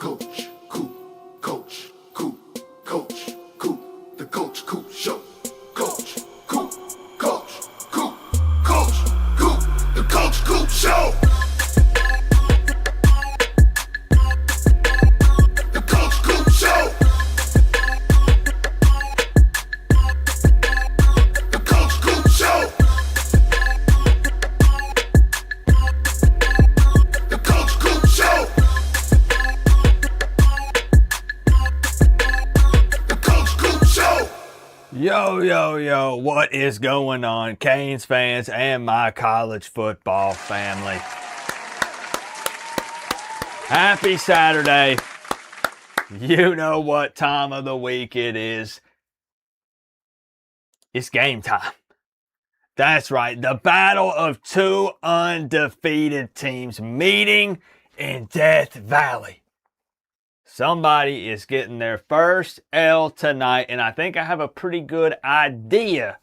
Coach, Coop, Coach, Coop, Coach, Coop, the Coach Coop Show. Coach, Coop, Coach, Coop, Coach, Coop, the Coach Coop Show. The Coach Coop Show. The Coach Coop Show. The Coach Coop Show. The Coach Coop Show. Yo, what is going on, Canes fans and my college football family? Happy Saturday. You know what time of the week it is. It's game time. That's right, the battle of two undefeated teams meeting in Death Valley. Somebody is getting their first L tonight, and I think I have a pretty good idea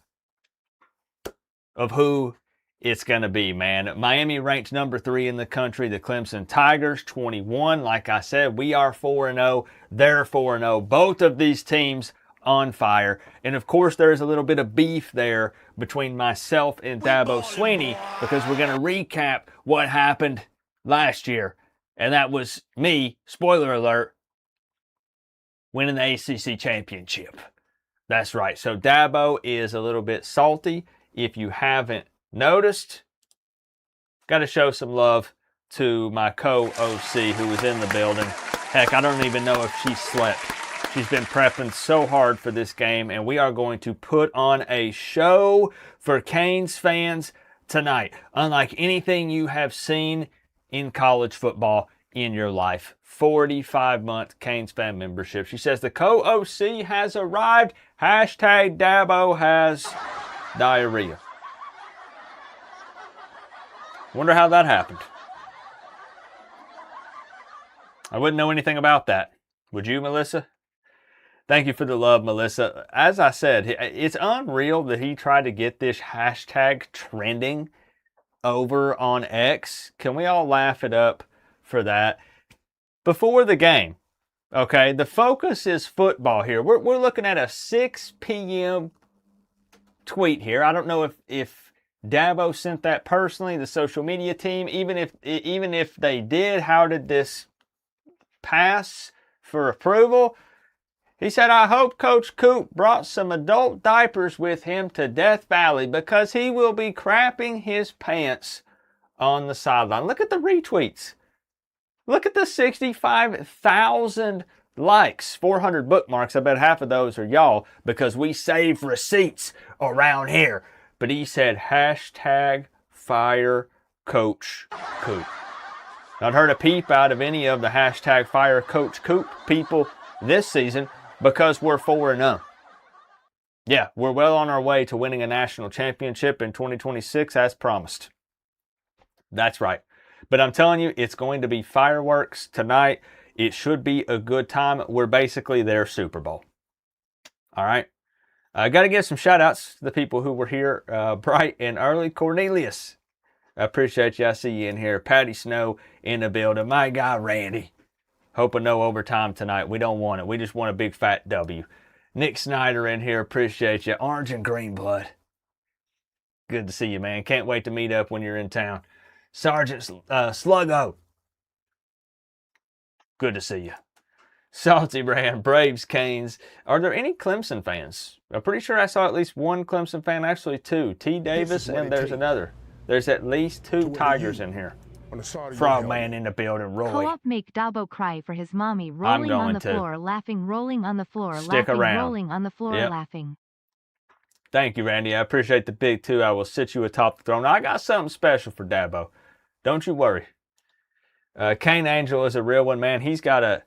of who it's going to be, man. Miami ranked number 3 in the country, the Clemson Tigers, 21. Like I said, we are 4-0. They're 4-0. Both of these teams on fire. And, of course, there's a little bit of beef there between myself and Dabo Sweeney because we're going to recap what happened last year. And that was me, spoiler alert, winning the ACC championship. That's right. So Dabo is a little bit salty. If you haven't noticed, got to show some love to my co-OC who was in the building. Heck, I don't even know if she slept. She's been prepping so hard for this game, and we are going to put on a show for Canes fans tonight. Unlike anything you have seen in college football in your life. 45-month Canes fan membership. She says the co-OC has arrived. Hashtag Dabo has diarrhea. Wonder how that happened. I wouldn't know anything about that. Would you, Melissa? Thank you for the love, Melissa. As I said, it's unreal that he tried to get this hashtag trending over on X. Can we all laugh it up for that? Before the game, okay, the focus is football here. We're looking at a 6 p.m. tweet here. I don't know if Dabo sent that personally, the social media team. Even if they did, how did this pass for approval? He said, I hope Coach Coop brought some adult diapers with him to Death Valley because he will be crapping his pants on the sideline. Look at the retweets. Look at the 65,000 likes, 400 bookmarks. I bet half of those are y'all because we save receipts around here. But he said, hashtag fire Coach Coop. Not heard a peep out of any of the hashtag fire Coach Coop people this season because we're 4-0. Yeah, we're well on our way to winning a national championship in 2026 as promised. That's right. But I'm telling you, it's going to be fireworks tonight. It should be a good time. We're basically their Super Bowl. All right. I got to give some shout outs to the people who were here bright and early. Cornelius, I appreciate you. I see you in here. Patty Snow in the building. My guy, Randy. Hoping no overtime tonight. We don't want it. We just want a big fat W. Nick Snyder in here. Appreciate you. Orange and green blood. Good to see you, man. Can't wait to meet up when you're in town. Sergeant Sluggo. Good to see you. Salty Brand, Braves, Canes. Are there any Clemson fans? I'm pretty sure I saw at least one Clemson fan, actually 2. T. Davis, and there's another. There's at least 2 Tigers in here. Frogman in the building, Roy. Co-op make Dabo cry for his mommy rolling on the floor, laughing, rolling on the floor, Stick laughing, around. rolling on the floor, laughing. Thank you, Randy. I appreciate the big 2. I will sit you atop the throne. I got something special for Dabo. Don't you worry. Kane Angel is a real one, man. He said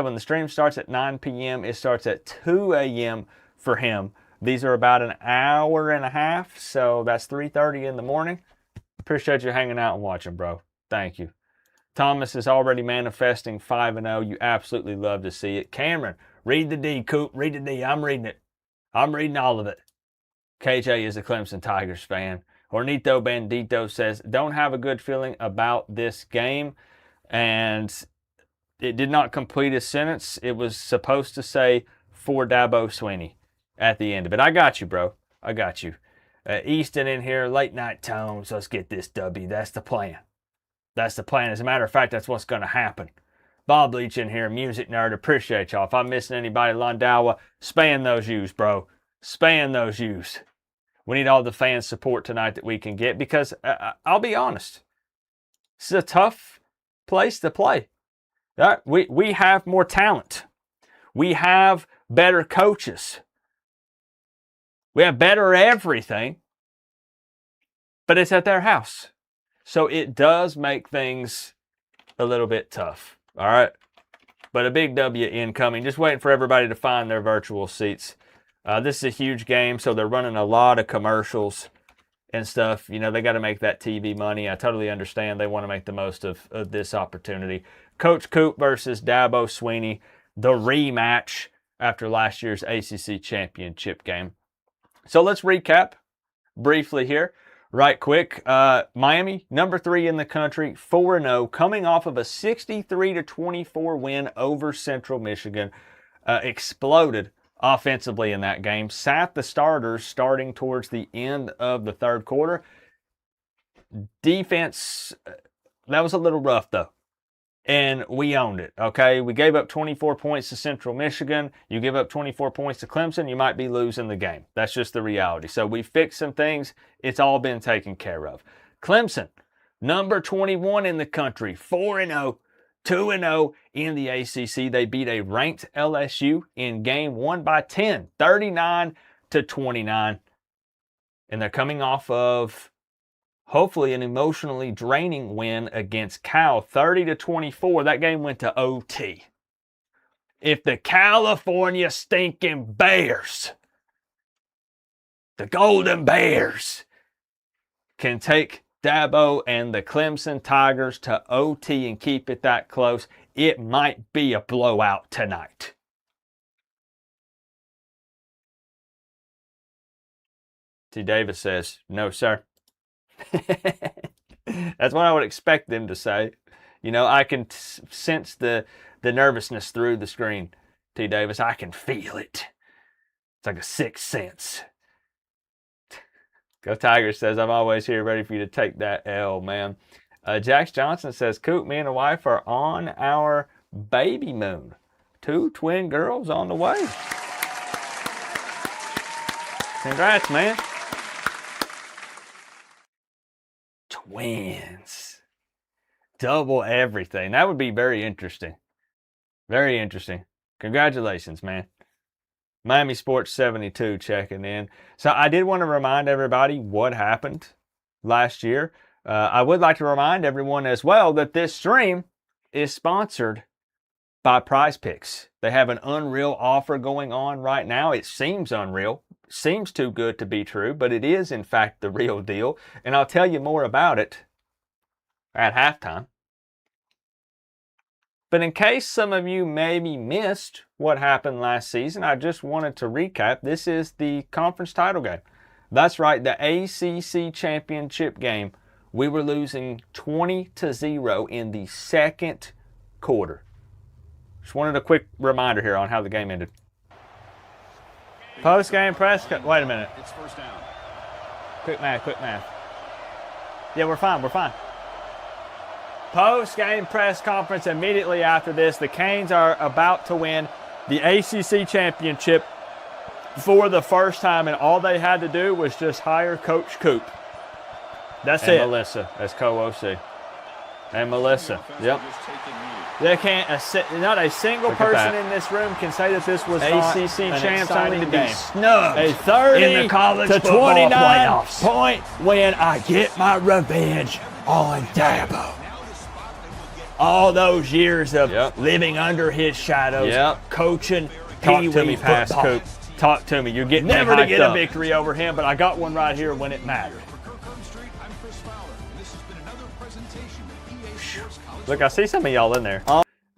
when the stream starts at 9 p.m., it starts at 2 a.m. for him. These are about an hour and a half, so that's 3:30 in the morning. Appreciate you hanging out and watching, bro. Thank you. Thomas is already manifesting 5-0. You absolutely love to see it. Cameron, read the D, Coop. Read the D. I'm reading it. I'm reading all of it. KJ is a Clemson Tigers fan. Hornito Bandito says, don't have a good feeling about this game. And it did not complete a sentence. It was supposed to say for Dabo Swinney at the end of it. I got you, bro. I got you. Easton in here, late night tones. Let's get this W. That's the plan. That's the plan. As a matter of fact, that's what's going to happen. Bob Leach in here, music nerd. Appreciate y'all. If I'm missing anybody, Londawa, span those U's, bro. Span those U's. We need all the fan support tonight that we can get because I'll be honest, this is a tough place to play. We have more talent. We have better coaches. We have better everything, but it's at their house. So it does make things a little bit tough. All right. But a big W incoming. Just waiting for everybody to find their virtual seats. This is a huge game, so they're running a lot of commercials and stuff. You know, they got to make that TV money. I totally understand. They want to make the most of this opportunity. Coach Coop versus Dabo Swinney, the rematch after last year's ACC championship game. So let's recap briefly here. Right quick, Miami, number 3 in the country, 4-0, coming off of a 63-24 win over Central Michigan. Exploded offensively in that game. Sat the starters starting towards the end of the third quarter. Defense, that was a little rough though. And we owned it, okay? We gave up 24 points to Central Michigan. You give up 24 points to Clemson, you might be losing the game. That's just the reality. So we fixed some things. It's all been taken care of. Clemson, number 21 in the country, 4-0, 2-0 in the ACC. They beat a ranked LSU in game 1 by 10, 39-29. And they're coming off of hopefully an emotionally draining win against Cal, 30-24. That game went to OT. If the California stinking Bears, the Golden Bears, can take Dabo and the Clemson Tigers to OT and keep it that close, it might be a blowout tonight. T. Davis says, no, sir. That's what I would expect them to say. You know, I can sense the nervousness through the screen, T. Davis. I can feel it. It's like a sixth sense. Go Tigers says, I'm always here ready for you to take that L, man. Jax Johnson says, Coop, me and the wife are on our baby moon. 2 twin girls on the way. Congrats, man. Twins. Double everything. That would be very interesting. Very interesting. Congratulations, man. Miami Sports 72 checking in. So I did want to remind everybody what happened last year. I would like to remind everyone as well that this stream is sponsored by Prize Picks. They have an unreal offer going on right now. It seems unreal. Seems too good to be true, but it is in fact the real deal. And I'll tell you more about it at halftime. But in case some of you maybe missed what happened last season, I just wanted to recap. This is the conference title game. That's right, the ACC championship game. We were losing 20-0 in the second quarter. Just wanted a quick reminder here on how the game ended. Post-game press. Wait a minute. It's first down. Quick math. Yeah, we're fine. Post-game press conference immediately after this. The Canes are about to win the ACC championship for the first time, and all they had to do was just hire Coach Coop. That's it. And Melissa as co-OC. And Melissa. Yep. They can't. Not a single person in this room can say that this was ACC champs only to be snubbed. A 30 in the college to 29 point win. I get my revenge on Dabo. All those years of living under his shadows, coaching Pee Wee football. Coop. Talk to me. You're getting never to get a victory over him, but I got one right here when it mattered. Look, I see some of y'all in there.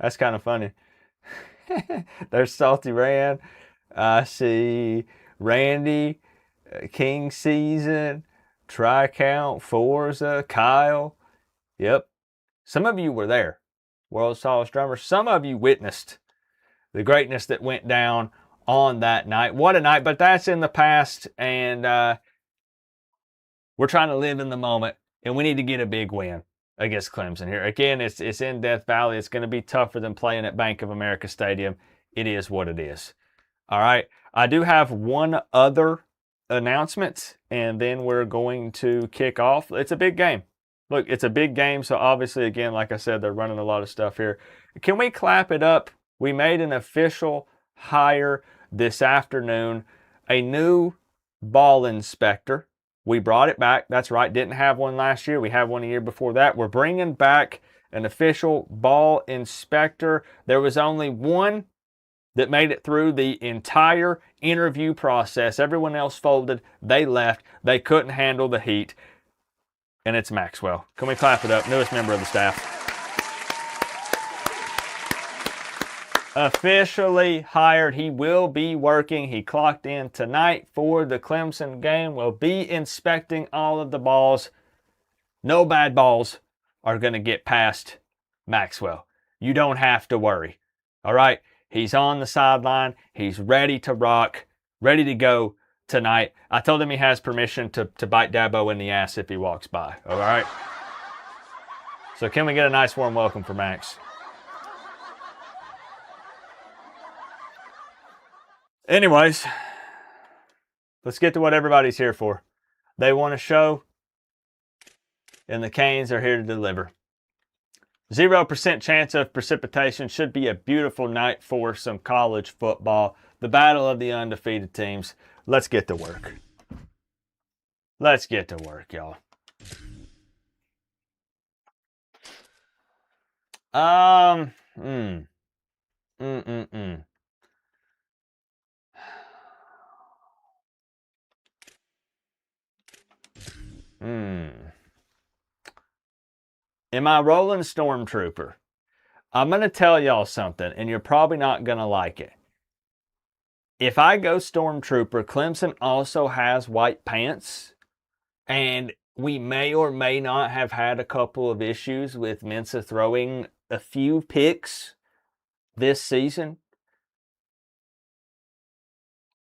That's kind of funny. There's Salty Rand. I see Randy, King Season, Tri-Count, Forza, Kyle. Yep. Some of you were there World's tallest drummer. Some of you witnessed the greatness that went down on that night. What a night, but that's in the past, and we're trying to live in the moment, and we need to get a big win against Clemson here. Again, it's in Death Valley. It's going to be tougher than playing at Bank of America Stadium. It is what it is. All right. I do have one other announcement, and then we're going to kick off. It's a big game. Look, it's a big game, so obviously, again, like I said, they're running a lot of stuff here. Can we clap it up? We made an official hire this afternoon, a new ball inspector. We brought it back. That's right. Didn't have one last year. We had one a year before that. We're bringing back an official ball inspector. There was only one that made it through the entire interview process. Everyone else folded. They left. They couldn't handle the heat. And it's Maxwell. Can we clap it up? Newest member of the staff. Officially hired. He will be working. He clocked in tonight for the Clemson game. Will be inspecting all of the balls. No bad balls are going to get past Maxwell. You don't have to worry. All right? He's on the sideline. He's ready to rock, ready to go tonight. I told him he has permission to bite Dabo in the ass if he walks by. All right? So can we get a nice warm welcome for Max? Anyways, let's get to what everybody's here for. They want a show, and the Canes are here to deliver. 0% chance of precipitation. Should be a beautiful night for some college football. The battle of the undefeated teams. Let's get to work. Let's get to work, y'all. Am I rolling Stormtrooper? I'm going to tell y'all something, and you're probably not going to like it. If I go Stormtrooper, Clemson also has white pants, and we may or may not have had a couple of issues with Mensa throwing a few picks this season.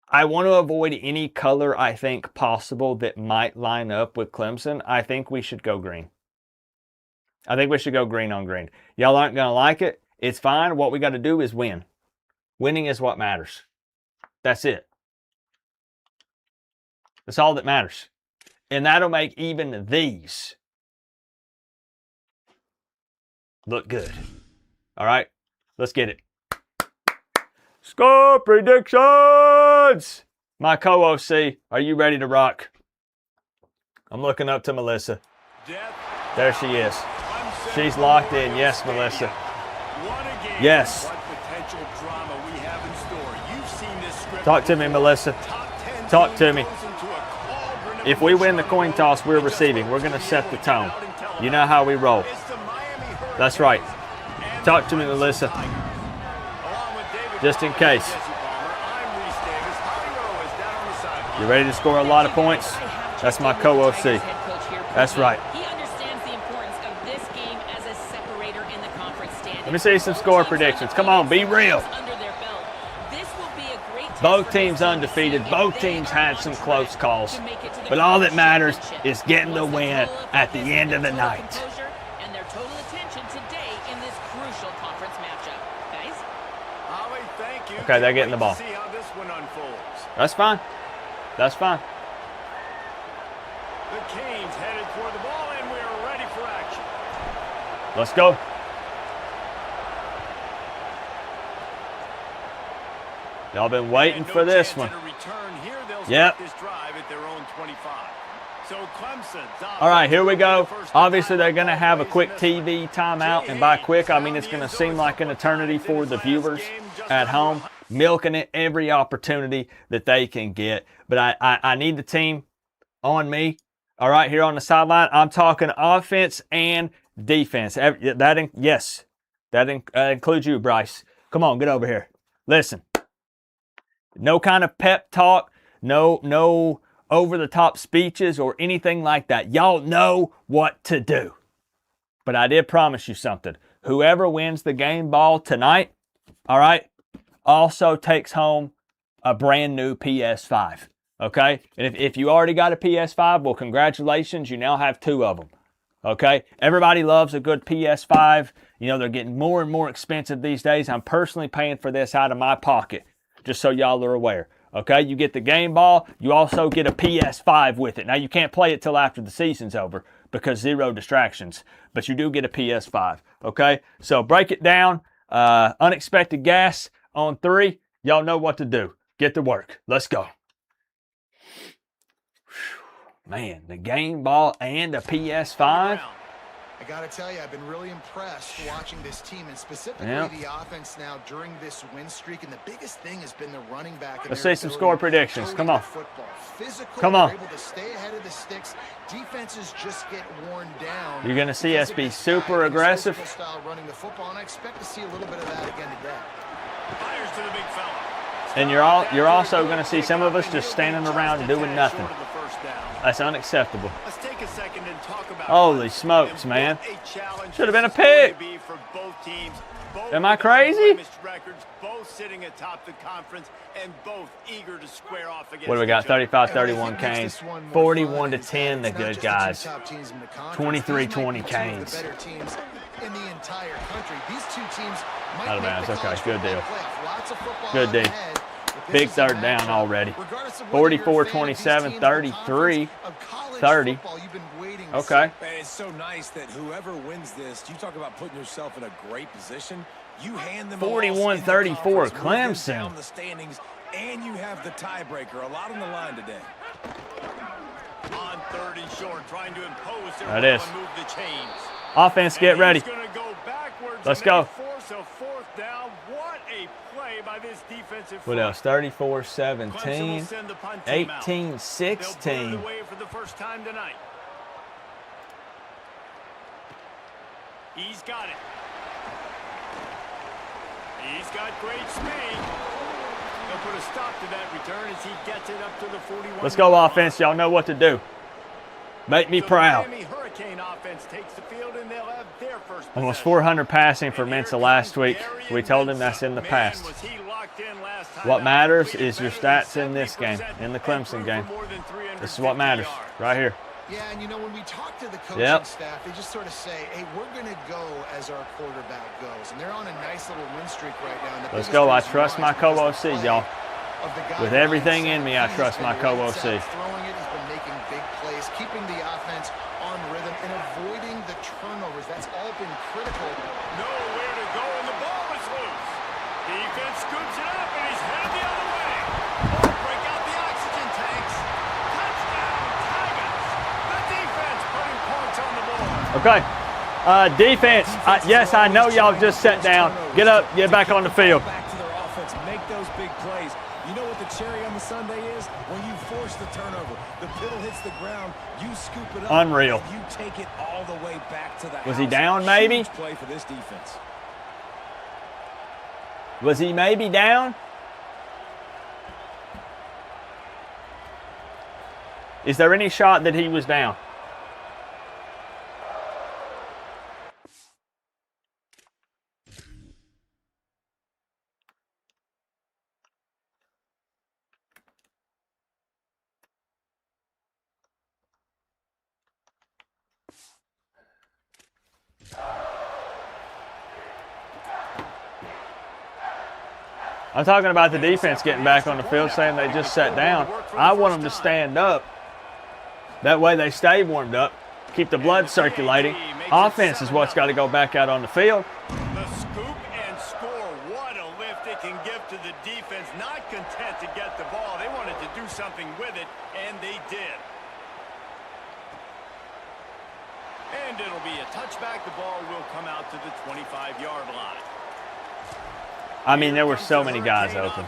I want to avoid any color I think possible that might line up with Clemson. I think we should go green. I think we should go green on green. Y'all aren't going to like it. It's fine. What we got to do is win. Winning is what matters. That's it. That's all that matters. And that'll make even these look good. All right? Let's get it. Score predictions! My co-OC, are you ready to rock? I'm looking up to Melissa. There she is. She's locked in. Yes, Melissa. Yes. Talk to me, Melissa. Talk to me. If we win the coin toss, we're receiving. We're going to set the tone. You know how we roll. That's right. Talk to me, Melissa. Just in case. You ready to score a lot of points? That's my co-OC. That's right. Let me see some score predictions. Come on, be real. Both teams undefeated. Both teams had some close calls. But all that matters is getting the win at the end of the night. Okay, they're getting the ball. That's fine. That's fine. The Canes headed toward the ball, and we're ready for action. Let's go. Y'all been waiting for this one. Yep. All right, here we go. Obviously, they're going to have a quick TV timeout. And by quick, I mean it's going to seem like an eternity for the viewers at home, milking it every opportunity that they can get. But I need the team on me. All right, here on the sideline, I'm talking offense and defense. That includes you, Bryce. Come on, get over here. Listen. No kind of pep talk, no over-the-top speeches or anything like that. Y'all know what to do. But I did promise you something. whoever wins the game ball tonight, all right, also takes home a brand new PS5, okay? And if you already got a PS5, well, congratulations, you now have 2 of them, okay? Everybody loves a good PS5. You know, they're getting more and more expensive these days. I'm personally paying for this out of my pocket, just so y'all are aware, okay? You get the game ball, you also get a PS5 with it. Now, you can't play it till after the season's over because 0 distractions, but you do get a PS5, okay? So break it down. Unexpected gas on 3. Y'all know what to do. Get to work. Let's go. Man, the game ball and a PS5. I got to tell you, I've been really impressed watching this team, and specifically the offense now during this win streak. And the biggest thing has been the running back. Let's see some score predictions. Come on. Physical, come on. Able to stay ahead of the sticks. Defenses just get worn down. You're going to see us be super aggressive. Style running the football, and I expect to see a little bit of that again today. Fires to the big fella. And you're also going to see some of us just standing around doing nothing. That's unacceptable. Let's take a second and talk about holy smokes, man. Should have been a pick. Am I crazy? Both sitting atop the conference and both eager to square off against. What do we got? 35-31 Canes. 41-10 the good guys. 23-20 Canes. Better teams in the entire country. These two teams might Out of bounds. Okay, good deal. Good deal. Big third down already. 44-27, 33-30. Okay. And it's so nice that whoever wins this, you talk about putting yourself in a great position. You hand them 41-34 Clemson. Down the standings, and you have the tiebreaker. A lot on the line today. On 3rd and short, trying to impose their that is. move the chains. Offense, get ready. Let's go. Force a 4th down. What a play by this defensive What else? 34-17, 18-16. For the first time tonight. He's got it. He's got great speed. They'll put a stop to that return as he gets it up to the 41. Let's go offense. Y'all know what to do. Make me proud. Hurricane offense takes the field and they'll have their first Almost 400 passing for Mensa last week. We told him that's in the past. What matters is your stats in this game, in the Clemson game. This is what matters right here. Yeah, and you know, when we talk to the coaching staff, they just sort of say, hey, we're going to go as our quarterback goes. And they're on a nice little win streak right now. Let's go. I trust my co-OC, y'all. With everything in me, I trust my co-OC. Throwing it, he's been making big plays, keeping the offense on rhythm, and avoiding the turnovers. That's all been critical. Nowhere to go, and the ball is loose. Defense scoops it up, and he's headed the other way. Oh, break out the oxygen tanks. Touchdown, Tigers. The defense putting points on the board. Okay. Defense. Yes, I know y'all just sat down. Get up. Get back on the field. Back to their offense. Make those big plays. You know what the cherry on the sundae is? When you force the turnover, the piddle hits the ground, you scoop it up. Unreal. You take it all the way back to the house. Was he down maybe? Huge play for this defense. Was he maybe down? Is there any shot that he was down? I'm talking about the defense getting back on the field, saying they just sat down. I want them to stand up. That way they stay warmed up, keep the blood circulating. Offense is what's got to go back out on the field. The scoop and score. What a lift it can give to the defense. Not content to get the ball. They wanted to do something with it, and they did. And it'll be a touchback. The ball will come out to the 25-yard line. I mean, there were so many guys open.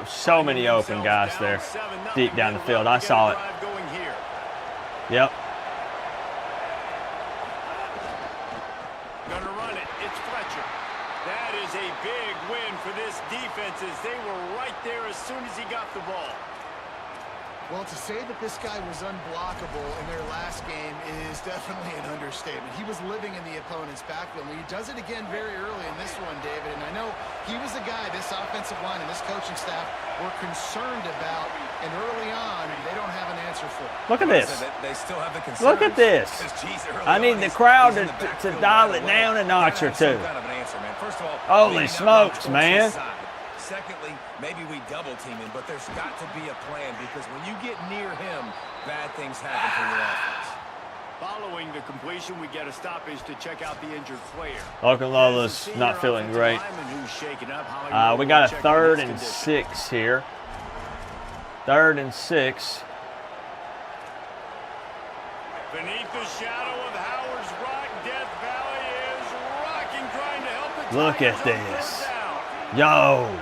So many open guys there deep down the field. I saw it. Yep. Gonna run it. It's Fletcher. That is a big win for this defense as they were right there as soon as he got the ball. Well, to say that this guy was unblockable in their last game is definitely an understatement. He was living in the opponent's backfield, and he does it again very early in this one, David. And I know he was a guy this offensive line and this coaching staff were concerned about, and early on, they don't have an answer for it. Look at this. They still have the concerns. Look at this. I need the crowd to dial it down a notch or two. Holy smokes, man. Secondly, maybe we double team him, but there's got to be a plan because when you get near him, bad things happen for your offense. Following the completion, we get a stoppage to check out the injured player. Okunlola's not feeling great. We got a 3rd and 6 here. 3rd and 6. Beneath the shadow of Howard's Rock, Death Valley is rocking, trying to help the Look at Tigers this. down. Yo.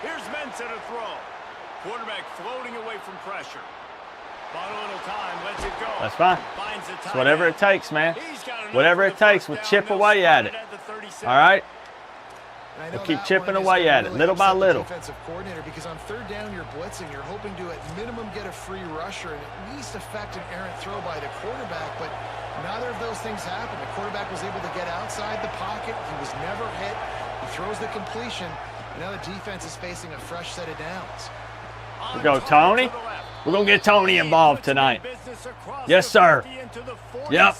Here's Mensa to throw. Quarterback floating away from pressure. Bought a little time, lets it go. That's fine. Finds the It's tight whatever end. it takes, man. He's got enough Whatever for it the takes, first we'll down. chip He'll away start at it. the 37. All right? And I We'll know keep that chipping one is away gonna at it, really little by upset the little. Defensive coordinator, because on 3rd down you're blitzing, you're hoping to at minimum get a free rusher and at least affect an errant throw by the quarterback, but neither of those things happened. The quarterback was able to get outside the pocket. He was never hit. He throws the completion, and now the defense is facing a fresh set of downs. We go, Tony. We're going to get Tony involved tonight. Yes, sir. Yep.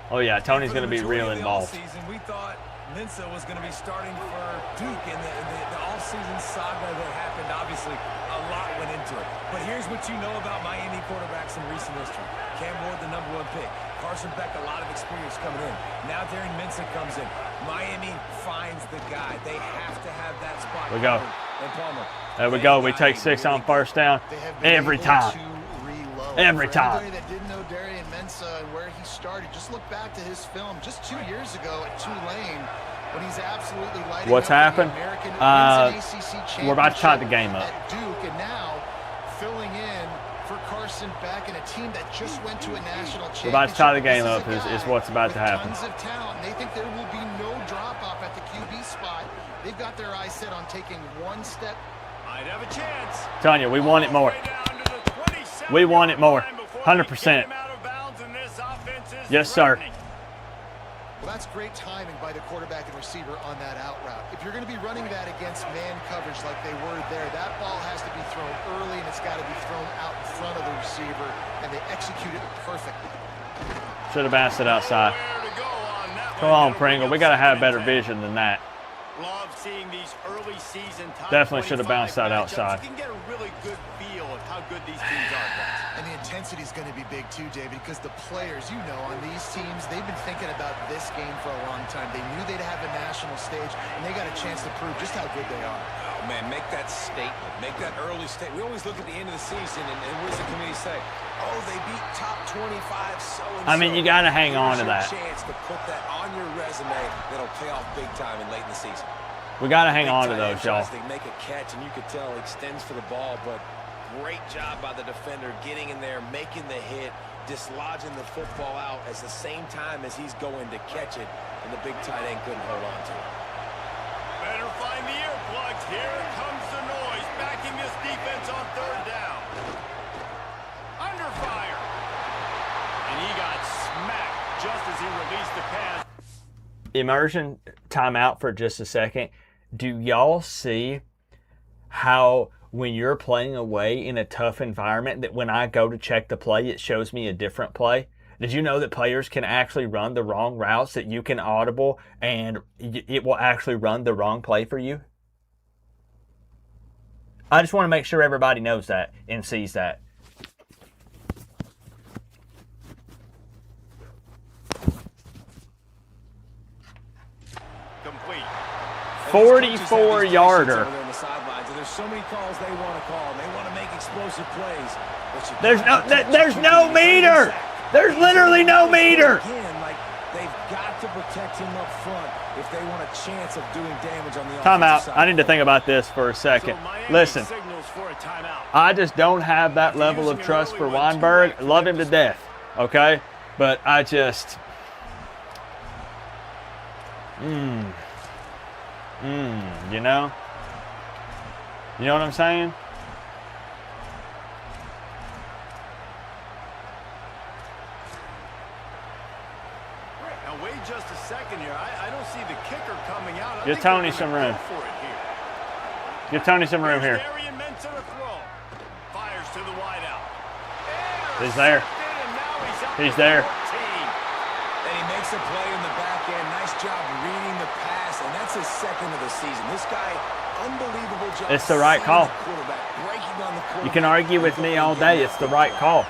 Oh, yeah, Tony's going to be real involved. We thought Mensa was going to be starting for Duke, and the all-season saga that happened, obviously, a lot went into it. But here's what you know about Miami quarterbacks in recent history. Cam Ward, the #1 pick. Carson Beck, a lot of experience coming in. Now Darren Mensa comes in. Miami finds the guy. They have to have that spot. We go. And Palmer. There we go. We take 6 on 1st down every time. Every time. Anybody that didn't know Darian Mensa and where he started, just look back to his film just 2 years ago at Tulane when he's absolutely lighting What's up happened? the American ACC We're about to tie the game up. at Duke, and now filling in for Carson Beck and a team that just went to a national championship. We're about to tie the game This up a is guy what's about to with happen. Tons of talent. They think there will be no drop-off at the QB spot. They've got their eyes set on taking one step. Might have a chance. Telling you, we want it more. We want it more. 100%. Yes, sir. Well, that's great timing by the quarterback and receiver on that out route. If you're going to be running that against man coverage like they were there, that ball has to be thrown early, and it's got to be thrown out in front of the receiver, and they execute it perfectly. Should have bounced it outside. Come on, Pringle. We got to have better vision than that. Love seeing these early season top Definitely should have bounced that matchups. outside. You can get a really good feel of how good these teams are, guys. And the intensity is going to be big too, David, because the players, you know, on these teams, they've been thinking about this game for a long time. They knew they'd have a national stage, and they got a chance to prove just how good they are. Oh, man, make that statement. Make that early statement. We always look at the end of the season, and what does the community say? Oh, they beat top 25 so-and-so. I mean, you got to hang on to that. Chance to put that on your resume that'll pay off big time and late in the season. We got to hang on to those, y'all. They make a catch, and you could tell he extends for the ball, but great job by the defender getting in there, making the hit, dislodging the football out at the same time as he's going to catch it, and the big tight end couldn't hold on to it. Better find the earplugs. Here comes the noise, backing this defense on 3rd down. Under fire. And he got smacked just as he released the pass. Immersion timeout for just a second. Do y'all see how when you're playing away in a tough environment that when I go to check the play, it shows me a different play? Did you know that players can actually run the wrong routes, that you can audible and it will actually run the wrong play for you? I just want to make sure everybody knows that and sees that. Complete. 44-yarder. There's so many calls they want to call. They want to make explosive plays. There's no meter. There's literally no meter. Again, like they've got to protect him up front if they want a chance of doing damage on the Timeout. offensive side. I need to think about this for a second. Listen, I just don't have that level of trust for Weinberg. Love him to death, okay? But I just... You know? You know what I'm saying? Now wait just a second here. I don't see the kicker coming out. Give Tony some room. Give Tony some room here. Fires to the wideout. He's there. He's there. And he makes a play in the back end. Nice job reading the pass, and that's his second of the season. This guy, unbelievable job. It's the right call. Breaking on the You can argue with me all day. It's the right call.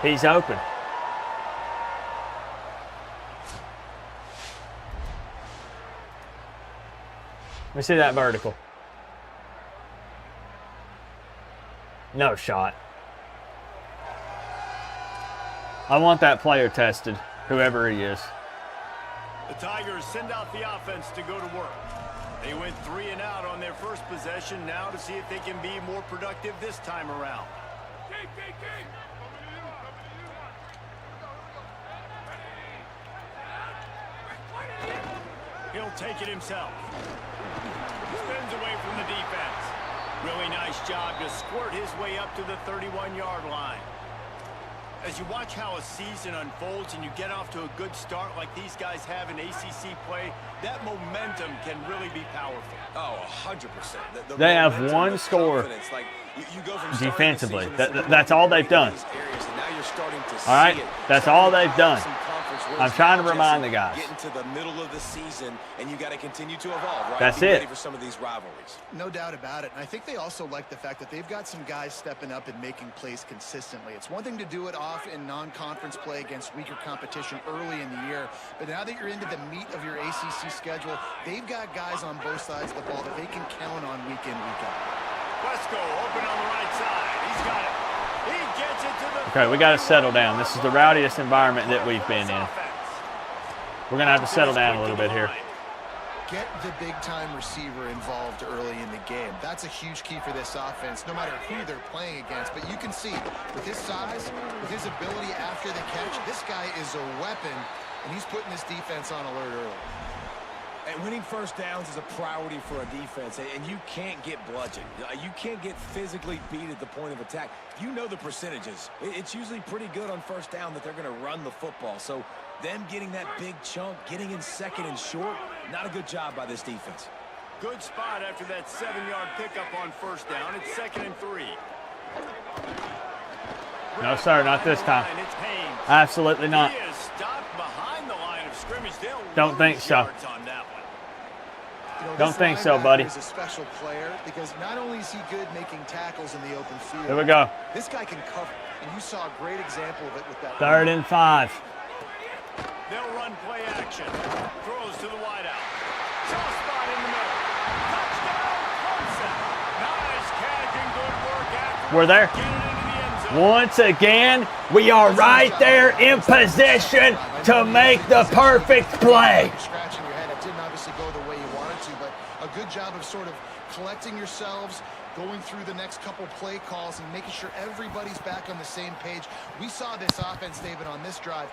He's open. Let me see that vertical. No shot. I want that player tested, whoever he is. The Tigers send out the offense to go to work. They went 3 and out on their first possession, now to see if they can be more productive this time around. He'll take it himself. Spins away from the defense. Really nice job to squirt his way up to the 31-yard line. As you watch how a season unfolds and you get off to a good start like these guys have in ACC play, that momentum can really be powerful. Oh, 100%. They have one score defensively. That's all they've done. All right? That's all they've done. I'm trying to remind the guys. Getting to the middle of the season, and you got to continue to evolve, right? That's Be it. ready for some of these rivalries. No doubt about it. And I think they also like the fact that they've got some guys stepping up and making plays consistently. It's one thing to do it off in non-conference play against weaker competition early in the year, but now that you're into the meat of your ACC schedule, they've got guys on both sides of the ball that they can count on week in, week out. Wesco open on the right side. He's got it. He gets it to the... Okay, we got to settle down. This is the rowdiest environment that we've been in. We're going to have to settle down a little bit here. Get the big-time receiver involved early in the game. That's a huge key for this offense, no matter who they're playing against. But you can see, with his size, with his ability after the catch, this guy is a weapon, and he's putting this defense on alert early. And winning first downs is a priority for a defense, and you can't get bludgeoned. You can't get physically beat at the point of attack. You know the percentages. It's usually pretty good on first down that they're going to run the football. So them getting that big chunk, getting in second and short, not a good job by this defense. Good spot after that 7-yard pickup on first down. It's 2nd and 3. No, sir, not this time. Absolutely not. He is stopped behind the line of scrimmage. Don't think so. On that one. You know, Don't think so, buddy. He's a special player because not only is he good making tackles in the open field. Here we go. This guy can cover, and you saw a great example of it with that. 3rd and 5. They'll run play action. Throws to the wideout. Soft spot in the middle. Touchdown, Clemson. Nice catch and good work after. We're there. Getting into the end zone. Once again, we are right there in position to make the perfect play. Scratching your head. It didn't obviously go the way you wanted to, but a good job of sort of collecting yourselves, going through the next couple play calls and making sure everybody's back on the same page. We saw this offense, David, on this drive.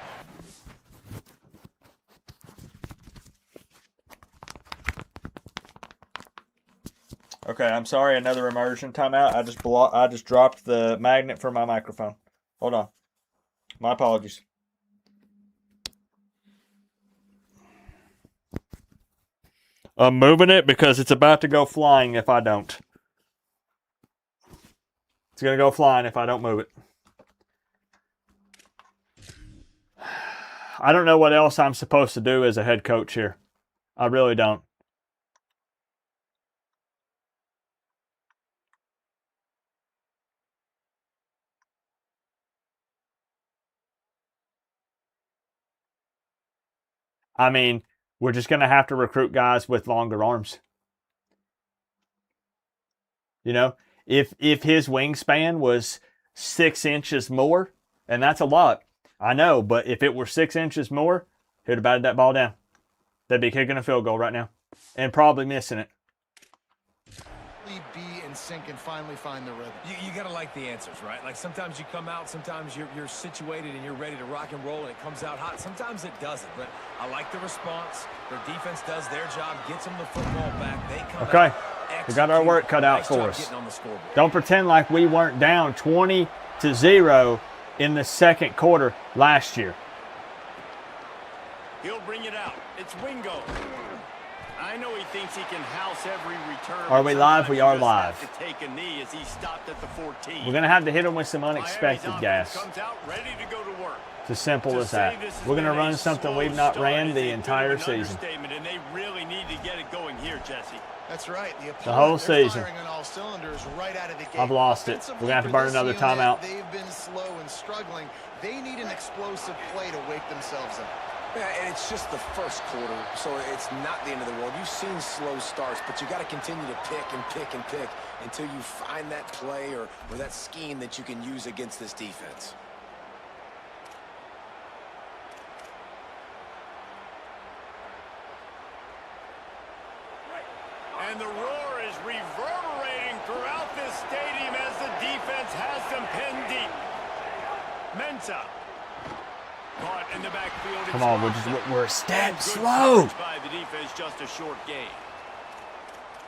Okay, I'm sorry. Another immersion timeout. I just dropped the magnet for my microphone. Hold on. My apologies. I'm moving it because it's about to go flying if I don't. It's going to go flying if I don't move it. I don't know what else I'm supposed to do as a head coach here. I really don't. I mean, we're just going to have to recruit guys with longer arms. You know, if his wingspan was 6 inches more, and that's a lot, I know, but if it were 6 inches more, he'd have batted that ball down. They'd be kicking a field goal right now and probably missing it. Be in sync and finally find the rhythm. You got to like the answers, right? Like sometimes you come out, sometimes you're situated and you're ready to rock and roll and it comes out hot. Sometimes it doesn't, but I like the response. Their defense does their job, gets them the football back. They come out, We got our work cut out for us. Don't pretend like we weren't down 20-0 in the second quarter last year. He'll bring it out. It's Wingo. I know he thinks he can house every return. Are we live? We are live. To take a knee as he stopped at the 14. We're going to have to hit him with some unexpected gas. Comes out ready to go to work. It's as simple as that. We're going to run something we've not ran the entire season. And they really need to get it going here, Jesse. That's right. The whole season. On all cylinders right out of the gate. I've lost it. We're going to have to burn another timeout. They've been slow and struggling. They need an explosive play to wake themselves up. Yeah, and it's just the first quarter, so it's not the end of the world. You've seen slow starts, but you got to continue to pick and pick and pick until you find that play or that scheme that you can use against this defense. And the roar is reverberating throughout this stadium as the defense has them pinned deep. Mensa. Caught in the backfield. Come on, we're a step slow. By the defense, just a short gain.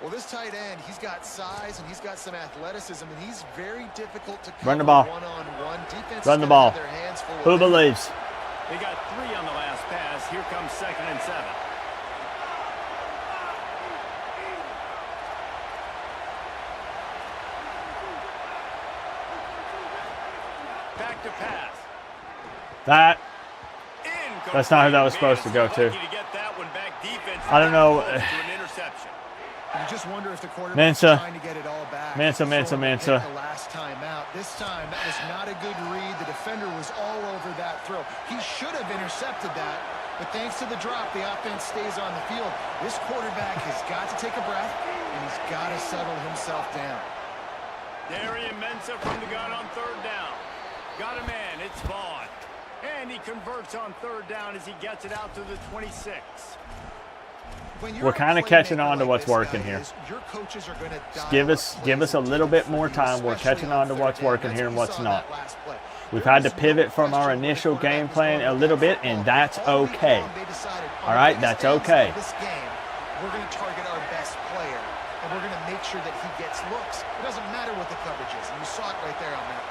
Well, this tight end, he's got size and he's got some athleticism, and he's very difficult to cover. Run the ball. One-on-one. Defense Run the ball. their hands full. Who believes? They got 3 on the last pass. Here comes 2nd and 7. Back to pass. That's not who that was supposed to go to. I don't know. You just wonder if the quarterback Mensa. trying to get it all back. Mensa. The last time out. This time, that was not a good read. The defender was all over that throw. He should have intercepted that, but thanks to the drop, the offense stays on the field. This quarterback has got to take a breath, and he's got to settle himself down. Darian Mensa from the gun on 3rd down. Got a man. It's Vaughn. And he converts on 3rd down as he gets it out to the 26. We're kind of catching on to what's working here. Just give us a little bit more time. We're catching on to what's working here and what's not. We've had to pivot from our initial game plan a little bit, and that's okay. All right, that's okay. This game, we're going to target our best player, and we're going to make sure that he gets looks. It doesn't matter what the coverage is, and you saw it right there on that.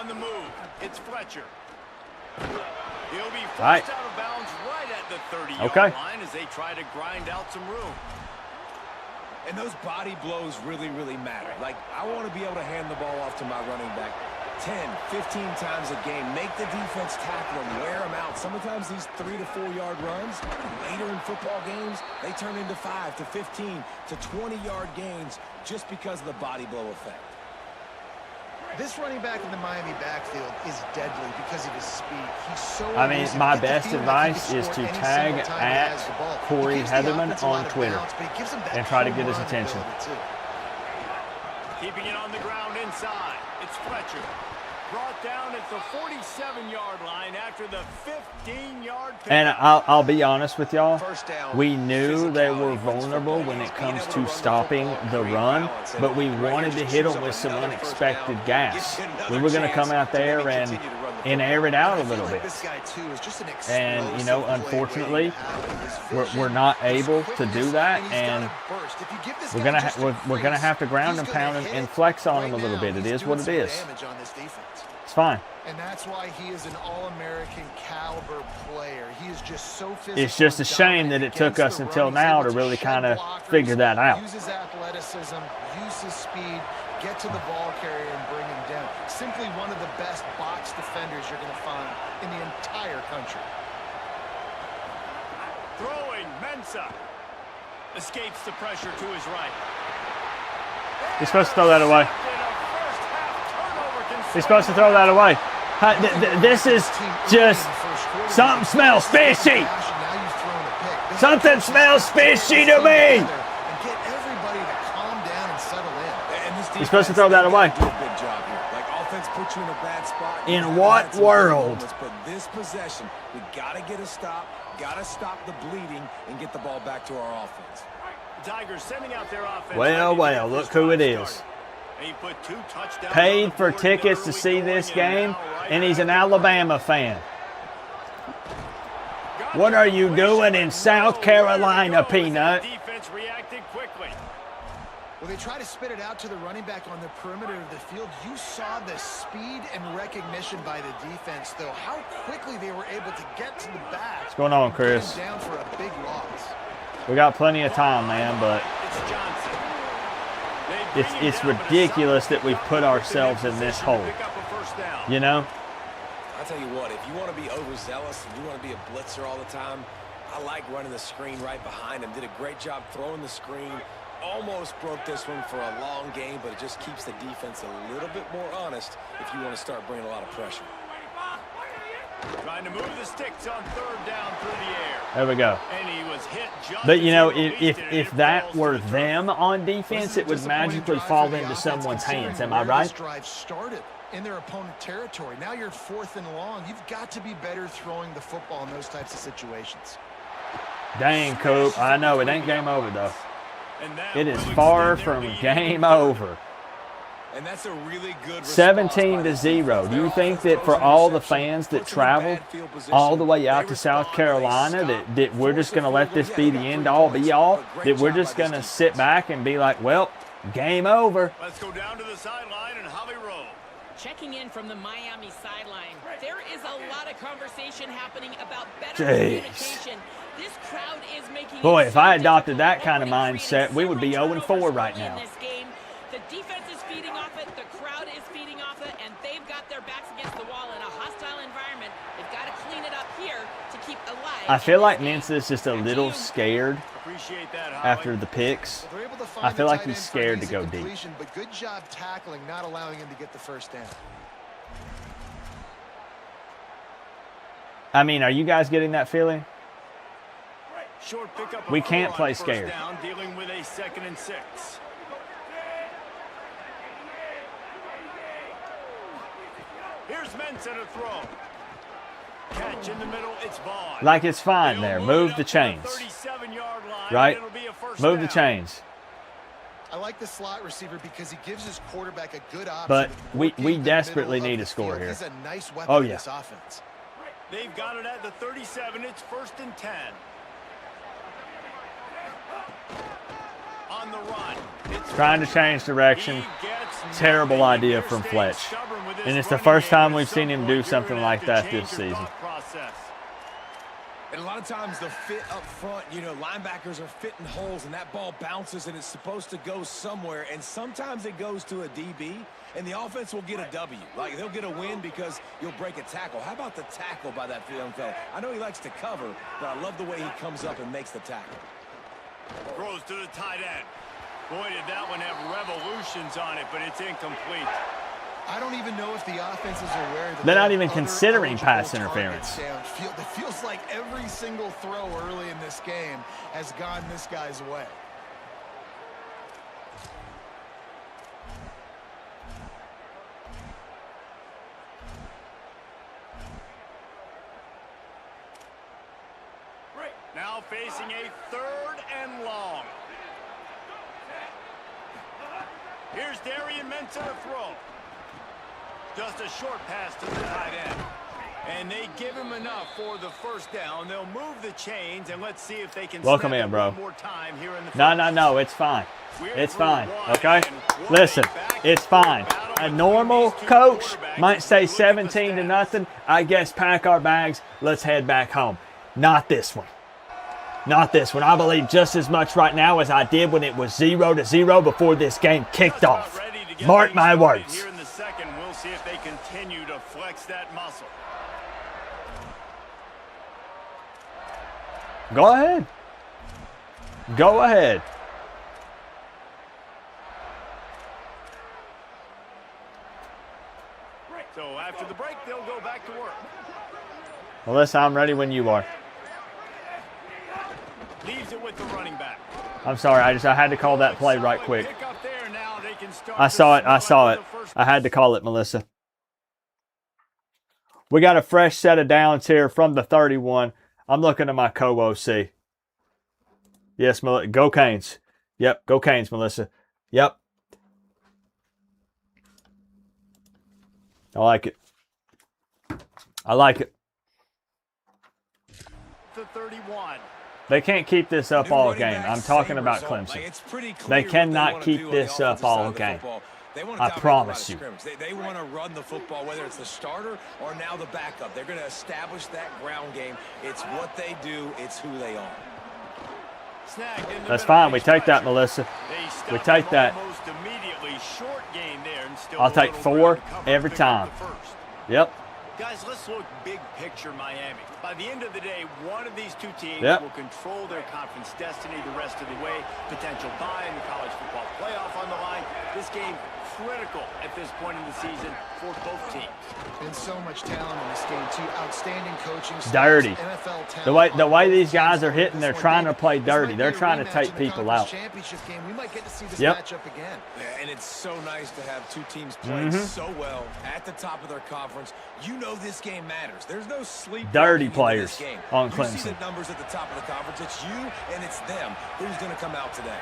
On the move, it's Fletcher. He'll be forced out of bounds right at the 30-yard line as they try to grind out some room. And those body blows really, really matter. Like, I want to be able to hand the ball off to my running back 10, 15 times a game. Make the defense tackle them, wear them out. Sometimes these 3- to 4-yard runs, later in football games, they turn into 5 to 15 to 20-yard gains just because of the body blow effect. This running back in the Miami backfield is deadly because of his speed. He's so my best advice is to tag at Corey Heatherman on Twitter and try to get his attention. Keeping it on the ground inside. It's Fletcher. Brought down at the 47-yard line after the 15-yard pick. And I'll be honest with y'all. We knew they were vulnerable when it comes to stopping the run, but we wanted to hit them with some unexpected gas. We were going to come out there and air it out a little bit. And, you know, unfortunately, we're not able to do that, and we're gonna have to ground and pound and flex on them a little bit. It is what it is. It's fine. And that's why he is an all-American caliber player. He is just so physical. It's just a shame that it took us until now to really kind of figure that out. Use his athleticism, use his speed, get to the ball carrier and bring him down. Simply one of the best box defenders you're going to find in the entire country. Throwing, Mensa. Escapes the pressure to his right. He's supposed to throw that away. He's supposed to throw that away. This is just, something smells fishy. Something smells fishy to me. He's supposed to throw that away. In what world? But this possession, we got to get a stop, got to stop the bleeding, and get the ball back to our offense. Tigers sending out their offense. Well, look who it is. Paid for tickets to see this game, and he's an Alabama fan. What are you doing in South Carolina, Peanut? Defense reacted quickly. Well, they try to spit it out to the running back on the perimeter of the field. You saw the speed and recognition by the defense, though. How quickly they were able to get to the back. What's going on, Chris? Down for a big loss. We got plenty of time, man, but it's ridiculous that we've put ourselves in this hole. You know? I'll tell you what, if you want to be overzealous and you want to be a blitzer all the time, I like running the screen right behind him. Did a great job throwing the screen. Almost broke this one for a long game, but it just keeps the defense a little bit more honest if you want to start bringing a lot of pressure. Trying to move the sticks on third down through the air. There we go. And he was hit just but, you know, if that were them on defense, it would magically fall into someone's hands. Am I right? This drive started in their opponent territory. Now you're 4th and long. You've got to be better throwing the football in those types of situations. Dang, Coop. I know, it ain't game over, though. It is far from game over. And that's a really good 17-0. Do you think that for all the fans that traveled all the way out to South Carolina that we're just going to let this be the end-all, be-all? That we're just going to sit back and be like, well, game over. Let's go down to the sideline and Holly Rowe. Checking in from the Miami sideline, there is a lot of conversation happening about better communication. This crowd is making Boy, if I adopted that kind of mindset, we would be 0-4 right now. The defense is feeding off it, the crowd is feeding off it, and they've got their backs against the wall in a hostile environment. They've got to clean it up here to keep alive. I feel like Mensa's just a little scared after the picks. I feel like he's scared to go deep. But good job tackling, not allowing him to get the first down. I mean, are you guys getting that feeling? Short pickup. We can't play scared. Down, dealing with a 2nd and 6. Here's Mensa to throw. Catch in the middle, it's Vaughn. Like it's fine there. Move the chains. Right? Move the chains. I like the slot receiver because he gives his quarterback a good option. But we desperately need a score here. He's a nice weapon oh, in yeah. this offense. They've got it at the 37. It's 1st and 10. On the run. Trying to change direction. Terrible idea from Fletch. And it's the first time we've seen him do something like that this season. And a lot of times the fit up front, you know, linebackers are fitting holes and that ball bounces and it's supposed to go somewhere. And sometimes it goes to a DB and the offense will get a W. Like they'll get a win because you'll break a tackle. How about the tackle by that young fella? I know he likes to cover, but I love the way he comes up and makes the tackle. Throws to the tight end. Boy, did that one have revolutions on it, but it's incomplete. I don't even know if the offense is aware that they're not even considering pass interference. Downfield. It feels like every single throw early in this game has gone this guy's way. Now facing a 3rd and long. Here's Darian Mensa to throw. Just a short pass to the tight end. And they give him enough for the first down. They'll move the chains, and let's see if they can welcome in, bro. One more time here in the No, it's fine. It's fine, okay? Listen, it's fine. A normal coach might say 17-0. I guess pack our bags. Let's head back home. Not this one. Not this one. I believe just as much right now as I did when it was 0-0 before this game kicked off. Mark my words. Here in the second, we'll see if they continue to flex that muscle. Go ahead. Go ahead. So after the break, they'll go back to work. Melissa, I'm ready when you are. Leaves it with the running back. I'm sorry, I had to call that play right quick. I saw it. I had to call it, Melissa. We got a fresh set of downs here from the 31. I'm looking at my co-OC. Yes, go Canes. Yep, go Canes, Melissa. Yep. I like it. I like it. To 31. They can't keep this up all game. I'm talking about Clemson. They cannot keep this up all game. I promise you. They want to run the football, whether it's the starter or now the backup. They're going to establish that ground game. It's what they do. It's who they are. That's fine. We take that, Melissa. We take that. I'll take 4 every time. Yep. Guys, let's look big picture Miami. By the end of the day, one of these two teams will control their conference destiny the rest of the way. Potential bye in the college football playoff on the line. This game critical at this point in the season for both teams. And so much talent in this game too. Outstanding coaching. Dirty. NFL talent. The way these guys are hitting, they're trying to play dirty. They're trying to take people out. Championship game. We might get to see this Yep. matchup again. Yeah, and it's so nice to have two teams playing so well at the top of their conference. You know this game matters. There's no sleep. Dirty players game. on You Clemson. see the numbers at the top of the conference. It's you and it's them. Who's going to come out today?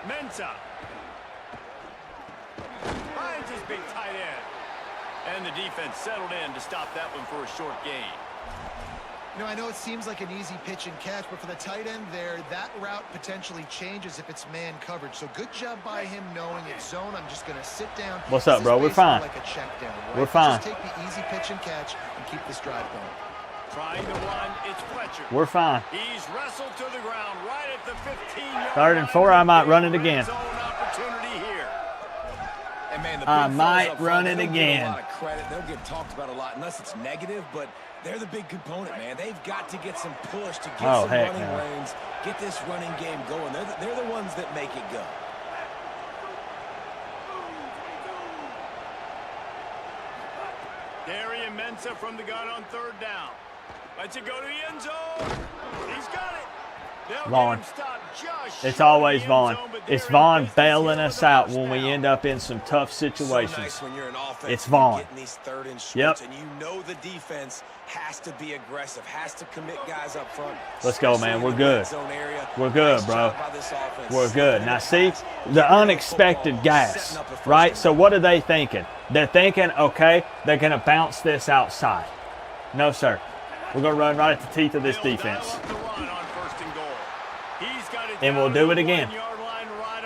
Mensa. Finds his big tight end. And the defense settled in to stop that one for a short gain. You know, I know it seems like an easy pitch and catch, but for the tight end there, that route potentially changes if it's man coverage. So good job by him knowing it's zone. I'm just going to sit down. What's up, bro? We're fine. Like a check down, right? We're fine. Just take the easy pitch and catch and keep this drive going. Trying to run, it's Fletcher. We're fine. He's wrestled to the ground right at the 15-yard 3rd and 4, I might run it again. zone opportunity here. And man, the I big might fellas up run front, it they don't get again. a lot of credit. They'll get talked about a lot unless it's negative, but they're the big component, man. They've got to get some push to get some heck running no. lanes, get this running game going. They're the ones that make it go. Darian Mensah from the gun on 3rd down. Lets it go to the end zone. He's got it. They'll Vaughn. get him stopped just It's short of always the end Vaughn. zone, but It's they're in Vaughn business bailing here us with a out when we touchdown. end up in some tough So situations. nice when you're an offense. It's Vaughn. Getting these 3rd and shorts, Yep. and you know the defense has to be aggressive, has to commit guys up front. Let's go, man. especially We're in the good. red zone area. We're good, Nice bro. job by this offense. We're good. Now, see, the unexpected gas, right? So what are they thinking? They're thinking, okay, they're going to bounce this outside. No, sir. We're going to run right at the teeth of this defense. And we'll do it again.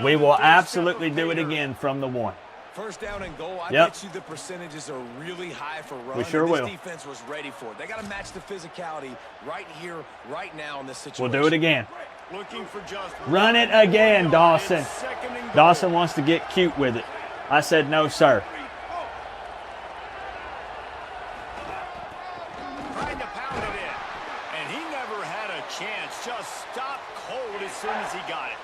We will absolutely do it again from the 1. 1st down and goal. I Yep. bet you the percentages are really high for run. We sure and this will. defense was ready for it. They got to match the physicality right here, right now in this situation. We'll do it again. Looking for just Run it again, Dawson. It's 2nd and goal. Dawson wants to get cute with it. I said, no, sir. Trying to pound it in. And he never had a chance. Just stopped cold as soon as he got it.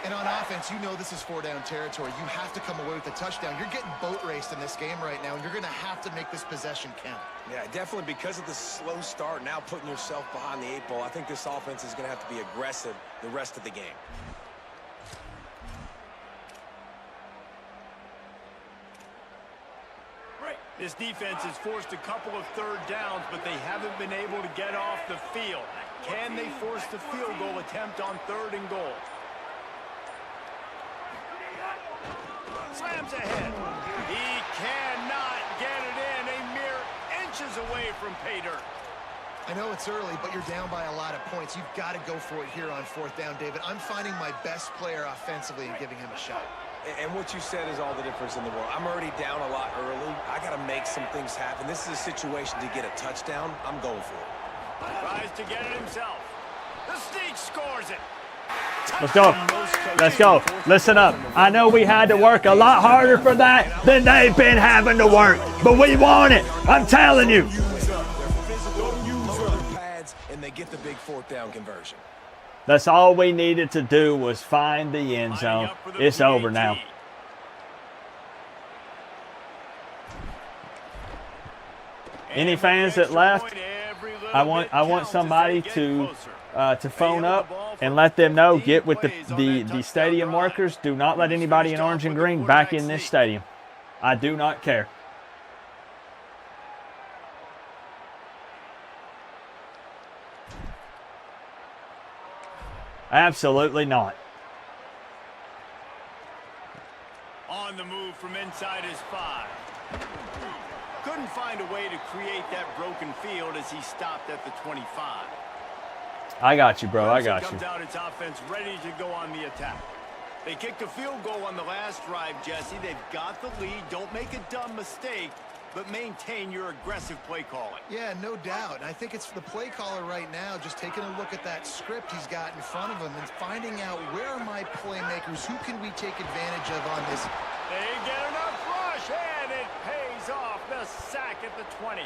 And on offense, you know this is 4-down territory. You have to come away with a touchdown. You're getting boat raced in this game right now, and you're going to have to make this possession count. Yeah, definitely because of the slow start, now putting yourself behind the 8 ball, I think this offense is going to have to be aggressive the rest of the game. This defense has forced a couple of 3rd downs, but they haven't been able to get off the field. Can they force the field goal attempt on 3rd and goal? Slams ahead. He cannot get it in. A mere inches away from pay dirt. I know it's early, but you're down by a lot of points. You've got to go for it here on 4th down, David. I'm finding my best player offensively and giving him a shot. And what you said is all the difference in the world. I'm already down a lot early. I got to make some things happen. This is a situation to get a touchdown. I'm going for it. Tries to get it himself. The sneak scores it. Let's go. Let's go. Listen up. I know we had to work a lot harder for that than they've been having to work, but we want it. I'm telling you. And they get the big 4th down conversion. That's all we needed to do was find the end zone. It's over now. Any fans that left, I want somebody to phone up and let them know, get with the stadium workers. Do not let anybody in orange and green back in this stadium. I do not care. Absolutely not. On the move from inside his 5. Couldn't find a way to create that broken field as he stopped at the 25. I got you, bro. I got you. Comes out its offense ready to go on the attack. They kicked a field goal on the last drive, Jesse. They've got the lead. Don't make a dumb mistake, but maintain your aggressive play calling. Yeah, no doubt. And I think it's the play caller right now just taking a look at that script he's got in front of him and finding out where are my playmakers, who can we take advantage of on this. They get enough rush, and it pays off. The sack at the 20.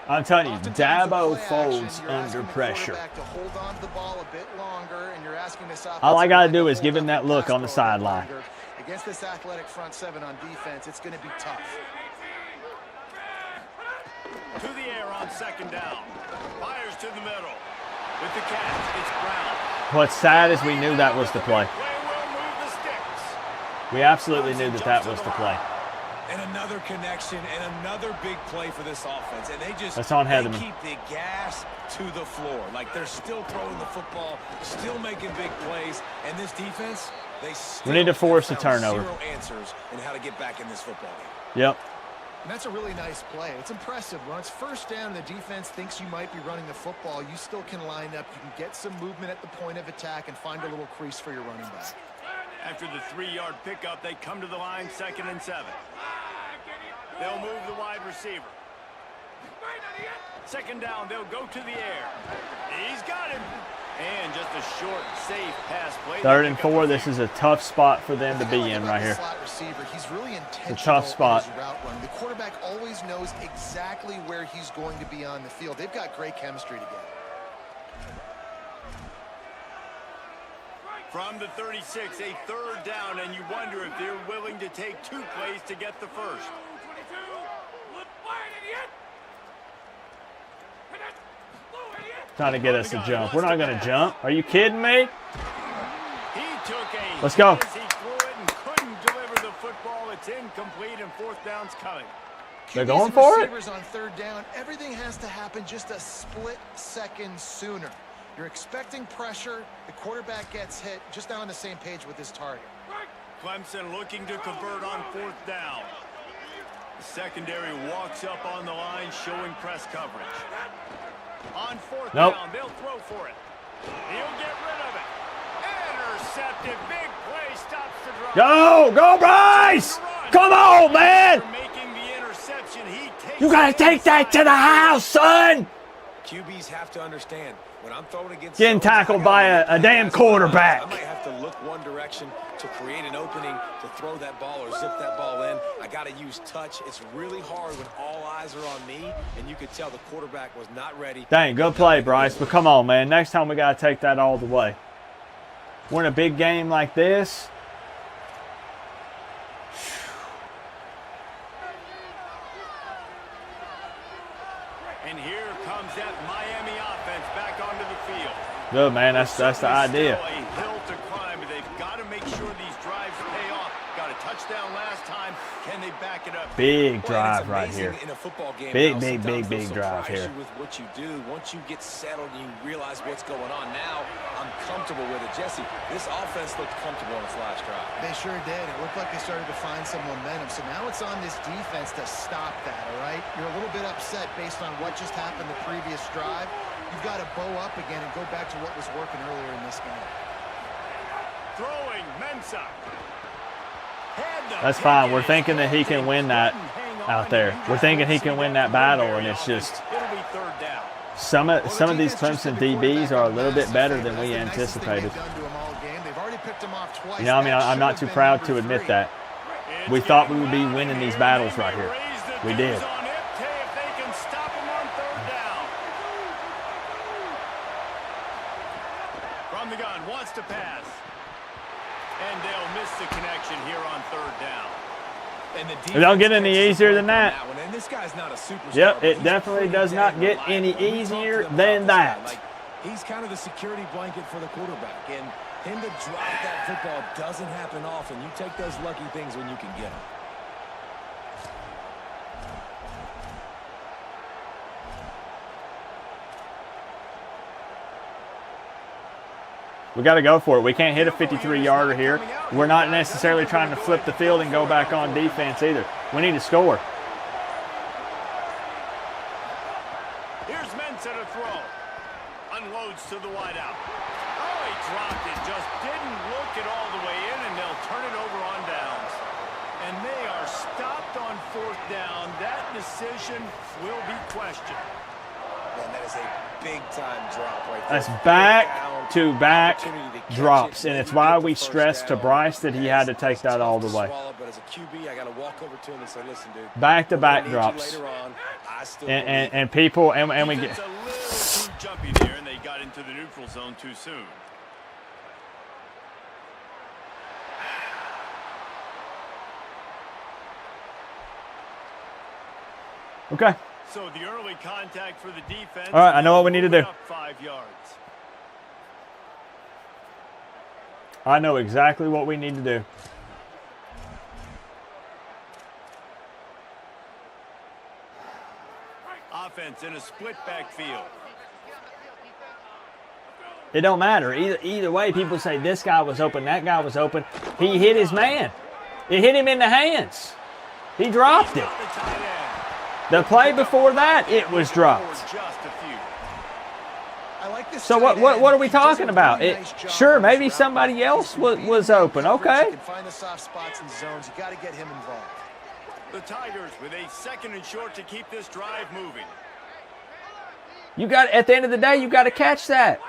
I'm telling you, Dabo folds under pressure. To hold on to the ball a bit longer, and you're asking this all I got to do is give him that look on the sideline. Against this athletic front 7 on defense, it's going to be tough. To the air on 2nd down. Fires to the middle. With the catch, it's Brown. What's sad is we knew that was the play. We absolutely knew that that was the play. And another connection and another big play for this offense. And they just they keep the gas to the floor. Like they're still throwing the football, still making big plays. And this defense, they still we need to force a turnover. Zero answers in how to get back in this football game. Yep. And that's a really nice play. It's impressive. When it's 1st down and the defense thinks you might be running the football, you still can line up. You can get some movement at the point of attack and find a little crease for your running back. After the 3-yard pickup, they come to the line 2nd and 7. They'll move the wide receiver. 2nd down, they'll go to the air. He's got him. And just a short, safe pass play. 3rd and 4. This is a tough spot for them to be in right here. Slot receiver. He's really intentional. It's a tough spot. Route running. The quarterback always knows exactly where he's going to be on the field. They've got great chemistry together. From the 36, a 3rd down, and you wonder if they're willing to take 2 plays to get the first. Trying to get us to jump. We're not going to jump. Are you kidding me? Let's go. He threw it and couldn't deliver the football. It's incomplete, and 4th down's coming. They're going for it? On 3rd down, everything has to happen just a split second sooner. You're expecting pressure. The quarterback gets hit. Just not on the same page with his target. Clemson looking to convert on 4th down. The secondary walks up on the line, showing press coverage. On 4th down, they'll throw for it. He'll get rid of it. Intercepted. Big play. Stops the drive. Go, Bryce! Come on, man! Making the interception. He takes you got to take that to the house, son! QBs have to understand. When I'm throwing against getting tackled by a damn quarterback. I might have to look one direction to create an opening to throw that ball or zip that ball in. I got to use touch. It's really hard when all eyes are on me, and you could tell the quarterback was not ready. Dang, good play, Bryce. But come on, man. Next time we got to take that all the way. We're in a big game like this. And here comes that Miami offense back onto the field. Good, man. That's the idea. A hill to climb, but they've got to make sure these drives pay off. Got a touchdown last time. Can they back it up? Big drive right here. In a football game, big drive here. With what you do, once you get settled and you realize what's going on, now I'm comfortable with it. Jesse, this offense looked comfortable on its last drive. They sure did. It looked like they started to find some momentum. So now it's on this defense to stop that, all right? You're a little bit upset based on what just happened the previous drive. You've got to bow up again and go back to what was working earlier in this game. Throwing Mensa. That's fine. We're thinking that he can win that out there. We're thinking he can win that battle, and it's just some of these Clemson DBs are a little bit better than we anticipated. You know, I mean, I'm not too proud to admit that. We thought we would be winning these battles right here. We did. From the gun, wants to pass. And they'll miss the connection here on 3rd down. And it don't get any easier than that. And this guy's not a superstar. Yep, it definitely does not get any easier than that. Like, he's kind of the security blanket for the quarterback. And him to drop that football doesn't happen often. You take those lucky things when you can get them. We got to go for it. We can't hit a 53-yarder here. We're not necessarily trying to flip the field and go back on defense either. We need to score. Here's Mensa to throw. Unloads to the wideout. Oh, he dropped it. Just didn't look it all the way in, and they'll turn it over on downs. And they are stopped on 4th down. That decision will be questioned. Man, that is a big-time drop right there. That's back-to-back drops, and it's why we stressed to Bryce that he had to take that all the way. But as a QB, I got to walk over to him and say, listen, dude, back-to-back drops. And people, and we get... It's a little too jumpy there, and they got into the neutral zone too soon. Okay. So the early contact for the defense. All right, I know what we need to do. 5 yards. I know exactly what we need to do. Offense in a split backfield. It don't matter. Either way, people say this guy was open, that guy was open. He hit his man. It hit him in the hands. He dropped it. The play before that, it was dropped. So what are we talking about? Sure, maybe somebody else was open. Okay. Find the soft spots and zones. You got to get him involved. The Tigers with a 2nd and short to keep this drive moving. You got, at the end of the day, you got to catch that.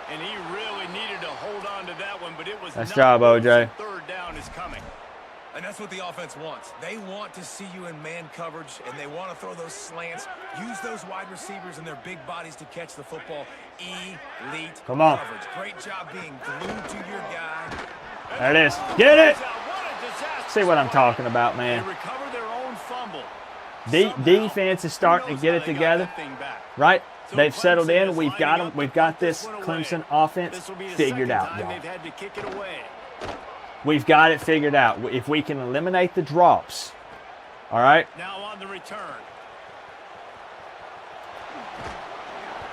And he really needed to hold on to that one, but it was nice job, OJ. 3rd down is coming. And that's what the offense wants. They want to see you in man coverage, and they want to throw those slants, use those wide receivers and their big bodies to catch the football. Elite Come on. coverage. Great job being glued to your guy. There it is. Get it. See what I'm talking about, man. They recover their own fumble. Defense is starting to get it together, right? They've settled in. We've got them. We've got this Clemson offense figured out, y'all. They've had to kick it away. We've got it figured out. If we can eliminate the drops, all right? Now on the return.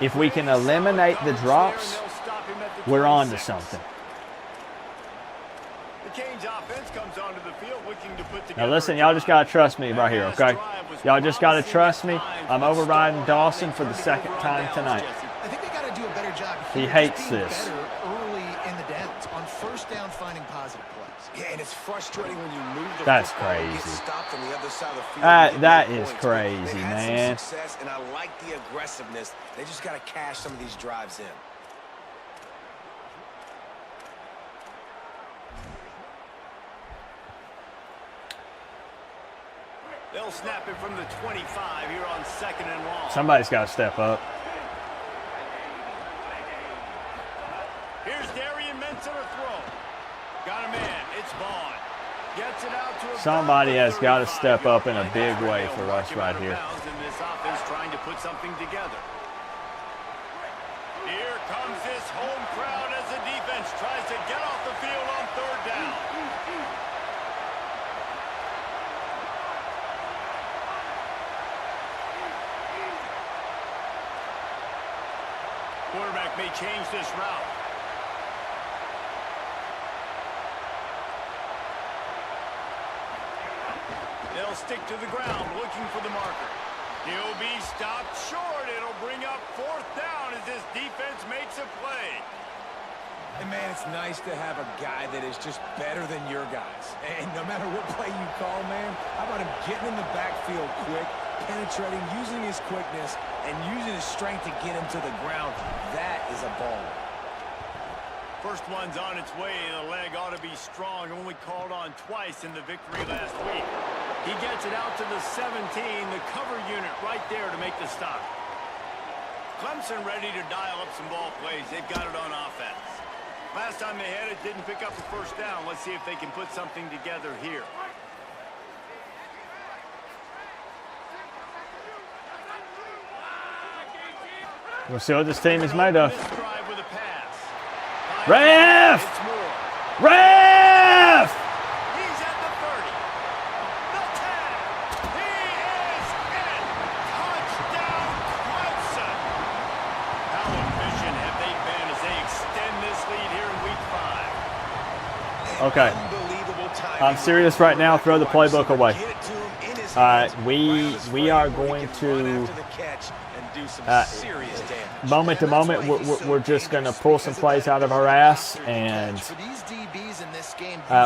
If we can eliminate the drops, we're on to something. The Canes offense comes onto the field looking to put together. Now listen, y'all just got to trust me right here, okay? Y'all just got to trust me. I'm overriding Dawson for the 2nd time tonight. I think they got to do a better job. He hates this. Better early in the downs on 1st down, finding positive plays. Yeah, and it's frustrating when you move the That's football and crazy. get stopped on the other side of the field. That is They've crazy, had man. some success, and I like the aggressiveness. They just got to cash some of these drives in. They'll snap it from the 25 here on 2nd and long. Somebody's got to step up. Here's Darian Mensa to throw. Got a man. It's Vaughn. Gets it out to Somebody has got to step up in a big way for us right here. And this offense trying to put something together. Here comes this home crowd as the defense tries to get off the field on 3rd down. Quarterback may change this route. They'll stick to the ground looking for the marker. He'll be stopped short. It'll bring up 4th down as this defense makes a play. And, man, it's nice to have a guy that is just better than your guys. And no matter what play you call, man, how about him getting in the backfield quick, penetrating, using his quickness, and using his strength to get him to the ground. That is a baller. First one's on its way. The leg ought to be strong. Only called on twice in the victory last week. He gets it out to the 17. The cover unit right there to make the stop. Clemson ready to dial up some ball plays. They've got it on offense. Last time they had it, didn't pick up a 1st down. Let's see if they can put something together here. We'll see what this team is made of. This drive with a pass. Ref! It's more. Ref! He's at the 30. The 10. He is in. Touchdown, Clemson. How efficient have they been Okay. I'm serious right now. Throw the playbook away. All right, we are going to moment to moment. We're just going to pull some plays out of our ass and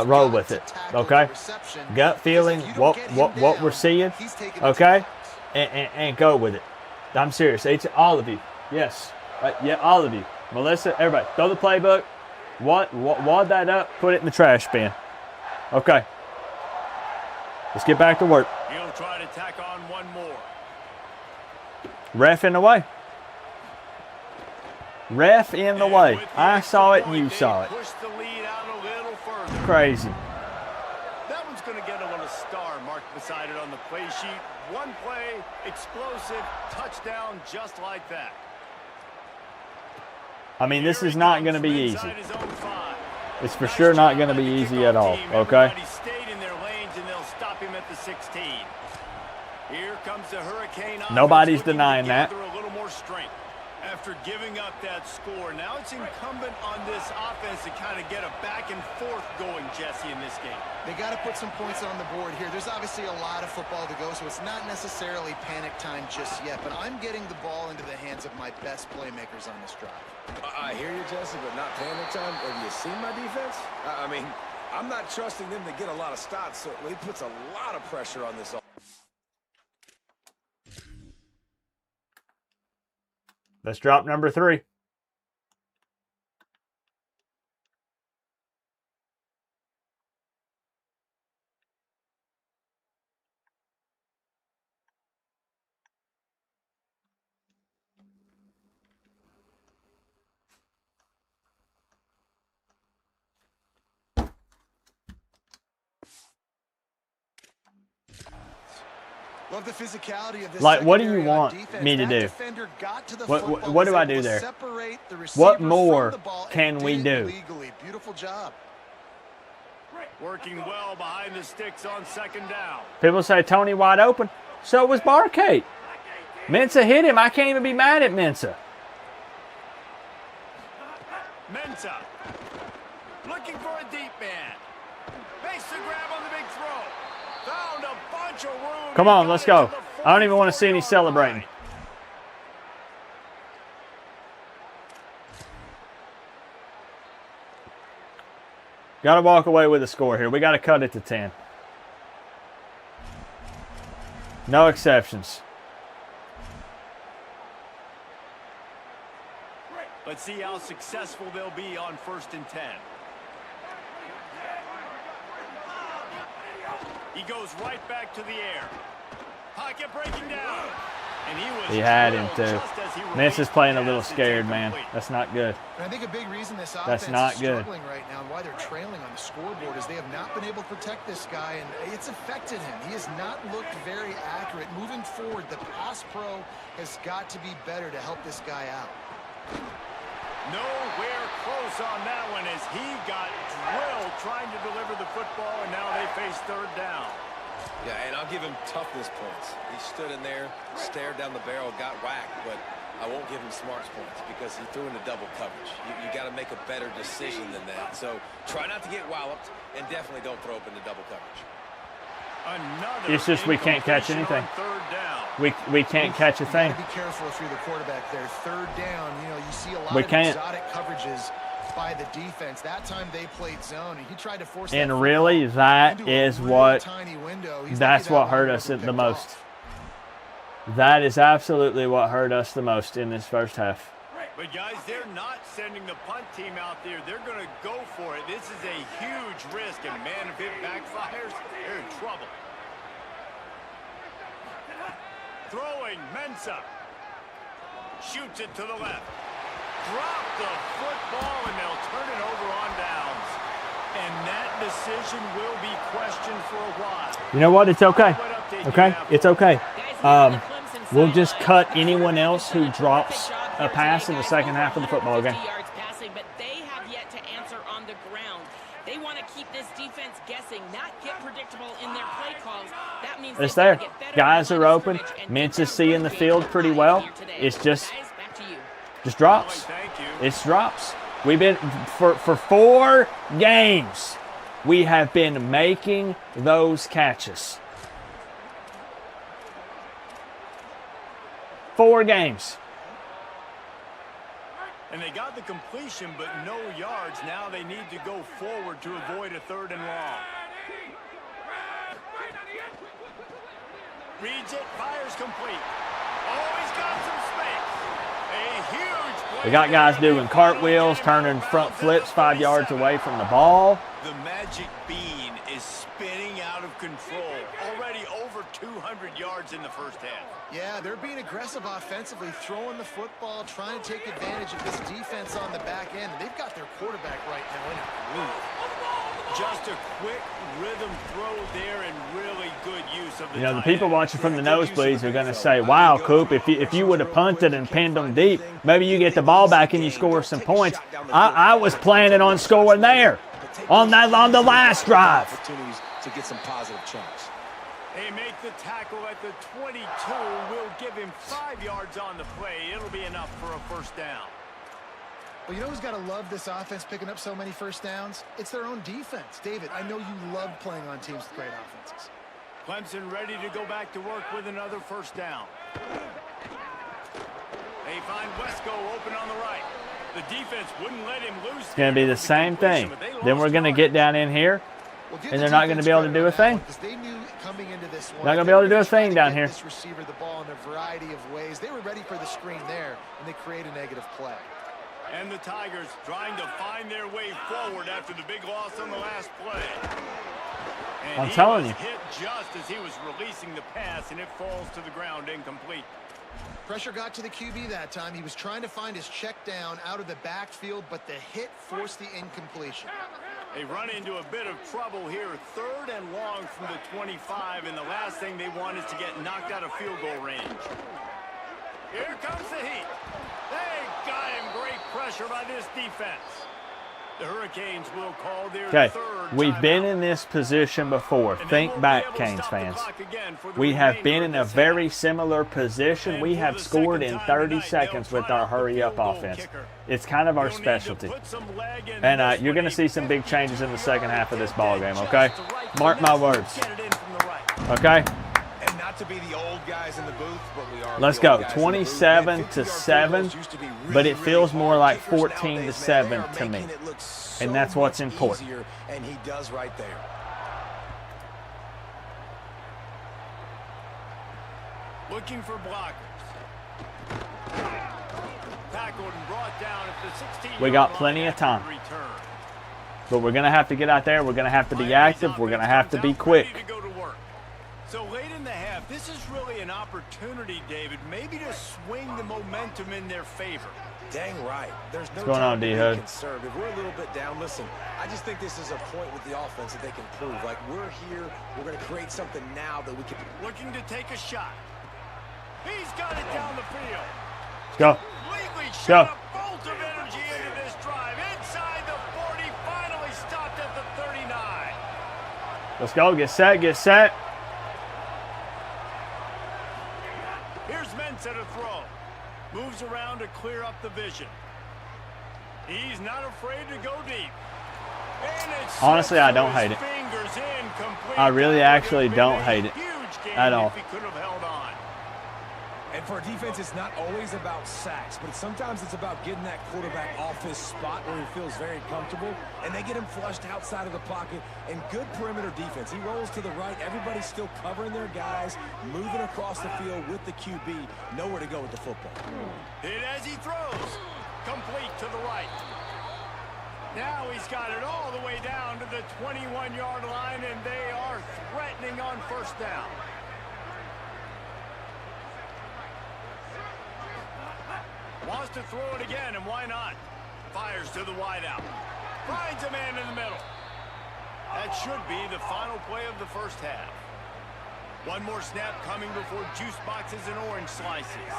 roll with it. Okay, gut feeling, what we're seeing. Okay, and go with it. I'm serious. It's all of you. Yes, yeah, all of you. Melissa, everybody, throw the playbook. Wad that up. Put it in the trash bin. Okay. Let's get back to work. He'll try to tack on one more. Ref in the way. Ref in the way. I saw it and you saw it. Push the lead out a little further. Crazy. That one's going to get a little star marked beside it on the play sheet. One play, explosive, touchdown just like that. I mean, this is not going to be easy. It's for sure not going to be easy at all, okay? Here comes the Hurricane. Nobody's denying that. A little more strength after giving up that score. Now it's incumbent on this offense to kind of get a back and forth going, Jesse, in this game. They got to put some points on the board here. There's obviously a lot of football to go, so it's not necessarily panic time just yet, but I'm getting the ball into the hands of my best playmakers on this drive. I hear you, Jesse, but not panic time. Have you seen my defense? I mean, I'm not trusting them to get a lot of stops, so it puts a lot of pressure on this offense. Let's drop number 3. Love the physicality of this. Like, what do you want me to do? What do I do there? What more can we do? Beautiful job. Working well behind the sticks on second down. People say Tony wide open. So was Barcade. Mensah hit him. I can't even be mad at Mensah. Mensah looking for a deep man. Makes the grab on the big throw. Found a bunch of room. Come on, let's go. I don't even want to see any celebrating. Got to walk away with a score here. We got to cut it to 10. No exceptions. Let's see how successful they'll be on 1st and 10. He goes right back to the air. Pocket breaking down. And he had him too. Mensah's playing a little scared, man. That's not good. And I think a big reason this offense is struggling right now and why they're trailing on the scoreboard is they have not been able to protect this guy, and it's affected him. He has not looked very accurate. Moving forward, the pass pro has got to be better to help this guy out. Nowhere close on that one as he got drilled trying to deliver the football, and now they face 3rd down. Yeah, and I'll give him toughness points. He stood in there, stared down the barrel, got whacked, but I won't give him smarts points because he threw into double coverage. You got to make a better decision than that. So try not to get walloped, and definitely don't throw up into double coverage. It's just we can't catch anything. We can't catch a thing. Be careful if you're the quarterback there. 3rd down, you know, you see a lot of exotic coverages by the defense. That time they played zone, and he tried to force. And really, that is what. That's what hurt us the most. That is absolutely what hurt us the most in this first half. But guys, they're not sending the punt team out there. They're going to go for it. This is a huge risk, and man, if it backfires, they're in trouble. Throwing, Mensah. Shoots it to the left. Drop the football, and they'll turn it over on downs. And that decision will be questioned for a while. You know what? It's okay. Okay? It's okay. We'll just cut anyone else who drops a pass in the second half of the football game. But they have yet to answer on the ground. They want to keep this defense guessing, not get predictable in their play calls. That means it's there. Guys are open. Mensah's seeing the field pretty well. It's just drops. It's drops. We've been for 4 games. We have been making those catches. 4 games. And they got the completion, but no yards. Now they need to go forward to avoid a 3rd and long. Reads it, fires complete. Oh, he's got some space. A huge play. We got guys doing cartwheels, turning front flips 5 yards away from the ball. The magic bean is spinning out of control. Already over 200 yards in the first half. Yeah, they're being aggressive offensively, throwing the football, trying to take advantage of this defense on the back end. They've got their quarterback right now in a groove. Just a quick rhythm throw there and really good use of the You know, the people watching from the nosebleeds are going to say, wow, Coop, if you would have punted and pinned them deep, maybe you get the ball back and you score some points. I was planning on scoring there on the last drive. Opportunities to get some positive chunks. They make the tackle at the 22. We'll give him 5 yards on the play. It'll be enough for a 1st down. Well, you know who's got to love this offense picking up so many 1st downs? It's their own defense. David, I know you love playing on teams with great offenses. Clemson ready to go back to work with another 1st down. They find Wesco open on the right. The defense wouldn't let him loose. It's going to be the same thing. Then we're going to get down in here, and they're not going to be able to do a thing. They knew coming into this one, not going to be able to do a thing down here. This receiver the ball in a variety of ways. They were ready for the screen there, and they create a negative play. And the Tigers trying to find their way forward after the big loss on the last play. And I'm telling you. Hit just as he was releasing the pass, and it falls to the ground incomplete. Pressure got to the QB that time. He was trying to find his check down out of the backfield, but the hit forced the incompletion. They run into a bit of trouble here. 3rd and long from the 25, and the last thing they want is to get knocked out of field goal range. Here comes the heat. They got him. Great pressure by this defense. The Hurricanes will call their 3rd we've been timeout. in this position before. Think back, Canes fans. We have been in a very similar position. We have scored in 30 seconds with our hurry-up offense. It's kind of our specialty. And you're going to see some big changes in the second half of this ball game, okay? Mark my words. Okay? And not to be the old guys in the booth, but we are. Let's go. 27-7, but it feels more like 14-7 to me. And that's what's important. And he does right there. Looking for blockers. Tackled and brought down at the 16. We got plenty of time. But we're going to have to get out there. We're going to have to be active. We're going to have to be quick. So late in the half, this is really an opportunity, David, maybe to swing the momentum in their favor. Dang right. There's no What's going on, D-Hood? Concerned. If we're a little bit down, listen, I just think this is a point with the offense that they can prove. Like, we're here, we're going to create something now that we can. Looking to take a shot. He's got it down the field. Let's go. Completely Go. shot a bolt of energy into this drive. Inside the 40, finally stopped at the 39. Let's go. Get set. Get set. Here's Mensah to throw. Moves around to clear up the vision. He's not afraid to go deep. Honestly, I don't hate it. I really actually don't hate it at all. And for a defense, it's not always about sacks, but sometimes it's about getting that quarterback off his spot where he feels very comfortable, and they get him flushed outside of the pocket. And good perimeter defense. He rolls to the right. Everybody's still covering their guys, moving across the field with the QB. Nowhere to go with the football. Hit as he throws. Complete to the right. Now he's got it all the way down to the 21-yard line, and they are threatening on 1st down. Wants to throw it again, and why not? Fires to the wideout. Finds a man in the middle. That should be the final play of the 1st half. One more snap coming before juice boxes and orange slices.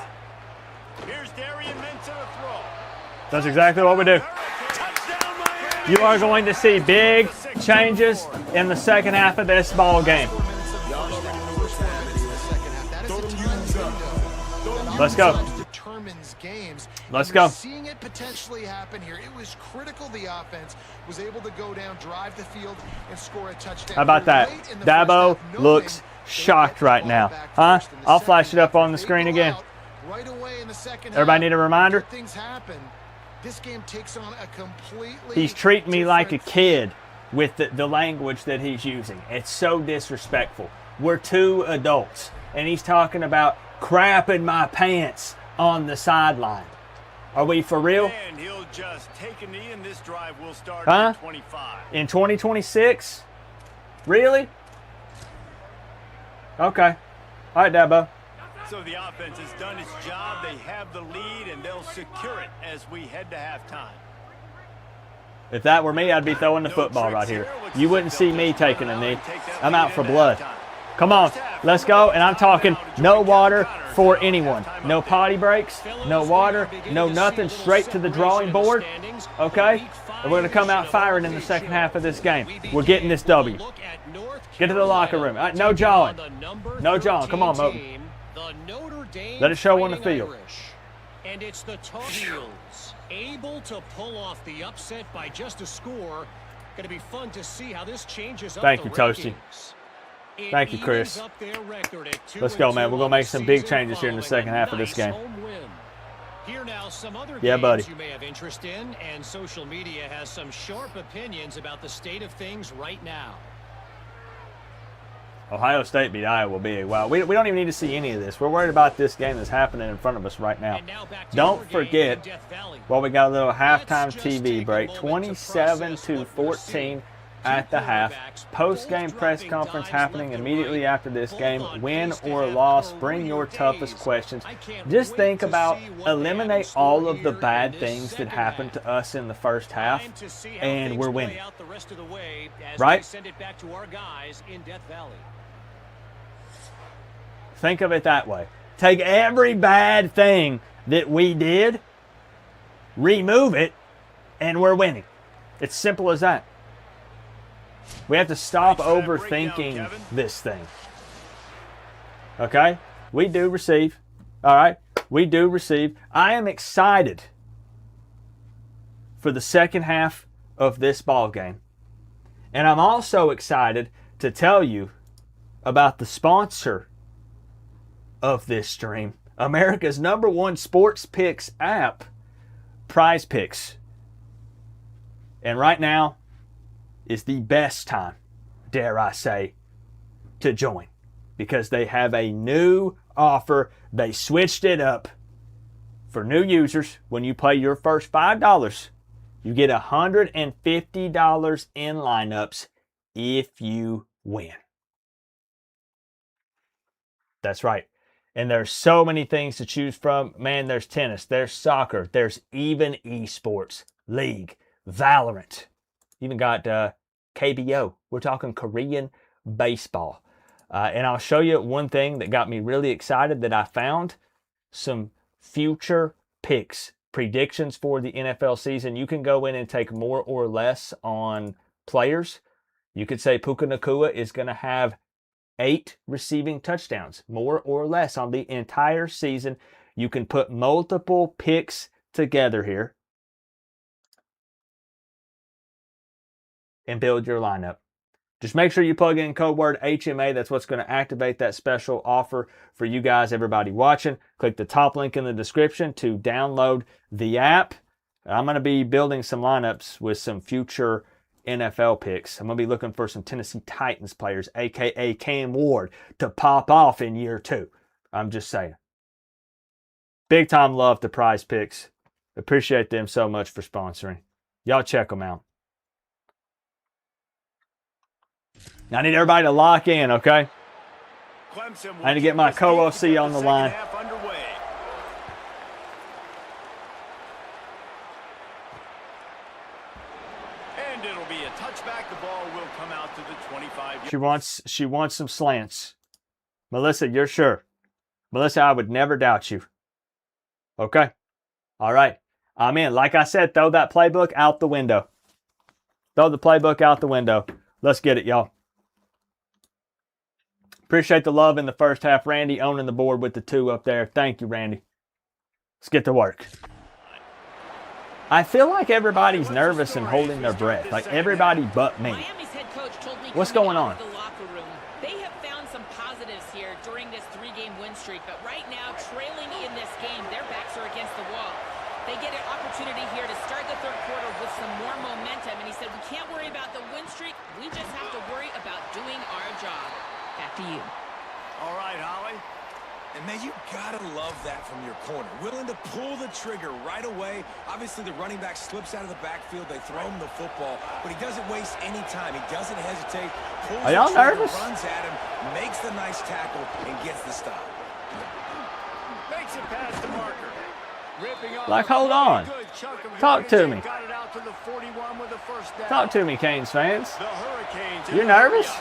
Here's Darian Mensah to throw. That's exactly what we do. You are going to see big changes in the second half of this ball game. Let's go. Determines games. Let's go. Seeing it potentially happen here, it was critical the offense was able to go down, drive the field, and score a touchdown. How about that? Dabo looks shocked right now. Huh? I'll flash it up on the screen again. Right away in the second Everybody half, need a reminder? things happen. This game takes on a completely He's treating me like a different kid with the language that he's using. It's so disrespectful. We're two adults, and he's talking about crapping my pants on the sideline. Are we for real? And he'll just take a knee, and this drive will start Huh? at 25. In 2026? Really? Okay. All right, Dabo. So the offense has done its job. They have the lead, and they'll secure it as we head to halftime. If that were me, I'd be throwing the football right here. You wouldn't see me taking a knee. I'm out for blood. Come on, let's go. And I'm talking no water for anyone. No potty breaks, no water, no nothing. Straight to the drawing board, okay? And we're going to come out firing in the second half of this game. We're getting this W. Get to the locker room. All right, no jawing. No jawing. Come on, Mo. Let it show on the field. And it's the Tar Heels able to pull off the upset by just a score. Going to be fun to see how this changes up. Thank you, Toasty. Thank you, Chris. Let's go, man. We're going to make some big changes here in the second half of this game. Here now, some other yeah, buddy. You may have interest in, and social media has some sharp opinions about the state of things right now. Ohio State beat Iowa big. Wow, we don't even need to see any of this. We're worried about this game that's happening in front of us right now. Don't forget, well, we got a little halftime TV break, 27-14 at the half. Post-game press conference happening immediately after this game. Win or loss, bring your toughest questions. Just think about eliminate all of the bad things that happened to us in the first half, and we're winning. Right? Think of it that way. Take every bad thing that we did, remove it, and we're winning. It's simple as that. We have to stop overthinking this thing. Okay? We do receive. All right? We do receive. I am excited for the second half of this ball game. And I'm also excited to tell you about the sponsor of this stream, America's #1 sports picks app, Prize Picks. And right now is the best time, dare I say, to join, because they have a new offer. They switched it up for new users. When you play your first $5, you get $150 in lineups if you win. That's right. And there's so many things to choose from. Man, there's tennis, there's soccer, there's even esports, League, Valorant. Even got KBO. We're talking Korean baseball. And I'll show you one thing that got me really excited that I found. Some future picks, predictions for the NFL season. You can go in and take more or less on players. You could say Puka Nacua is going to have 8 receiving touchdowns, more or less on the entire season. You can put multiple picks together here and build your lineup. Just make sure you plug in code word HMA. That's what's going to activate that special offer for you guys, everybody watching. Click the top link in the description to download the app. I'm going to be building some lineups with some future NFL picks. I'm going to be looking for some Tennessee Titans players, a.k.a. Cam Ward, to pop off in year 2. I'm just saying. Big time love to Prize Picks. Appreciate them so much for sponsoring. Y'all check them out. I need everybody to lock in, okay? I need to get my co-OC on the line. And it'll be a touchback. The ball will come out to the 25. She wants some slants. Melissa, you're sure? Melissa, I would never doubt you. Okay. All right. I'm in. Like I said, throw that playbook out the window. Throw the playbook out the window. Let's get it, y'all. Appreciate the love in the first half. Randy owning the board with the 2 up there. Thank you, Randy. Let's get to work. I feel like everybody's nervous and holding their breath. Like everybody but me. Miami's head coach told me what's going on? The locker room. They have found some positives here during this 3-game win streak, but right now, trailing in this game, their backs are against the wall. They get an opportunity here to start the third quarter with some more momentum, and he said, we can't worry about the win streak. We just have to worry about doing our job. Back to you. All right, Holly. And, man, you got to love that from your corner. Willing to pull the trigger right away. Obviously, the running back slips out of the backfield. They throw him the football, but he doesn't waste any time. He doesn't hesitate. Pulls Are y'all the trigger, nervous? runs at him, makes the nice tackle, and gets the stop. Makes it past the marker. Ripping off Like, hold on. Talk to me. Got it out to the 41 with the first down. Talk to me, Canes fans. The Hurricanes. You're nervous?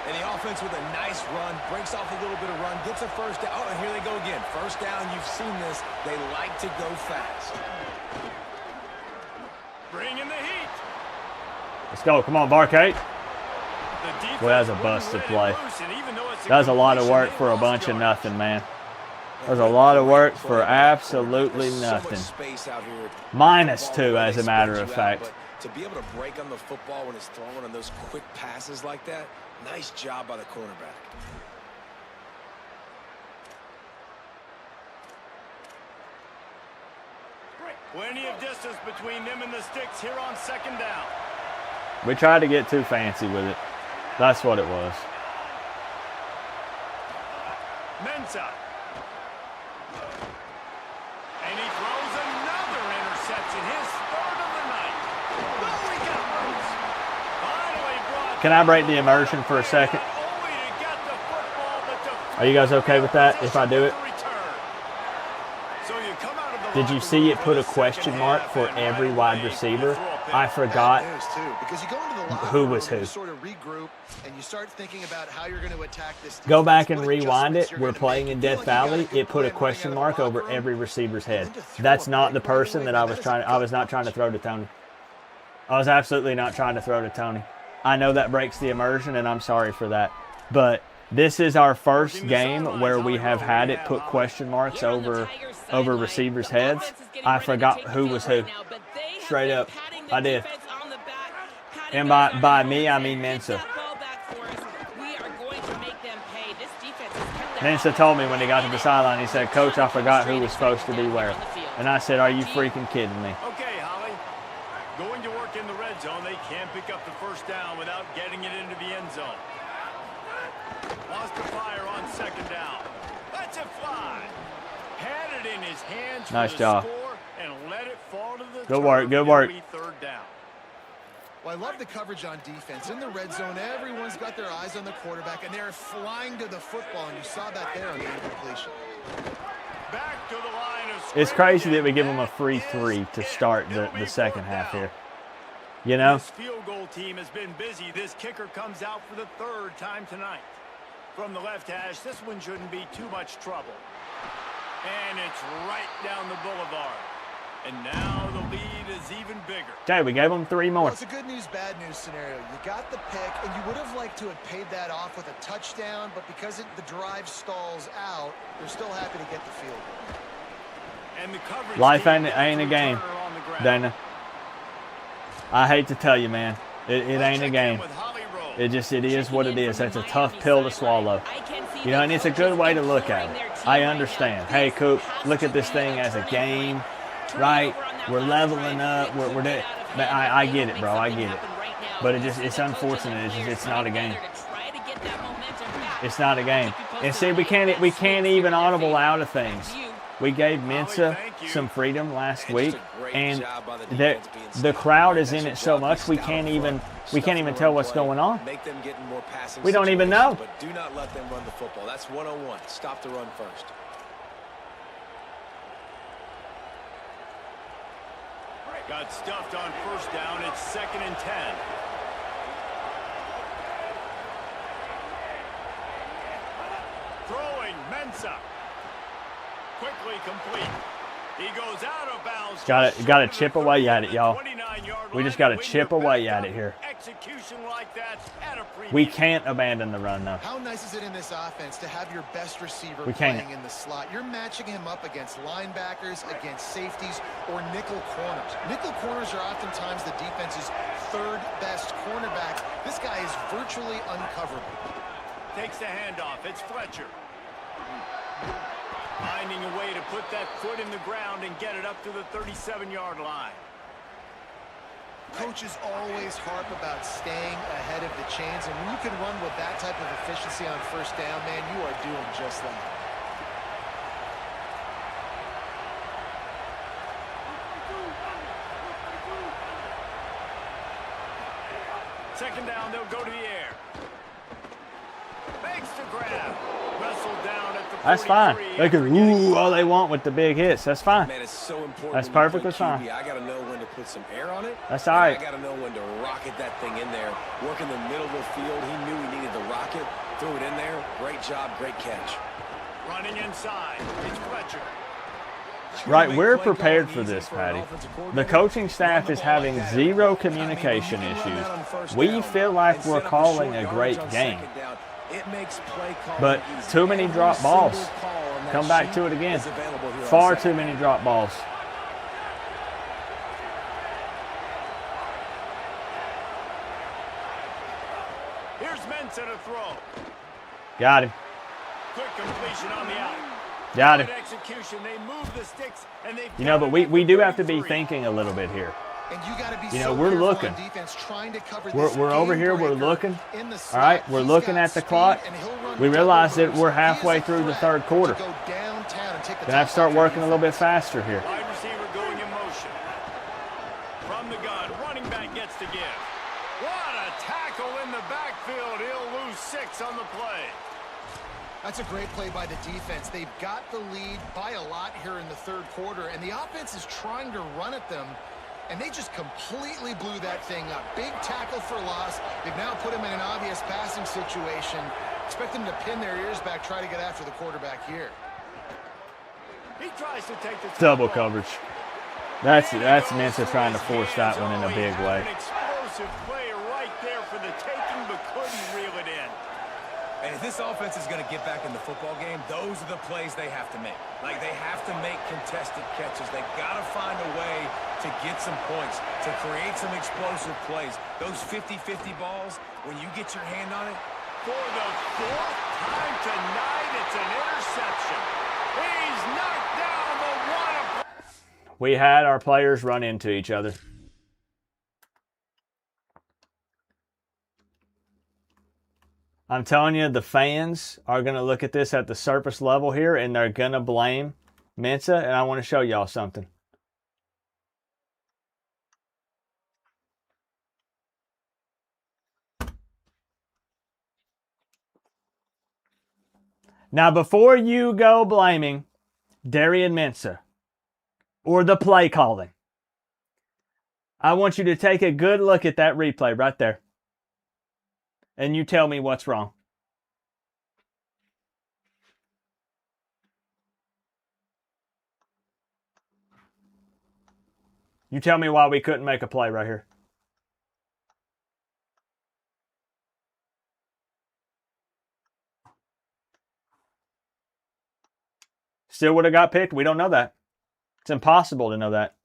And the offense with a nice run, breaks off a little bit of run, gets a first down. Oh, and here they go again. First down, you've seen this. They like to go fast. Bring in the heat. Let's go. Come on, Barcade. Boy, that was a busted play. That was a lot of work for a bunch of nothing, man. That was a lot of work for absolutely nothing. -2, as a matter of fact. To be able to break on the football when it's thrown on those quick passes like that, nice job by the cornerback. Plenty of distance between them and the sticks here on second down. We tried to get too fancy with it. That's what it was. Mensa. And he throws another interception. His third of the night. Oh, he got loose. Finally brought. Can I break the immersion for a second? Only to get the football, but the Are you guys okay with that if I do it? So you come out of the Did you see it put a question mark for every wide receiver? I forgot Bad news, too, because you go into the locker who room, was who. you sort of regroup and you start thinking about how you're going to attack this. Go defense, back and what rewind adjustments it. you're We're gonna playing make. in You feel Death like you got a Valley. good It put a plan question running out mark of the over locker room. every receiver's head. And to throw That's a not the big play person away, that I was is trying. a I was good not trying to play. throw to Tony. I was absolutely not trying to throw to Tony. I know that breaks the immersion, and I'm sorry for that. But this is our first game where we have had it put question marks over receivers' heads. I forgot who was who. Straight up, I did. And by me, I mean Mensa. Mensa told me when he got to the sideline, he said, "Coach, I forgot who was supposed to be where." And I said, "Are you freaking kidding me?" Okay, Holly. Going to work in the red zone. They can't pick up the first down without getting it into the end zone. Lost the fire on second down. That's a fly. Had it in his hands. Nice for the job. score and let it fall to the Good work, turf. good work. It'll be third down. Well, I love the coverage on defense. In the red zone, everyone's got their eyes on the quarterback, and they're flying to the football, and you saw that there on the incompletion. Back to the line of It's crazy that we give scrimmage, them a free and 3 that to is start it. It'll the be second fourth half down. here. You know? This field goal team has been busy. This kicker comes out for the third time tonight. From the left hash, this one shouldn't be too much trouble. And it's right down the boulevard. And now the lead is even bigger. Okay, we gave them 3 more. Well, it's a good news, bad news scenario. You got the pick, and you would have liked to have paid that off with a touchdown, but because the drive stalls out, they're still happy to get the field goal. And the coverage Life team ain't a gets the game, returner on the ground. Dana. I hate to tell you, man. It ain't a game. It is what it is. That's a tough pill to swallow. You know, and it's a good way to look at it. I understand. Hey, Coop, look at this thing as a game, right? We're leveling up. We're doing. I get it, bro. I get it. But it's unfortunate. It's not a game. It's not a game. And see, we can't even audible out of things. We gave Mensa some freedom last week, and the crowd is in it so much we can't even tell what's going on. Make them get in more passing We don't even know. But do not let them run the football. That's 101. Stop the run first. Got stuffed on first down. It's 2nd and 10. Throwing Mensa. Quickly complete. He goes out of bounds. Got to chip away at it, y'all. We just got to chip away at it here. Execution like that at a We can't abandon the run, though. How nice is it in this offense to have your best receiver We can't. playing in the slot? You're matching him up against linebackers, against safeties, or nickel corners. Nickel corners are oftentimes the defense's third best cornerback. This guy is virtually uncoverable. Takes the handoff. It's Fletcher. Finding a way to put that foot in the ground and get it up to the 37-yard line. Coaches always harp about staying ahead of the chains, and when you can run with that type of efficiency on first down, man, you are doing just that. Second down, they'll go to the air. Makes the grab. Wrestled down at the 43. That's fine. They can woo all they want with the big hits. That's fine. Man, it's so important. That's when you perfectly play fine. QB. I got to know when to put some air on it. That's all right. I got to know when to rocket that thing in there. Work in the middle of the field. He knew he needed the rocket. Threw it in there. Great job. Great catch. Running inside. It's Fletcher. Right, we're prepared for this, Patty. The coaching staff is having zero communication issues. We feel like we're calling a great game. But too many drop balls. Come back to it again. Far too many drop balls. Here's Mensa to throw. Got him. Quick completion on the out. Got him. Good execution. They move the sticks and they You know, but we do have to be thinking a little bit here. And you got to be You know, so we're careful looking. on defense trying to cover We're this over game here. We're breaker looking. in the All slot. right, we're He's looking got at the speed, clock. and he'll run We double realize that moves. we're He is halfway a through the threat third quarter. to go downtown and take the Gonna have to top start off your working a little bit defense. faster here. Wide receiver going in motion. From the gun, running back gets to give. What a tackle in the backfield. He'll lose 6 on the play. That's a great play by the defense. They've got the lead by a lot here in the third quarter, and the offense is trying to run at them, and they just completely blew that thing up. Big tackle for loss. They've now put him in an obvious passing situation. Expect them to pin their ears back, try to get after the quarterback here. He tries to take the Double coverage. That's Mensa trying to force that one in a big way. An explosive play right there for the taking, but couldn't reel it in. And if this offense is going to get back in the football game, those are the plays they have to make. Like, they have to make contested catches. They've got to find a way to get some points, to create some explosive plays. Those 50-50 balls, when you get your hand on it. For the 4th time tonight, it's an interception. He's knocked down the one. We had our players run into each other. I'm telling you, the fans are going to look at this at the surface level here, and they're going to blame Mensa, and I want to show y'all something. Now, before you go blaming Darian Mensa or the play calling, I want you to take a good look at that replay right there. And you tell me what's wrong. You tell me why we couldn't make a play right here. Still would have got picked? We don't know that. It's impossible to know that.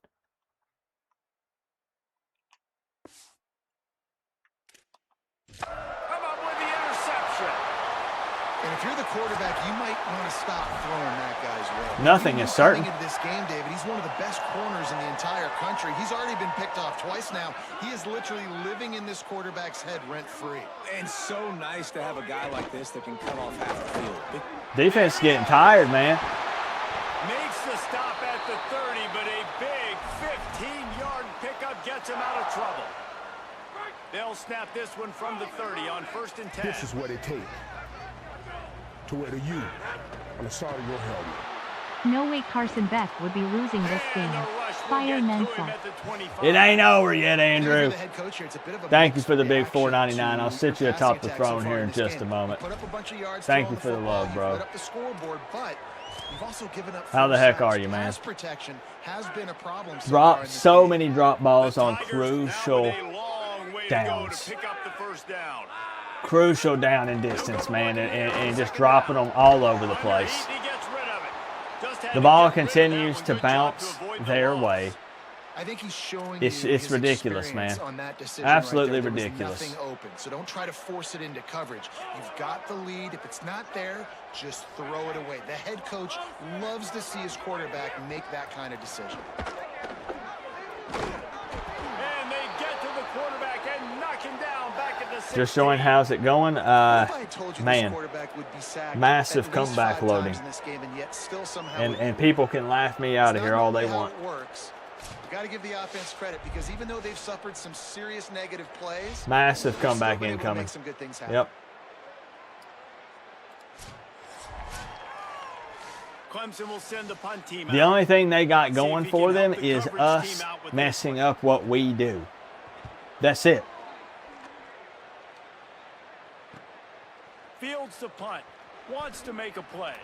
And if you're the quarterback, you might want to stop throwing that guy's way. Nothing is certain. Into this game, David, he's one of the best corners in the entire country. He's already been picked off twice now. He is literally living in this quarterback's head rent-free. And so nice to have a guy like this that can cut off half the field. Defense is getting tired, man. Makes the stop at the 30, but a big 15-yard pickup gets him out of trouble. They'll snap this one from the 30 on 1st and 10. This is what it takes to wear the U on the side of your helmet. No way Carson Beck would be losing this game. Fire Mensa. It ain't over yet, Andrew. Thank you for the big $4.99. I'll sit you atop the throne here in just a moment. Thank you for the love, bro. How the heck are you, man? Drop so many drop balls on crucial downs. Crucial down and distance, man, and just dropping them all over the place. The ball continues to bounce their way. I think he's showing it's ridiculous, man. On that decision Absolutely right there. ridiculous. Nothing open, so don't try to force it into coverage. You've got the lead. If it's not there, just throw it away. The head coach loves to see his quarterback make that kind of decision. And they get to the quarterback and knock him down back at the 16. Just showing how's it going. Man, massive comeback loading. And people can laugh me out of here all they want. Got to give the offense credit because even though they've suffered some serious negative plays, massive comeback incoming. Some good things happen. Yep. Clemson will send the punt team the only thing they got going for them is us messing up what we do. That's it. Fields the punt. Wants to make a play.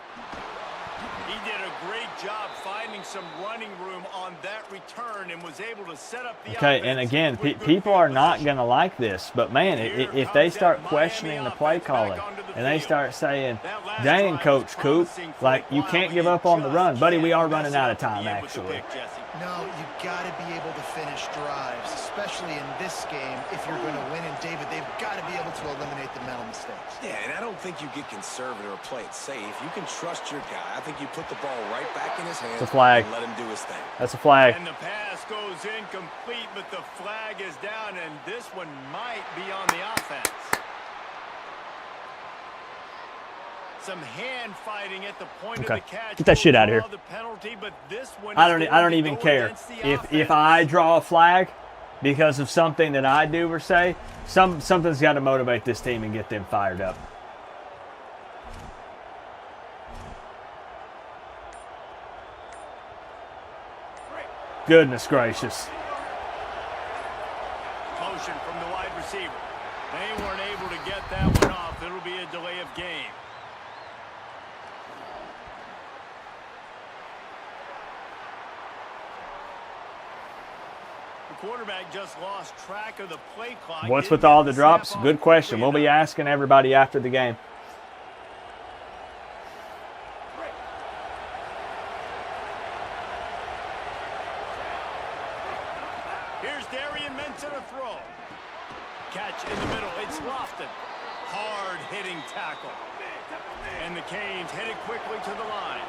He did a great job finding some running room on that return and was able to set up the okay, and again, people are not going to like this, but man, if they start questioning the play calling and they start saying, dang, Coach Coop, like, you can't give up on the run. Buddy, we are running out of time, actually. No, you got to be able to finish drives, especially in this game. If you're going to win, and David, they've got to be able to eliminate the mental mistakes. Yeah, and I don't think you get conservative or play it safe. You can trust your guy. I think you put the ball right back in his hands. It's a flag. And let him do his thing. That's a flag. And the pass goes incomplete, but the flag is down, and this one might be on the offense. Some hand fighting at the point of the catch. Get that shit out of here. The penalty, but this one I don't even care if I draw a flag because of something that I do or say. Something's got to motivate this team and get them fired up. Goodness gracious. Motion from the wide receiver. They weren't able to get that one off. It'll be a delay of game. Quarterback just lost track of the play clock. What's with all the drops? Good question. We'll be asking everybody after the game. Here's Darian Menton to throw. Catch in the middle. It's lofted. Hard-hitting tackle. And the Canes headed quickly to the line.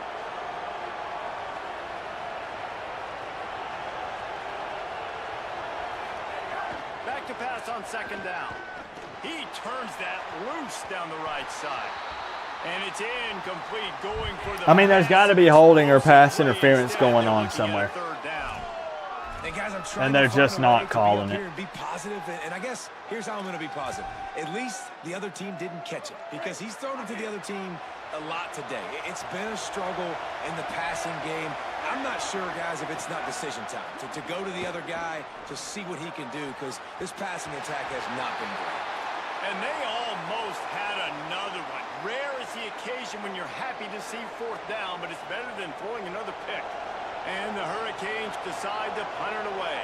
Back to pass on second down. He turns that loose down the right side. And it's incomplete, going for the... I mean, there's got to be holding or pass interference going on somewhere. And guys, I'm trying and they're just not calling it. And be positive, and I guess here's how I'm going to be positive. At least the other team didn't catch it because he's thrown it to the other team a lot today. It's been a struggle in the passing game. I'm not sure, guys, if it's not decision time to go to the other guy to see what he can do because this passing attack has not been great. And they almost had another one. Rare is the occasion when you're happy to see fourth down, but it's better than throwing another pick. And the Hurricanes decide to punt it away.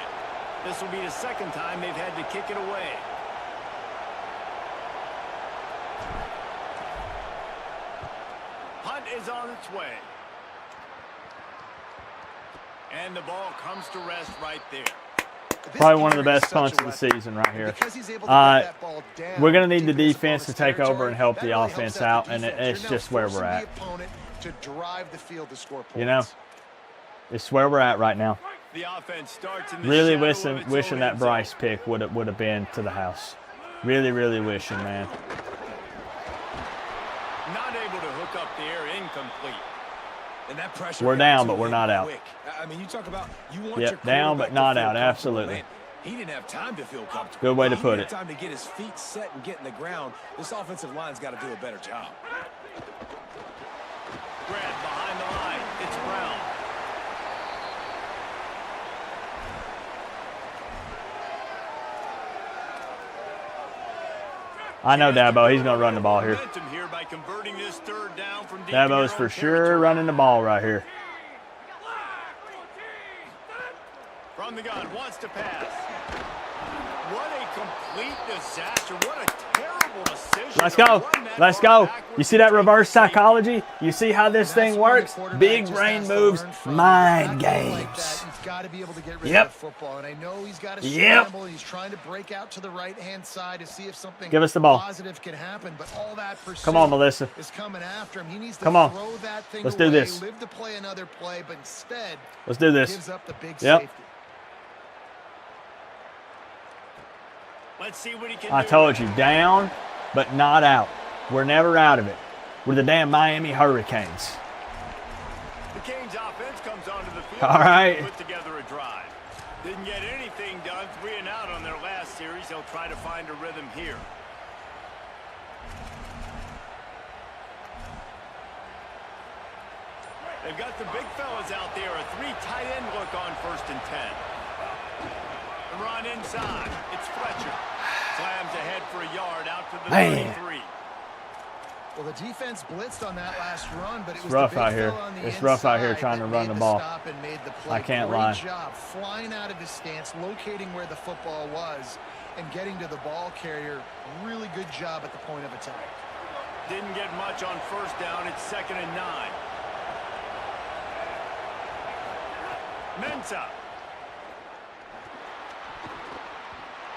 This will be the second time they've had to kick it away. Punt is on its way. And the ball comes to rest right there. Probably one of the best punts of the season right here. We're going to need the defense to take over and help the offense out, and it's just where we're at. You know, it's where we're at right now. The offense starts in the really wishing that Bryce pick would have been to the house. Really, really wishing, man. Not able to hook up there, incomplete. And that pressure we're down, but we're not out. I mean, you talk about you want your down, but not out. Absolutely. Man, he didn't have time to feel comfortable. Good way to put it. Time to get his feet set and get in the ground. This offensive line's got to do a better job. Grab behind the line. It's Brown. I know Dabo. He's going to run the ball here. Dabo's for sure running the ball right here. From the gun, wants to pass. What a complete disaster. What a terrible decision. Let's go. Let's go. You see that reverse psychology? You see how this thing works? Big brain moves, mind games. You've got to be able to get rid Yep. of the football. And I know he's got to Yep. scramble. He's trying to break out to the right-hand side to see if something Give us the ball. positive can happen. But all that pursuit Come on, Melissa. is coming after him. He needs to Come on. throw that thing Let's away, do this. live to play another play, but instead Let's do this. gives up the big Yep. safety. Let's see what he can I do. told you, down, but not out. We're never out of it. We're the damn Miami Hurricanes. The Canes offense comes onto the field. All right. Put together a drive. Didn't get anything done. 3 and out on their last series. They'll try to find a rhythm here. They've got the big fellas out there. A 3 tight end look on 1st and 10. The run inside. It's Fletcher. Slams ahead for a yard out to the 33. Well, the defense blitzed on that last run, but it was rough the big out here. fella on the It's rough out here inside trying to that run made the ball. stop and made the play. I can't Great lie. job flying out of his stance, locating where the football was, and getting to the ball carrier. Really good job at the point of attack. Didn't get much on 1st down. It's 2nd and 9. Mensah.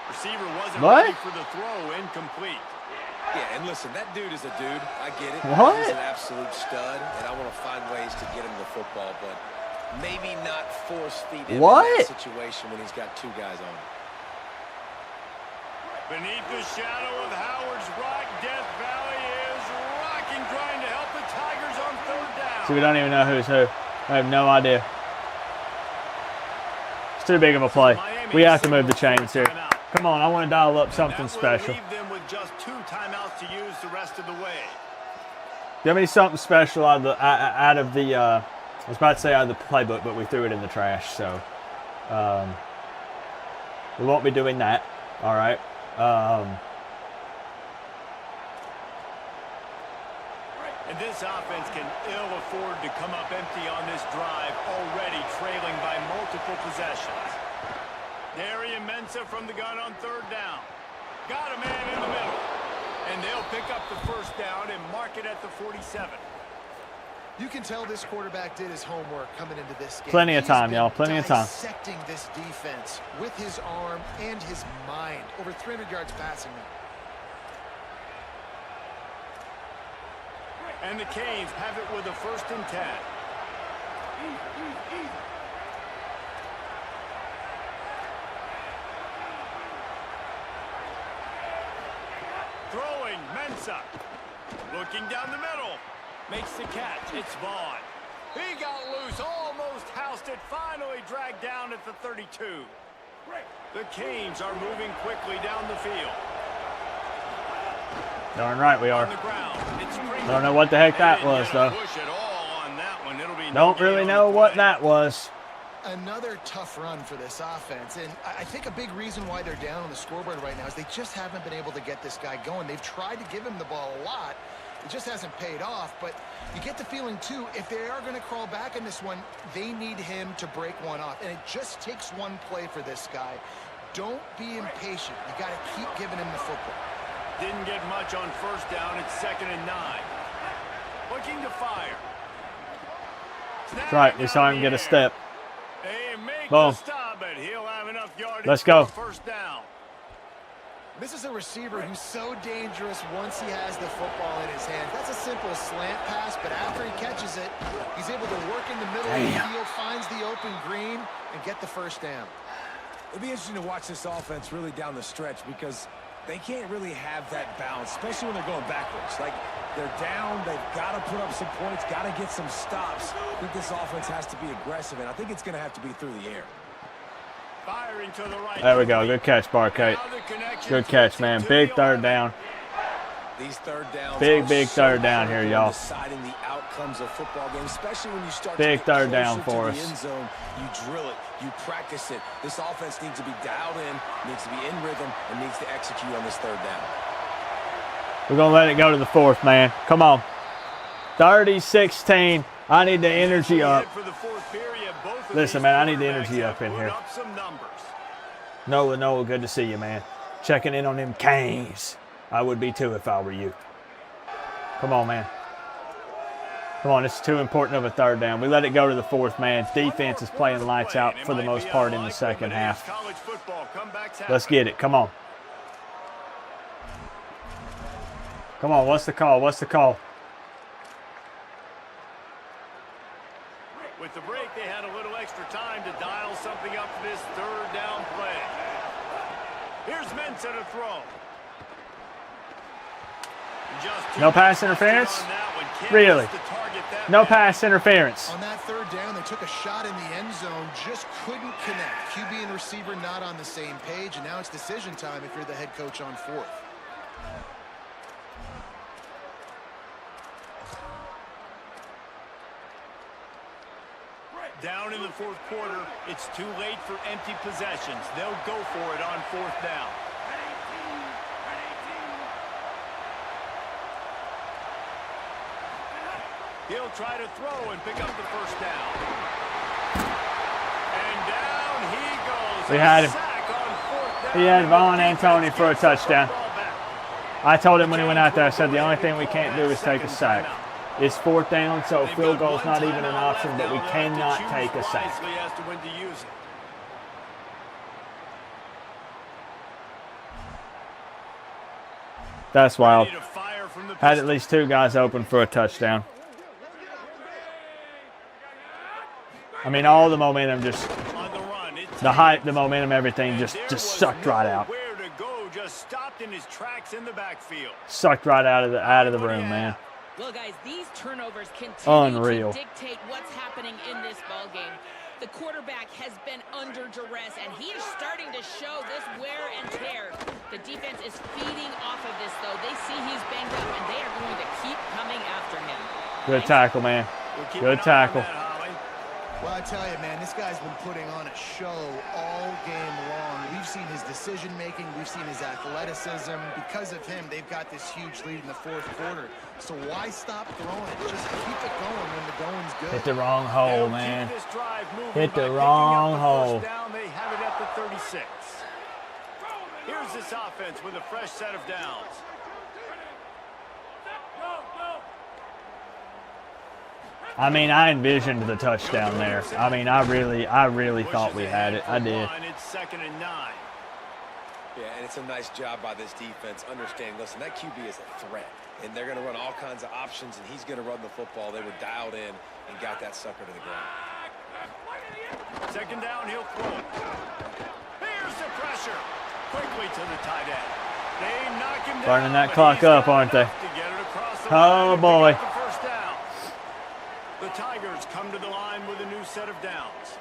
Receiver wasn't ready for the throw. Incomplete. Yeah, and listen, that dude is a dude. I get it. What? He's an absolute stud, and I want to find ways to get him the football, but maybe not force feed him in that situation when he's got 2 guys on him. Beneath the shadow of Howard's Rock, Death Valley is rocking, trying to help the Tigers on 3rd down. See, we don't even know who's who. I have no idea. It's too big of a play. We have to move the chains here. Come on, I want to dial up something special. Leave them with just 2 timeouts to use the rest of the way. Give me something special out of the I was about to say out of the playbook, but we threw it in the trash, so we won't be doing that. All right. And this offense can ill afford to come up empty on this drive, already trailing by multiple possessions. Darian Mensah from the gun on 3rd down. Got a man in the middle. And they'll pick up the 1st down and mark it at the 47. You can tell this quarterback did his homework coming into this game. Plenty of time, y'all. Plenty of time. Dissecting this defense with his arm and his mind. Over 300 yards passing now. And the Canes have it with a 1st and 10. Throwing, Mensah. Looking down the middle. Makes the catch. It's Vaughn. He got loose, almost housed it, finally dragged down at the 32. The Canes are moving quickly down the field. Darn right we are. On the ground, it's Don't know what the heck that was, though. push at all on that one. It'll be Don't really know what that was. Another tough run for this offense, and I think a big reason why they're down on the scoreboard right now is they just haven't been able to get this guy going. They've tried to give him the ball a lot. It just hasn't paid off, but you get the feeling, too, if they are going to crawl back in this one, they need him to break one off, and it just takes one play for this guy. Don't be impatient. You got to keep giving him the football. Didn't get much on 1st down. It's 2nd and 9. Looking to fire. That's right. We saw him get a step. Boom. Stop, but he'll have enough yardage. Let's go. 1st down. This is a receiver who's so dangerous once he has the football in his hand. That's a simple slant pass, but after he catches it, he's able to work in the middle of the field, finds the open green, and get the 1st down. It'll be interesting to watch this offense really down the stretch because they can't really have that balance, especially when they're going backwards. Like, they're down, they've got to put up some points, got to get some stops. I think this offense has to be aggressive, and I think it's going to have to be through the air. Firing to the right. There we go. Good catch, Barcade. Good catch, man. Big 3rd down. These 3rd downs big 3rd down here, y'all. Deciding the outcomes of football games, especially when you start big to get 3rd down closer for to the us. end zone, you drill it, you practice it. This offense needs to be dialed in, needs to be in rhythm, and needs to execute on this 3rd down. We're going to let it go to the 4th, man. Come on. 30-16. I need the energy up. Listen, man, I need the energy up in here. Noah, good to see you, man. Checking in on them Canes. I would be too if I were you. Come on, man. Come on, it's too important of a third down. We let it go to the fourth, man. Defense is playing lights out for the most part in the second half. Let's get it. Come on. Come on, what's the call? What's the call? With the break, they had a little extra time to dial something up for this third down play. Here's Mensa to throw. No pass interference? Really? No pass interference. On that third down, they took a shot in the end zone, just couldn't connect. QB and receiver not on the same page, and now it's decision time if you're the head coach on fourth. Down in the fourth quarter, it's too late for empty possessions. They'll go for it on fourth down. He'll try to throw and pick up the first down. And down he goes. We had him. He had Von Antoni for a touchdown. I told him when he went out there, I said the only thing we can't do is take a sack. It's fourth down, so field goal's not even an option, but we cannot take a sack. That's wild. Had at least 2 guys open for a touchdown. I mean, all the momentum just, the hype, the momentum, everything just sucked right out. Sucked right out of the room, man. Well, guys, these turnovers continue to dictate what's happening in this ballgame. The quarterback has been under duress, and he is starting to show this wear and tear. The defense is feeding off of this, though. They see he's banged up, and they are going to keep coming after him. Good tackle, man. Good tackle. Well, I tell you, man, this guy's been putting on a show all game long. We've seen his decision-making. We've seen his athleticism. Because of him, they've got this huge lead in the fourth quarter. So why stop throwing it? Just keep it going when the going's good. Hit the wrong hole, man. Hit the wrong hole. They have it at the 36. Here's this offense with a fresh set of downs. I mean, I envisioned the touchdown there. I mean, I really thought we had it. I did. It's 2nd and 9. Yeah, and it's a nice job by this defense. Understand, listen, that QB is a threat, and they're going to run all kinds of options, and he's going to run the football. They were dialed in and got that sucker to the ground. 2nd down, he'll throw. Here's the pressure. Quickly to the tight end. They knock him down. Burning that clock up, aren't they? Oh, boy. The Tigers come to the line with a new set of downs.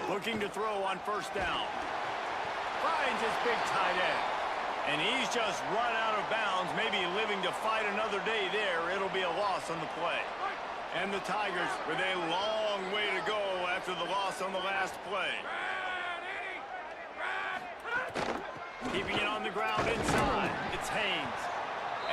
Looking to throw on first down. Finds his big tight end. And he's just run out of bounds, maybe living to fight another day there. It'll be a loss on the play. And the Tigers with a long way to go after the loss on the last play. Keeping it on the ground inside. It's Haynes.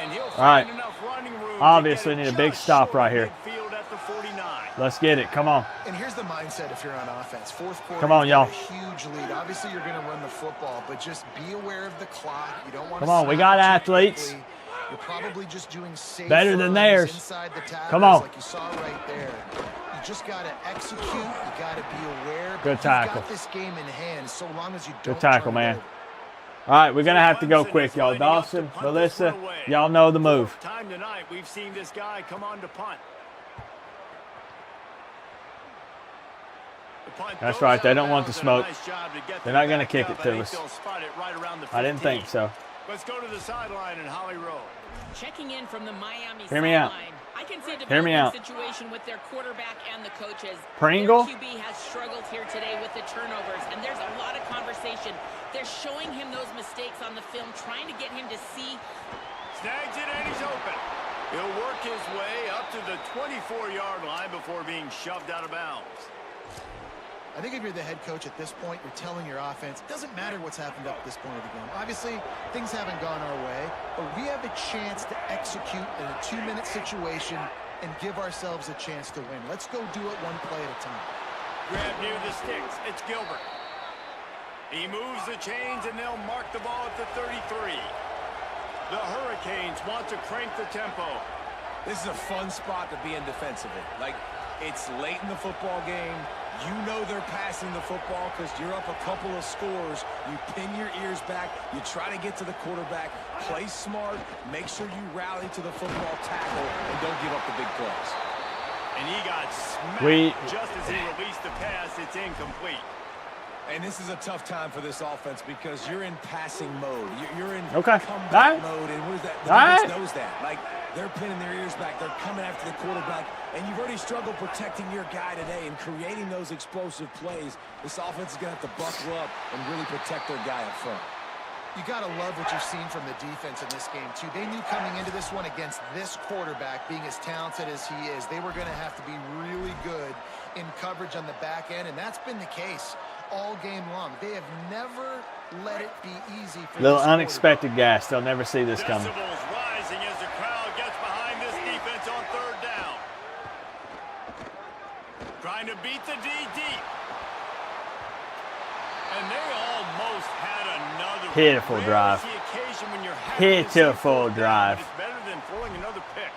And he'll find enough running room. Obviously need a big stop right here. At the 49. Let's get it. Come on. And here's the mindset if you're on offense. Fourth quarter. Come on, y'all. Huge lead. Obviously, you're going to run the football, but just be aware of the clock. You don't want to. Come on, we got athletes. You're probably just doing safe better than theirs. Inside the tackles, come on. Like you saw right there. You just got to execute. You got to be aware. Good tackle. You've got this game in hand, so long as you don't. Good tackle, man. All right, we're going to have to go quick, y'all. Dawson, Melissa, y'all know the move. Time tonight, we've seen this guy come on to punt. That's right. They don't want the smoke. They're not going to kick it to us. I didn't think so. Let's go to the sideline in Holly Road. Checking in from the Miami Hear me out. I can see a Hear me out. situation with their quarterback and the coaches. Pringle. Their QB has struggled here today with the turnovers, and there's a lot of conversation. They're showing him those mistakes on the film, trying to get him to see. Snags it and he's open. He'll work his way up to the 24-yard line before being shoved out of bounds. I think if you're the head coach at this point, you're telling your offense, it doesn't matter what's happened up this point of the game. Obviously, things haven't gone our way, but we have a chance to execute in a 2-minute situation and give ourselves a chance to win. Let's go do it one play at a time. Grab near the sticks. It's Gilbert. He moves the chains, and they'll mark the ball at the 33. The Hurricanes want to crank the tempo. This is a fun spot to be in defensively. Like, it's late in the football game. You know they're passing the football because you're up a couple of scores. You pin your ears back. You try to get to the quarterback. Play smart. Make sure you rally to the football tackle and don't give up the big plays. And he got smacked just as he released the pass. It's incomplete. And this is a tough time for this offense because you're in passing mode. You're in comeback mode. And what is that? The defense knows that. Like, they're pinning their ears back. They're coming after the quarterback. And you've already struggled protecting your guy today and creating those explosive plays. This offense is going to have to buckle up and really protect their guy up front. You got to love what you've seen from the defense in this game, too. They knew coming into this one against this quarterback, being as talented as he is, they were going to have to be really good in coverage on the back end, and that's been the case all game long. They have never let it be easy for little unexpected gas. They'll never see this coming. Decibels rising as the crowd gets behind this defense on 3rd down. Trying to beat the D deep. And they almost had another pitiful drive. Pitiful drive. It's better than throwing another pick.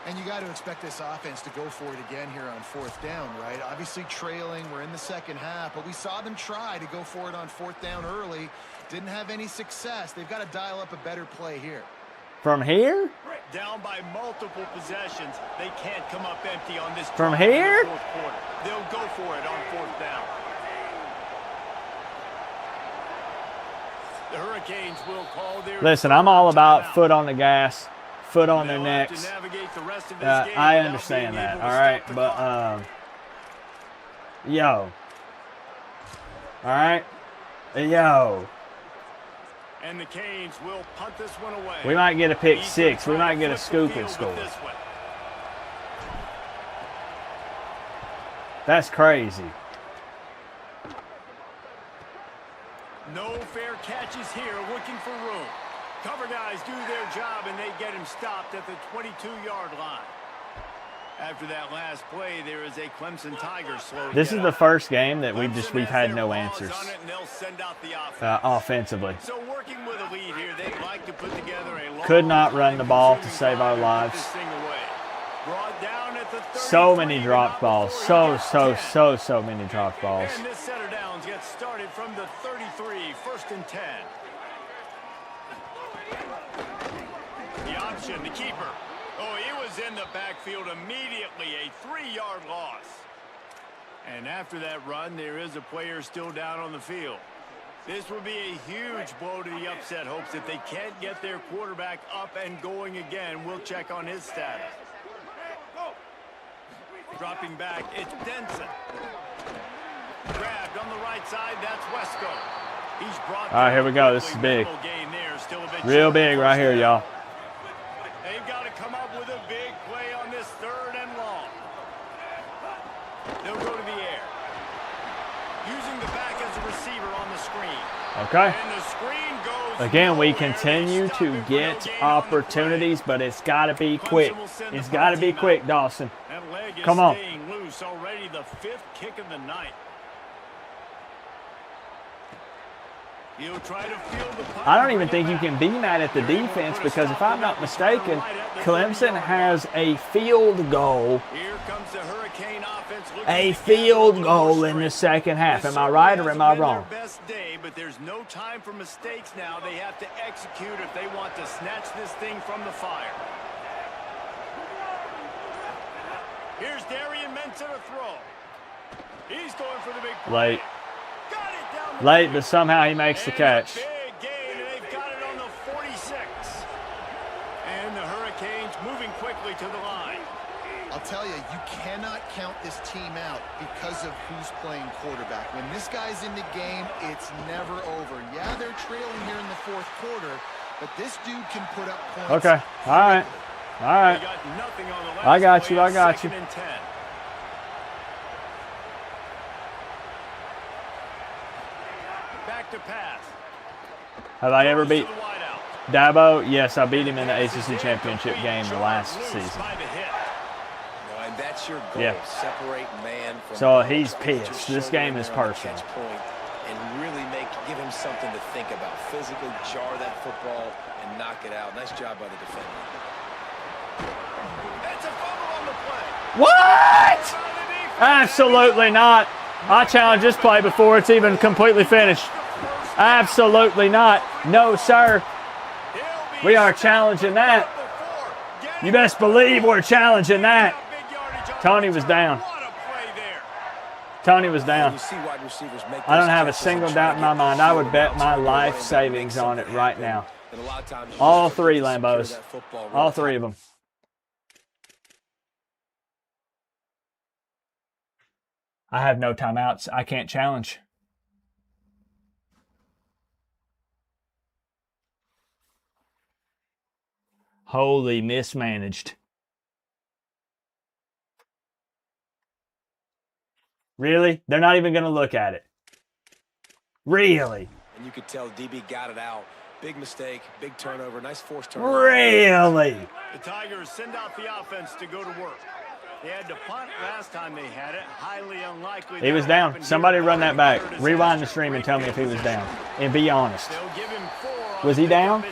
And you got to expect this offense to go for it again here on 4th down, right? Obviously trailing, we're in the second half, but we saw them try to go for it on 4th down early. Didn't have any success. They've got to dial up a better play here. From here? Down by multiple possessions. They can't come up empty on this. From here? In the 4th quarter. They'll go for it on 4th down. The Hurricanes will call their Listen, I'm all about foot on the gas, foot on their necks. I understand that, all right? But, yo. All right? Yo. And the Canes will punt this one away. We might get a pick six. We might get a scoop and score. That's crazy. No fair catches here, looking for room. Cover guys do their job, and they get him stopped at the 22-yard line. After that last play, there is a Clemson Tiger slow. This is the first game that we've had no answers offensively. So working with a lead here, they like to put together a could not run the ball to save our lives. So many dropped balls. So many dropped balls. And this setter downs gets started from the 33, 1st and 10. The option, the keeper. Oh, he was in the backfield immediately, a 3-yard loss. And after that run, there is a player still down on the field. This will be a huge blow to the upset hopes if they can't get their quarterback up and going again. We'll check on his status. Dropping back, it's Denson. Grabbed on the right side, that's Wesco. He's brought. All right, here we go. This is big. Real big right here, y'all. They've got to come up with a big play on this 3rd and long. They'll go to the air. Using the back as a receiver on the screen. Okay. And the screen goes. Again, we continue to get opportunities, but it's got to be quick. It's got to be quick, Dawson. Come on. Loose already, the 5th kick of the night. He'll try to field the punt. I don't even think you can be mad at the defense because if I'm not mistaken, Clemson has a field goal. Here comes the Hurricane offense. A field goal in the second half. Am I right or am I wrong? Best day, but there's no time for mistakes now. They have to execute if they want to snatch this thing from the fire. Here's Darian Mensah to throw. He's going for the big play. Late, but somehow he makes the catch. Big gain, and they've got it on the 46. And the Hurricanes moving quickly to the line. I'll tell you, you cannot count this team out because of who's playing quarterback. When this guy's in the game, it's never over. Yeah, they're trailing here in the 4th quarter, but this dude can put up points. Okay, all right. All right. I got you. I got you. back to pass. Have I ever beat Dabo? Yes, I beat him in the ACC championship game the last season. And that's your goal. Yeah. Separate man from So ball. he's Try to get your pissed. This shoulder game in is there on the personal. catch point and really give him something to think about. Physically jar that football and knock it out. Nice job by the defender. That's a fumble on the play. What? Absolutely not. I challenged this play before it's even completely finished. Absolutely not. No, sir. We are challenging that. You best believe we're challenging that. Tony was down. Tony was down. I don't have a single doubt in my mind. I would bet my life savings on it right now. All three Lambos. All three of them. I have no timeouts. I can't challenge. Holy mismanaged. Really? They're not even going to look at it. Really? And you could tell DB got it out. Big mistake, big turnover, nice forced turnover. Really? The Tigers send out the offense to go to work. They had to punt last time they had it. Highly unlikely. He was down. Somebody run that back. Rewind the stream and tell me if he was down. And be honest. Was he down?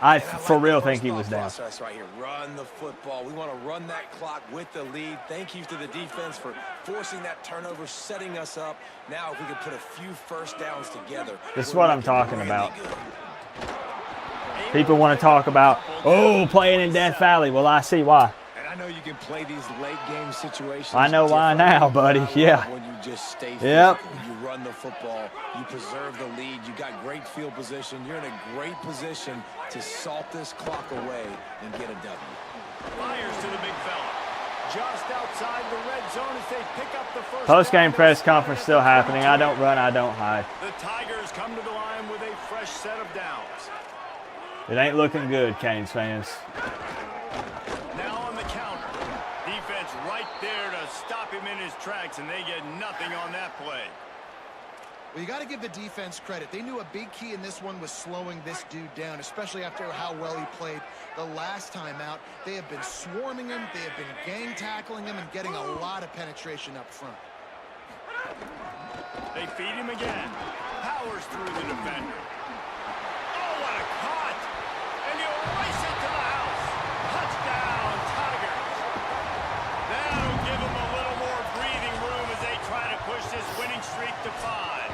I for real think he was down. Process right here. Run the football. We want to run that clock with the lead. Thank you to the defense for forcing that turnover, setting us up. Now if we could put a few first downs together. This is what I'm talking about. People want to talk about, oh, playing in Death Valley. Well, I see why. And I know you can play these late game situations. I know why now, buddy. Yeah. When you just stay physical, yep. You run the football, you preserve the lead, you got great field position. You're in a great position to salt this clock away and get a W. Fires to the big fella. Just outside the red zone as they pick up the first. Post-game press conference still happening. I don't run, I don't hide. The Tigers come to the line with a fresh set of downs. It ain't looking good, Canes fans. Now on the counter. Defense right there to stop him in his tracks, and they get nothing on that play. Well, you got to give the defense credit. They knew a big key in this one was slowing this dude down, especially after how well he played the last time out. They have been swarming him. They have been gang tackling him and getting a lot of penetration up front. They feed him again. Powers through the defender. Oh, what a cut! And he'll race it to the house. Touchdown, Tigers. That'll give them a little more breathing room as they try to push this winning streak to 5.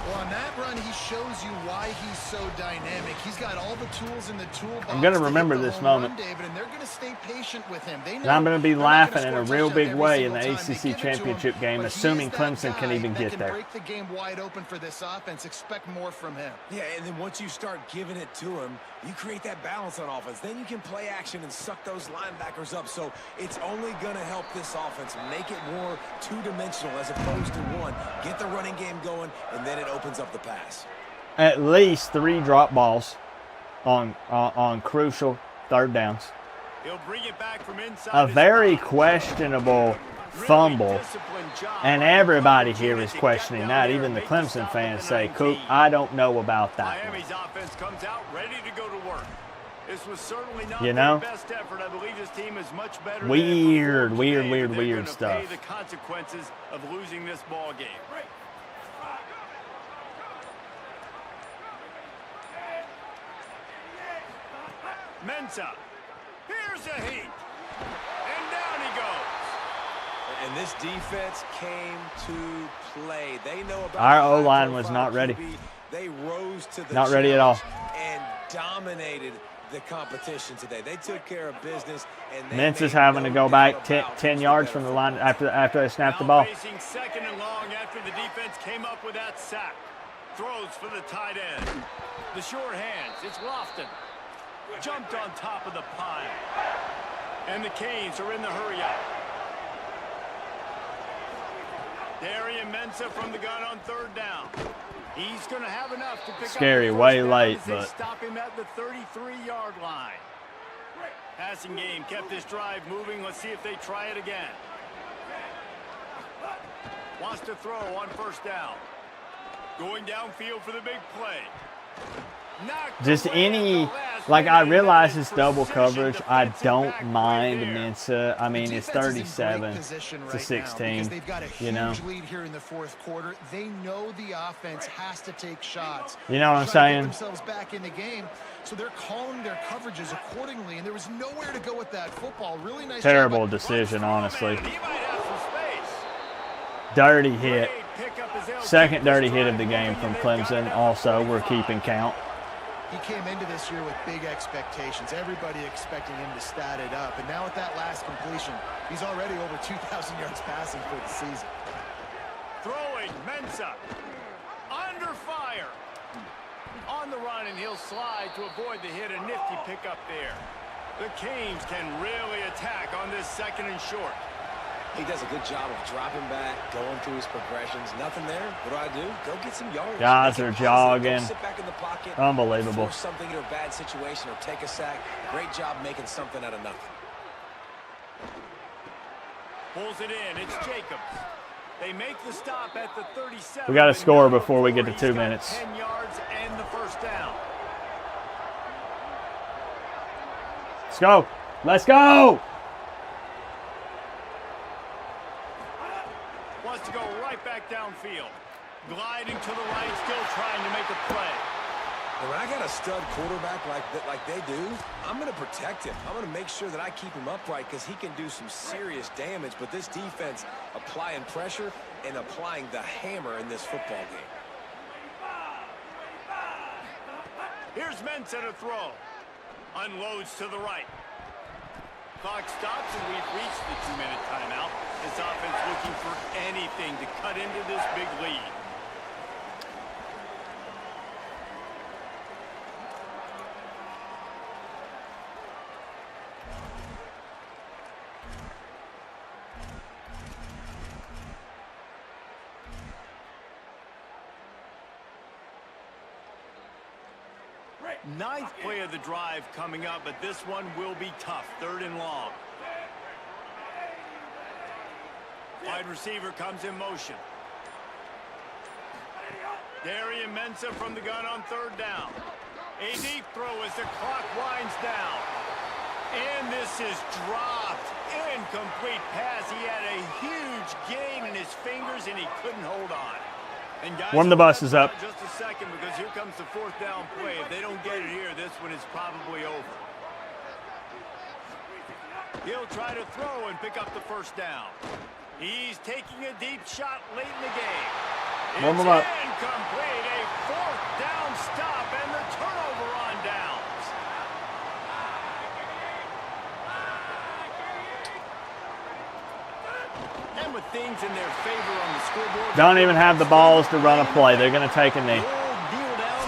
Well, on that run, he shows you why he's so dynamic. He's got all the tools in the toolbox. I'm going to remember this moment. David, and they're going to stay patient with him. And I'm going to be laughing in a real big way in the ACC championship game, assuming Clemson can even get there. Break the game wide open for this offense. Expect more from him. Yeah, and then once you start giving it to him, you create that balance on offense. Then you can play action and suck those linebackers up. So it's only going to help this offense make it more two-dimensional as opposed to one. Get the running game going, and then it opens up the pass. At least 3 drop balls on crucial third downs. He'll bring it back from inside. A very questionable fumble, and everybody here is questioning that. Even the Clemson fans say, Coop, I don't know about that. Miami's offense comes out ready to go to work. This was certainly not you know? their best effort. I believe this team is much better. Weird stuff. stuff. Pay the consequences of losing this ball game. Mensa. Here's a heat. And down he goes. And this defense came to play. They know about our O-line was not ready. They rose to the not ready at all. And dominated the competition today. They took care of business. And Mensa's having to go back 10 yards from the line after they snapped the ball. Facing second and long after the defense came up with that sack. Throws for the tight end. The short hands. It's Lofton. Jumped on top of the pile. And the Canes are in the hurry-up. Darian Mensa from the gun on third down. He's going to have enough to pick Scary, up the way first down late, as they but stop him at the 33-yard line. Passing game kept this drive moving. Let's see if they try it again. Wants to throw on first down. Going downfield for the big play. Just any, like, I realize it's double coverage. I don't mind Mensa. I mean, it's 37-16. They've got a huge lead here in the fourth quarter. They know the offense has to take shots. You know what I'm saying? Themselves back in the game, so they're calling their coverages accordingly, and there was nowhere to go with that football. Really nice. Terrible decision, honestly. Dirty hit. Second dirty hit of the game from Clemson. Also, we're keeping count. He came into this year with big expectations. Everybody expecting him to stat it up. And now with that last completion, he's already over 2,000 yards passing for the season. Throwing, Mensa. Under fire. On the run, and he'll slide to avoid the hit. A nifty pickup there. The Canes can really attack on this second and short. He does a good job of dropping back, going through his progressions. Nothing there. What do? Go get some yards. Guys are jogging. Sit back in the pocket. Unbelievable. Force something into a bad situation or take a sack. Great job making something out of nothing. Pulls it in. It's Jacobs. They make the stop at the 37. We got to score before we get to 2 minutes. 10 yards and the first down. Let's go. Let's go. Wants to go right back downfield. Gliding to the right, still trying to make a play. And when I got a stud quarterback like they do, I'm going to protect him. I'm going to make sure that I keep him upright because he can do some serious damage. But this defense applying pressure and applying the hammer in this football game. Here's Mensa to throw. Unloads to the right. Clock stops, and we've reached the 2-minute timeout. This offense looking for anything to cut into this big lead. Ninth play of the drive coming up, but this one will be tough. 3rd and long. Wide receiver comes in motion. Darian Mensa from the gun on 3rd down. A deep throw as the clock winds down. And this is dropped. Incomplete pass. He had a huge gain in his fingers, and he couldn't hold on. And guys, warm the buses up. Just a second, because here comes the 4th down play. If they don't get it here, this one is probably over. He'll try to throw and pick up the first down. He's taking a deep shot late in the game. Warm It's them up. incomplete. A 4th down stop and the turnover on downs. And with things in their favor on the scoreboard, Don't even have the balls to run a play. They're going to take a knee.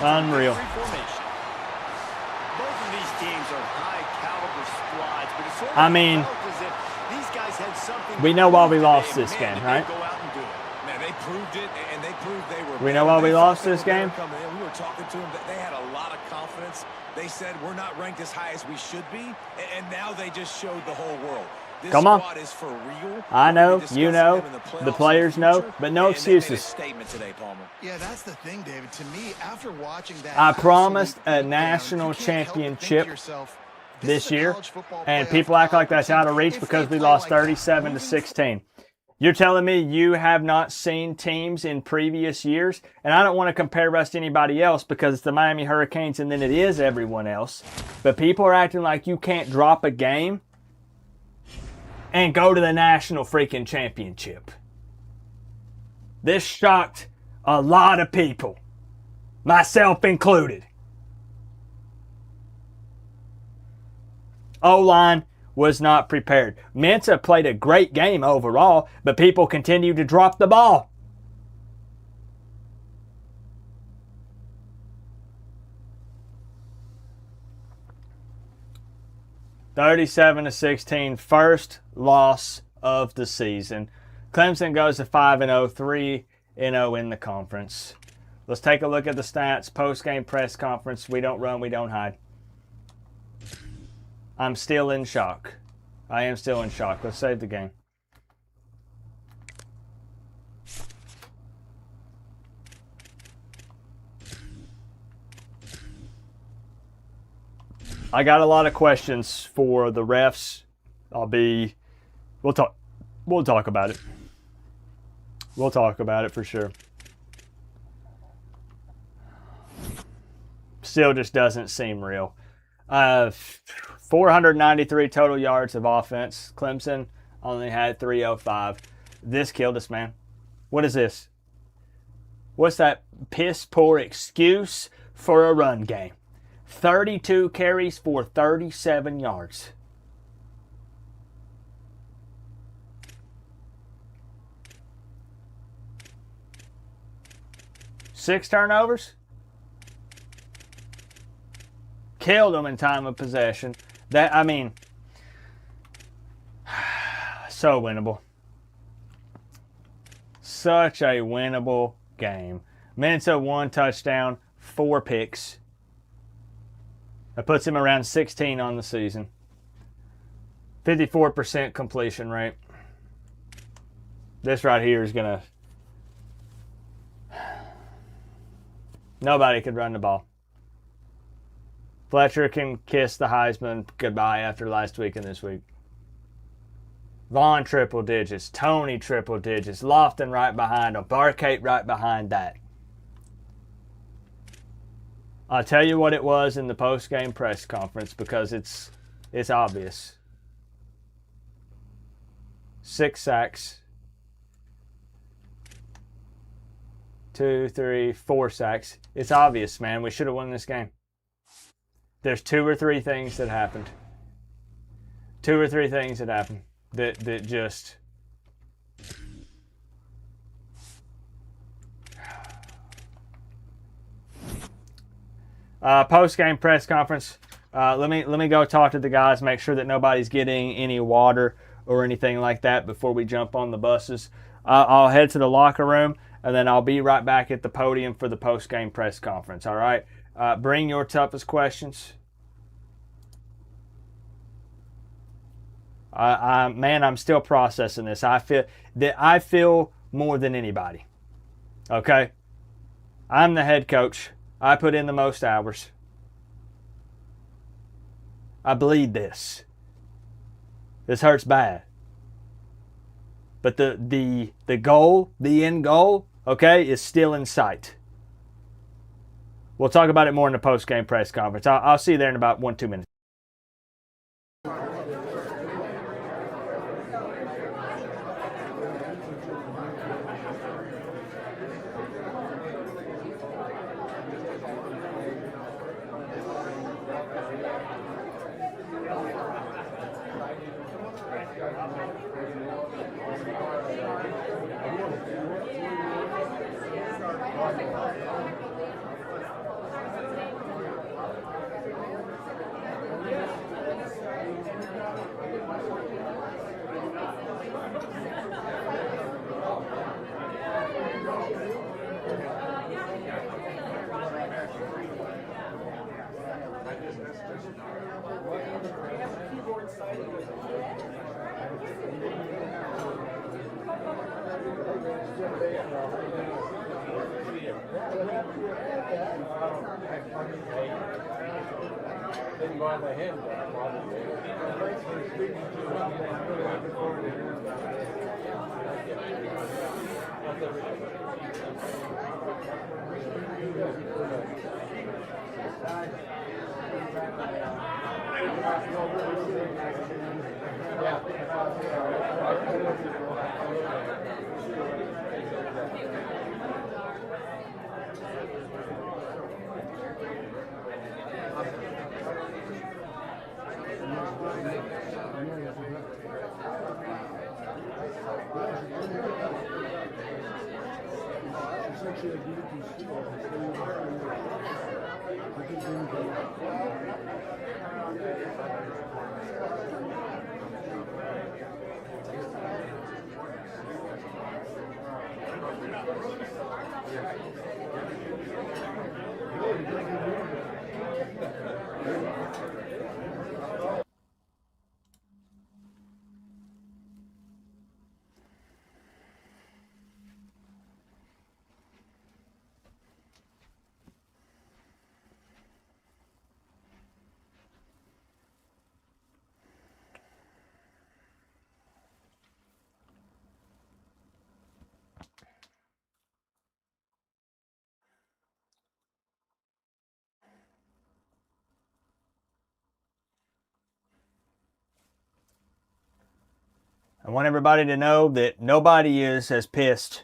Unreal. Both of these teams are high-caliber squads, but it's sort of I mean, felt as if these guys had something we know why we lost this game, right? Go out and do it. Man, they proved it, and they proved they were. We know why we lost this game? We were talking to them. They had a lot of confidence. They said we're not ranked as high as we should be, and now they just showed the whole world. This Come on. squad is for real. I know, We'll be you discussing know, them in playoffs the players in the know, future, but no and they made a excuses. statement today, Palmer. Yeah, that's the thing, David. To me, after watching that, I promised a absolute beatdown, national you can't help but think to championship yourself, this is a year, college football and playoff people act like caliber that's out of team. reach If because they we play lost like that, 37-16. You're telling me you have not seen teams in previous years, and I don't want to compare us to anybody else because it's the Miami Hurricanes and then it is everyone else, but people are acting like you can't drop a game and go to the national freaking championship. This shocked a lot of people, myself included. O-line was not prepared. Mensa played a great game overall, but people continue to drop the ball. (37-16), first loss of the season. Clemson goes to 5-0, 3-0 in the conference. Let's take a look at the stats. Post-game press conference. We don't run, we don't hide. I'm still in shock. I am still in shock. Let's save the game. I got a lot of questions for the refs. We'll talk about it. We'll talk about it for sure. Still just doesn't seem real. 493 total yards of offense. Clemson only had 305. This killed us, man. What is this? What's that piss poor excuse for a run game? 32 carries for 37 yards. Six turnovers. Killed them in time of possession. So winnable. Such a winnable game. Mensa 1 touchdown, 4 picks. That puts him around 16 on the season. 54% completion rate. This right here is going to... Nobody could run the ball. Fletcher can kiss the Heisman goodbye after last week and this week. Vaughn triple digits. Tony triple digits. Lofton right behind him. Barkate right behind that. I'll tell you what it was in the post-game press conference because it's obvious. 6 sacks. 2, 3, 4 sacks. It's obvious, man. We should have won this game. There's 2 or 3 things that happened. 2 or 3 things that happened that just... Post-game press conference. Let me go talk to the guys, make sure that nobody's getting any water or anything like that before we jump on the buses. I'll head to the locker room, and then I'll be right back at the podium for the post-game press conference, all right? Bring your toughest questions. Man, I'm still processing this. I feel more than anybody, okay? I'm the head coach. I put in the most hours. I bleed this. This hurts bad. But the goal, the end goal, okay, is still in sight. We'll talk about it more in the post-game press conference. I'll see you there in about 1-2 minutes. I want everybody to know that nobody is as pissed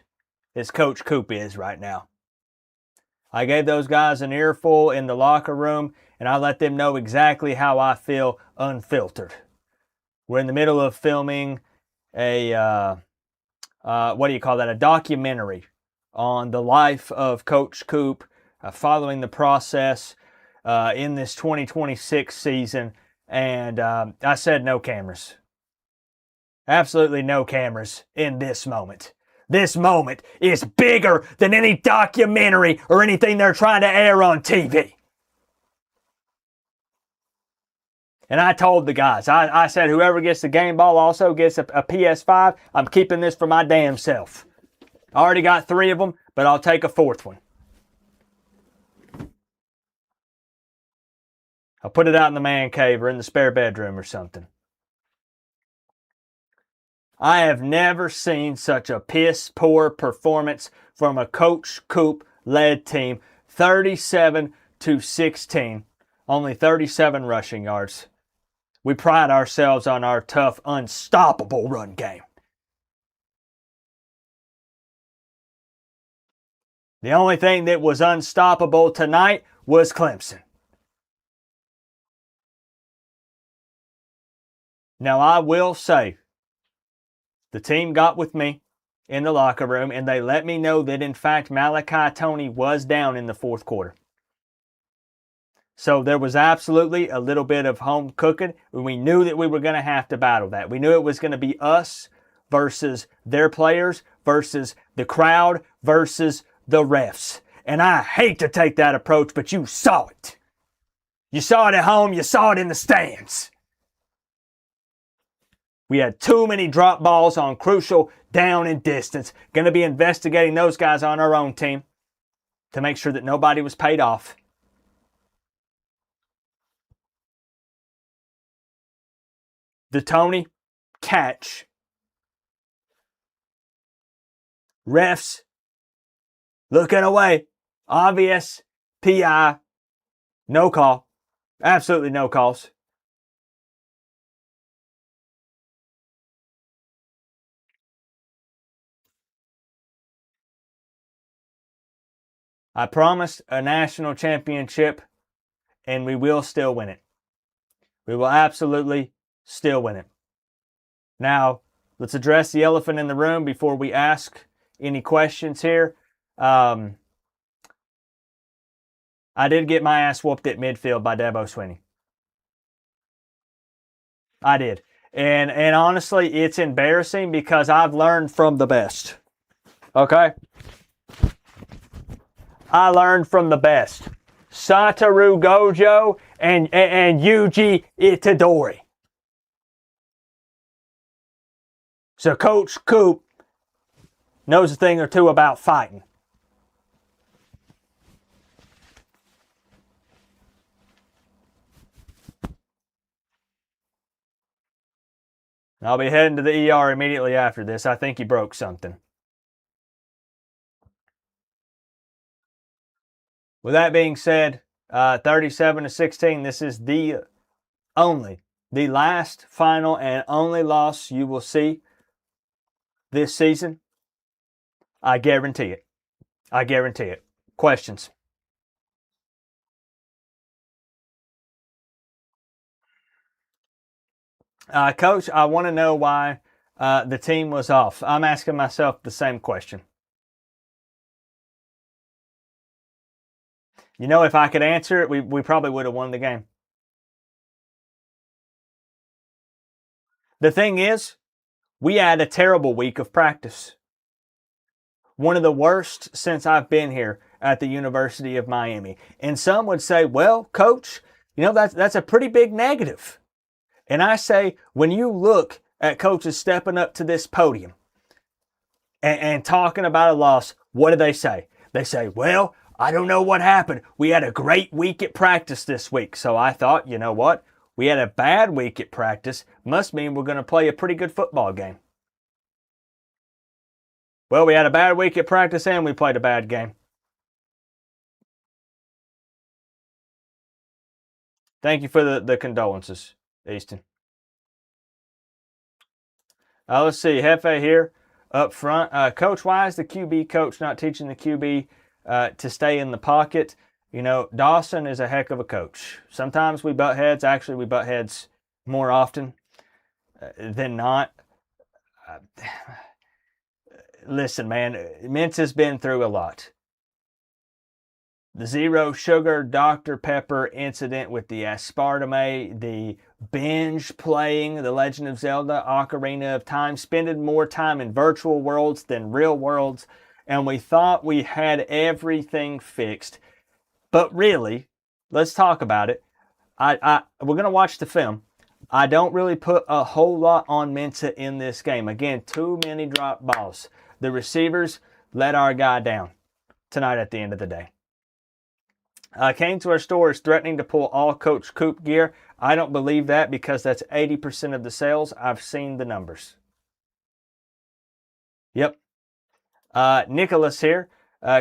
as Coach Coop is right now. I gave those guys an earful in the locker room, and I let them know exactly how I feel unfiltered. We're in the middle of filming a, a documentary on the life of Coach Coop, following the process in this 2026 season, and I said no cameras. Absolutely no cameras in this moment. This moment is bigger than any documentary or anything they're trying to air on TV. And I told the guys, I said whoever gets the game ball also gets a PS5. I'm keeping this for my damn self. I already got 3 of them, but I'll take a 4th one. I'll put it out in the man cave or in the spare bedroom or something. I have never seen such a piss-poor performance from a Coach Coop-led team. 37-16. Only 37 rushing yards. We pride ourselves on our tough, unstoppable run game. The only thing that was unstoppable tonight was Clemson. Now, I will say, the team got with me in the locker room, and they let me know that, in fact, Malachi Toney was down in the 4th quarter. So there was absolutely a little bit of home cooking. We knew that we were going to have to battle that. We knew it was going to be us versus their players versus the crowd versus the refs. And I hate to take that approach, but you saw it. You saw it at home. You saw it in the stands. We had too many drop balls on crucial down and distance. Going to be investigating those guys on our own team to make sure that nobody was paid off. The Toney catch. Refs looking away. Obvious. PI. No call. Absolutely no calls. I promised a national championship, and we will still win it. We will absolutely still win it. Now, let's address the elephant in the room before we ask any questions here. I did get my ass whooped at midfield by Dabo Swinney. I did. And honestly, it's embarrassing because I've learned from the best. Okay? I learned from the best. Satoru Gojo and Yuji Itadori. So Coach Coop knows a thing or two about fighting. I'll be heading to the ER immediately after this. I think he broke something. With that being said, 37-16, this is the last, final, and only loss you will see this season. I guarantee it. I guarantee it. Questions? Coach, I want to know why the team was off. I'm asking myself the same question. You know, if I could answer it, we probably would have won the game. The thing is, we had a terrible week of practice. One of the worst since I've been here at the University of Miami. And some would say, well, Coach, you know, that's a pretty big negative. And I say, when you look at coaches stepping up to this podium and talking about a loss, what do they say? They say, well, I don't know what happened. We had a great week at practice this week. So I thought, you know what? We had a bad week at practice. Must mean we're going to play a pretty good football game. Well, we had a bad week at practice and we played a bad game. Thank you for the condolences, Easton. Let's see. Hefe here up front. Coach, why is the QB coach not teaching the QB to stay in the pocket? You know, Dawson is a heck of a coach. Sometimes we butt heads. Actually, we butt heads more often than not. Listen, man, Mensa's been through a lot. The zero sugar Dr. Pepper incident with the aspartame, the binge playing The Legend of Zelda Ocarina of Time, spending more time in virtual worlds than real worlds, and we thought we had everything fixed. But really, let's talk about it. We're going to watch the film. I don't really put a whole lot on Mensa in this game. Again, too many drop balls. The receivers let our guy down tonight at the end of the day. Came to our store is threatening to pull all Coach Coop gear. I don't believe that because that's 80% of the sales. I've seen the numbers. Yep. Nicholas here.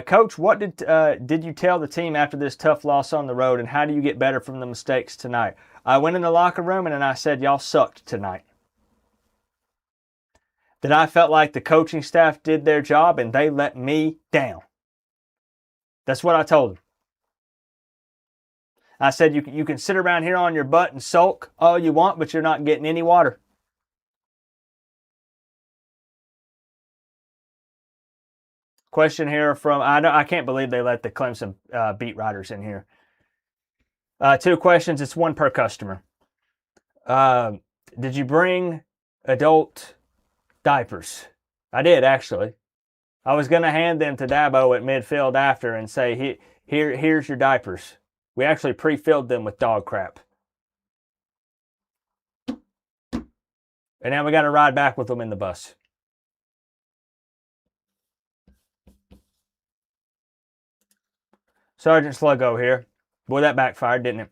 Coach, what did you tell the team after this tough loss on the road, and how do you get better from the mistakes tonight? I went in the locker room and I said, y'all sucked tonight. That I felt like the coaching staff did their job and they let me down. That's what I told them. I said, you can sit around here on your butt and sulk all you want, but you're not getting any water. Question here from, I can't believe they let the Clemson beat writers in here. 2 questions, it's 1 per customer. Did you bring adult diapers? I did, actually. I was going to hand them to Dabo at midfield after and say, here's your diapers. We actually pre-filled them with dog crap. And now we got to ride back with them in the bus. Sergeant Sluggo here. Boy, that backfired, didn't it?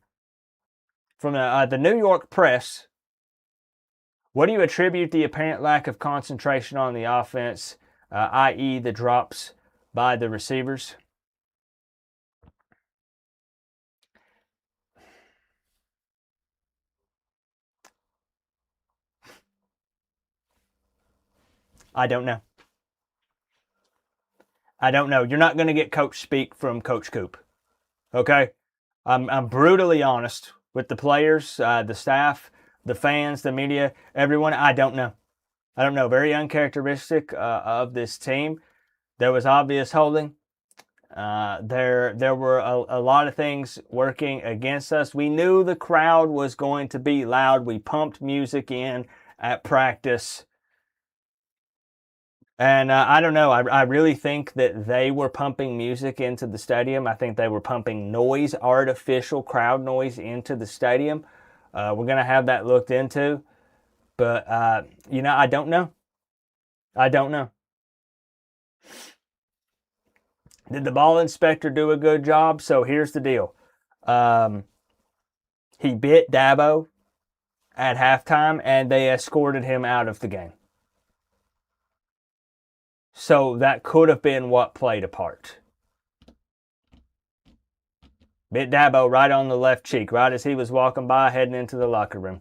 From the New York Press, what do you attribute the apparent lack of concentration on the offense, i.e. the drops by the receivers? I don't know. I don't know. You're not going to get coach speak from Coach Coop. Okay? I'm brutally honest with the players, the staff, the fans, the media, everyone. I don't know. I don't know. Very uncharacteristic of this team. There was obvious holding. There were a lot of things working against us. We knew the crowd was going to be loud. We pumped music in at practice. And I don't know. I really think that they were pumping music into the stadium. I think they were pumping noise, artificial crowd noise into the stadium. We're going to have that looked into. But, I don't know. I don't know. Did the ball inspector do a good job? So here's the deal. He bit Dabo at halftime, and they escorted him out of the game. So that could have been what played a part. Bit Dabo right on the left cheek, right as he was walking by, heading into the locker room.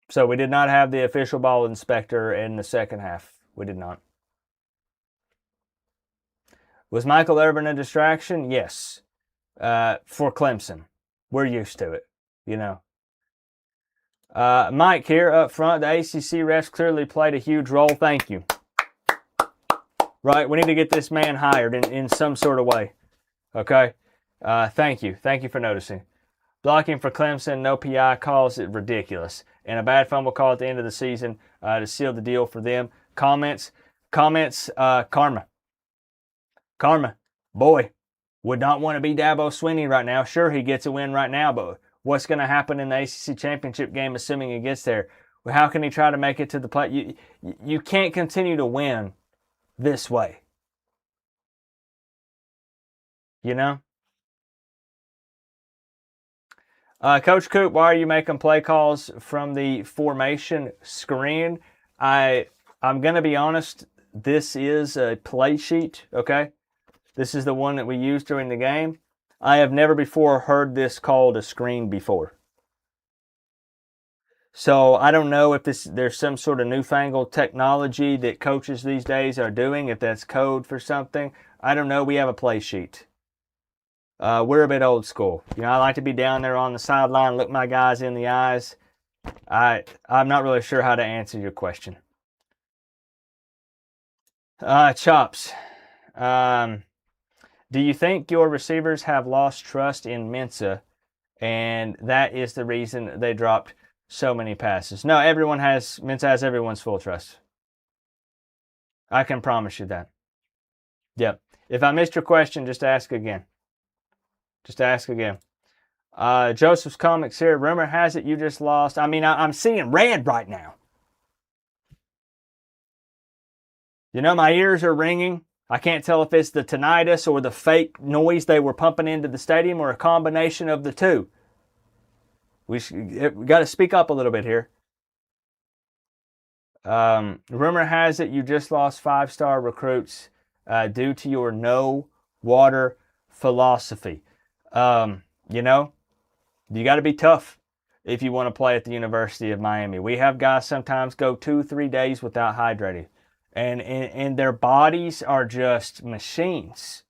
So we did not have the official ball inspector in the second half. We did not. Was Michael Irvin a distraction? Yes. For Clemson. We're used to it, Mike here up front. The ACC refs clearly played a huge role. Thank you. Right, we need to get this man hired in some sort of way. Okay? Thank you. Thank you for noticing. Blocking for Clemson, no PI calls it ridiculous. And a bad fumble call at the end of the season to seal the deal for them. Comments, karma. Karma. Boy, would not want to be Dabo Swinney right now. Sure, he gets a win right now, but what's going to happen in the ACC championship game, assuming he gets there? Well, how can he try to make it to the play? You can't continue to win this way. Coach Coop, why are you making play calls from the formation screen? I'm going to be honest. This is a play sheet, okay? This is the one that we used during the game. I have never before heard this called a screen before. So I don't know if there's some sort of newfangled technology that coaches these days are doing, if that's code for something. I don't know. We have a play sheet. We're a bit old school. I like to be down there on the sideline, look my guys in the eyes. I'm not really sure how to answer your question. Chops. Do you think your receivers have lost trust in Mensa, and that is the reason they dropped so many passes? No, Mensa has everyone's full trust. I can promise you that. Yep. If I missed your question, just ask again. Joseph's Comics here. Rumor has it you just lost. I'm seeing red right now. My ears are ringing. I can't tell if it's the tinnitus or the fake noise they were pumping into the stadium or a combination of the two. We got to speak up a little bit here. Rumor has it you just lost 5-star recruits due to your no water philosophy. You got to be tough if you want to play at the University of Miami. We have guys sometimes go 2-3 days without hydrating. And their bodies are just machines.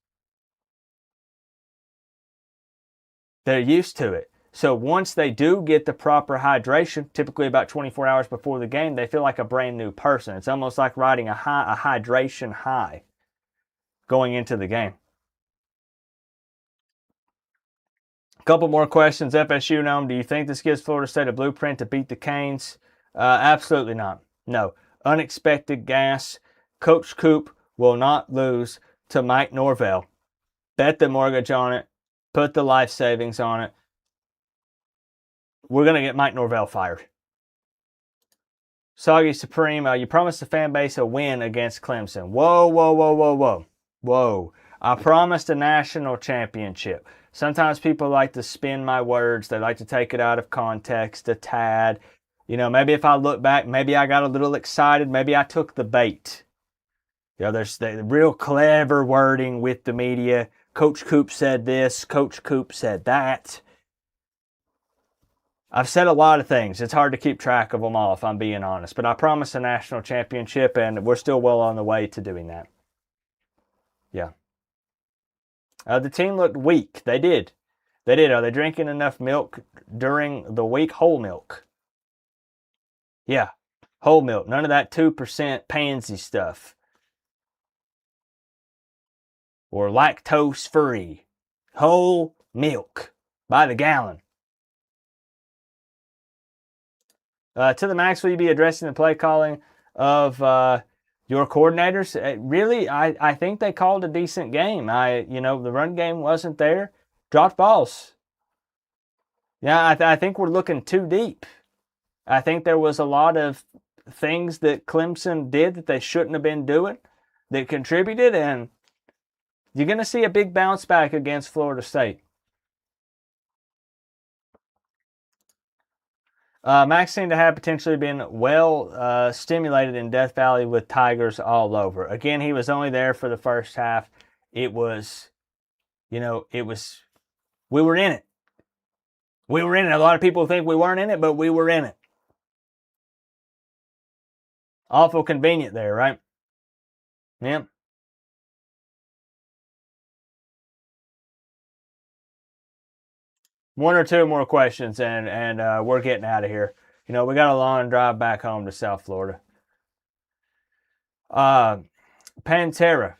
They're used to it. So once they do get the proper hydration, typically about 24 hours before the game, they feel like a brand new person. It's almost like riding a hydration high going into the game. A couple more questions. FSU Gnome, do you think this gives Florida State a blueprint to beat the Canes? Absolutely not. No. Unexpected gas. Coach Coop will not lose to Mike Norvell. Bet the mortgage on it. Put the life savings on it. We're going to get Mike Norvell fired. Soggy Supreme, you promised the fan base a win against Clemson. Whoa. I promised a national championship. Sometimes people like to spin my words. They like to take it out of context a tad. Maybe if I look back, maybe I got a little excited. Maybe I took the bait. There's the real clever wording with the media. Coach Coop said this. Coach Coop said that. I've said a lot of things. It's hard to keep track of them all, if I'm being honest. But I promised a national championship, and we're still well on the way to doing that. Yeah. The team looked weak. They did. Are they drinking enough milk during the week? Whole milk. Yeah, whole milk. None of that 2% pansy stuff. Or lactose-free. Whole milk by the gallon. To the max, will you be addressing the play calling of your coordinators? Really, I think they called a decent game. The run game wasn't there. Dropped balls. Yeah, I think we're looking too deep. I think there was a lot of things that Clemson did that they shouldn't have been doing that contributed, and you're going to see a big bounce back against Florida State. Max seemed to have potentially been well stimulated in Death Valley with Tigers all over. Again, he was only there for the first half. We were in it. We were in it. A lot of people think we weren't in it, but we were in it. Awful convenient there, right? Yep. One or two more questions, and we're getting out of here. We got a long drive back home to South Florida. Pantera.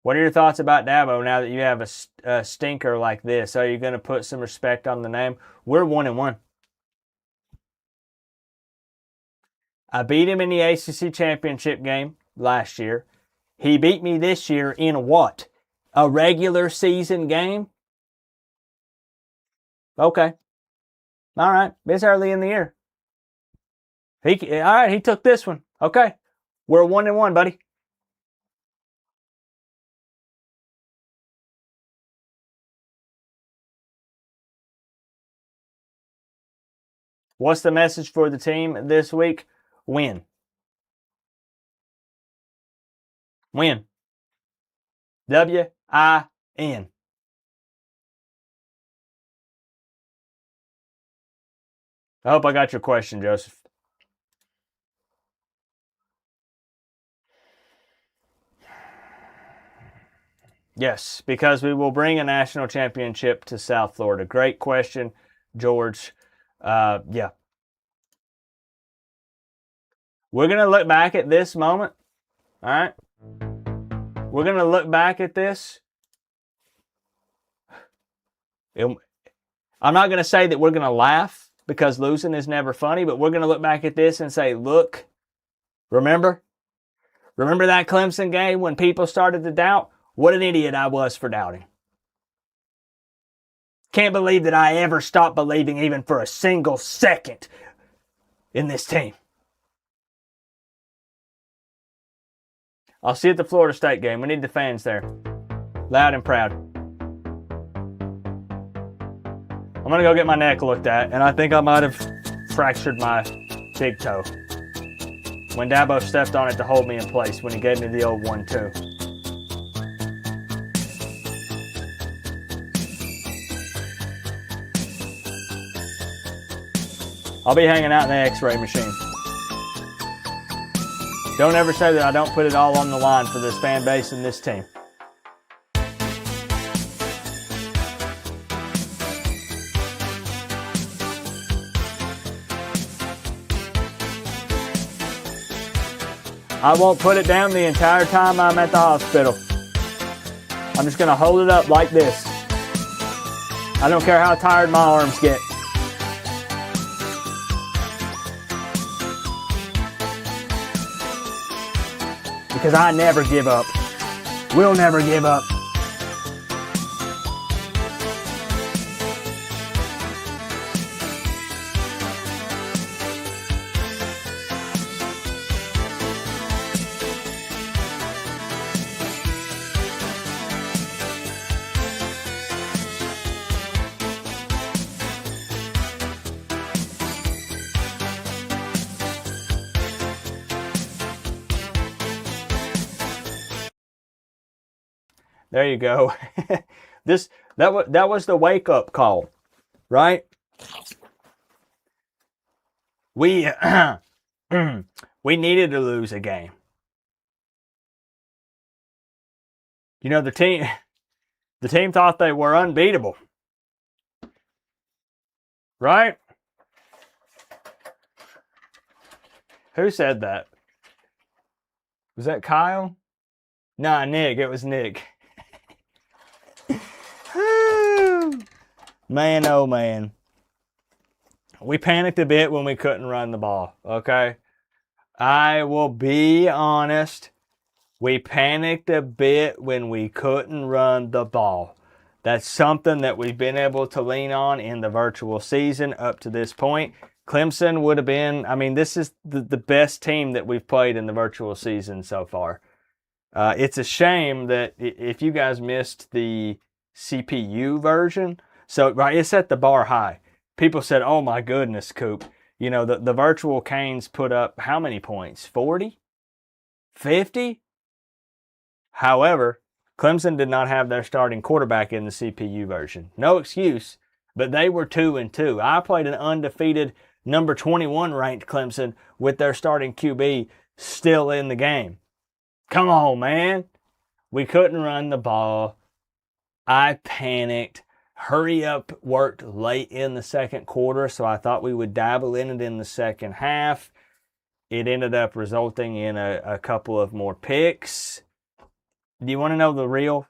What are your thoughts about Dabo now that you have a stinker like this? Are you going to put some respect on the name? We're 1-1. I beat him in the ACC championship game last year. He beat me this year in what? A regular season game? Okay. All right. It's early in the year. All right, he took this one. Okay. We're 1-1, buddy. What's the message for the team this week? Win. Win. W-I-N. I hope I got your question, Joseph. Yes, because we will bring a national championship to South Florida. Great question, George. Yeah. We're going to look back at this moment. All right? We're going to look back at this. I'm not going to say that we're going to laugh because losing is never funny, but we're going to look back at this and say, look, remember that Clemson game when people started to doubt? What an idiot I was for doubting. Can't believe that I ever stopped believing even for a single second in this team. I'll see you at the Florida State game. We need the fans there. Loud and proud. I'm going to go get my neck looked at, and I think I might have fractured my big toe when Dabo stepped on it to hold me in place when he gave me the old 1-2. I'll be hanging out in the x-ray machine. Don't ever say that I don't put it all on the line for this fan base and this team. I won't put it down the entire time I'm at the hospital. I'm just going to hold it up like this. I don't care how tired my arms get. Because I never give up. We'll never give up. There you go. That was the wake up call, right? We we needed to lose a game. You know, the team thought they were unbeatable. Right? Who said that? Was that Kyle? Nah, Nick. It was Nick. Man, oh man. We panicked a bit when we couldn't run the ball, okay? I will be honest. We panicked a bit when we couldn't run the ball. That's something that we've been able to lean on in the virtual season up to this point. Clemson would have been, I mean, this is the best team that we've played in the virtual season so far. It's a shame that if you guys missed the CPU version, so right, it set the bar high. People said, oh my goodness, Coop. You know, the virtual Canes put up how many points? 40? 50? However, Clemson did not have their starting quarterback in the CPU version. No excuse, but they were 2-2. I played an undefeated number 21 ranked Clemson with their starting QB still in the game. Come on, man. We couldn't run the ball. I panicked. Hurry up worked late in the second quarter, so I thought we would dabble in it in the second half. It ended up resulting in a couple of more picks. Do you want to know the real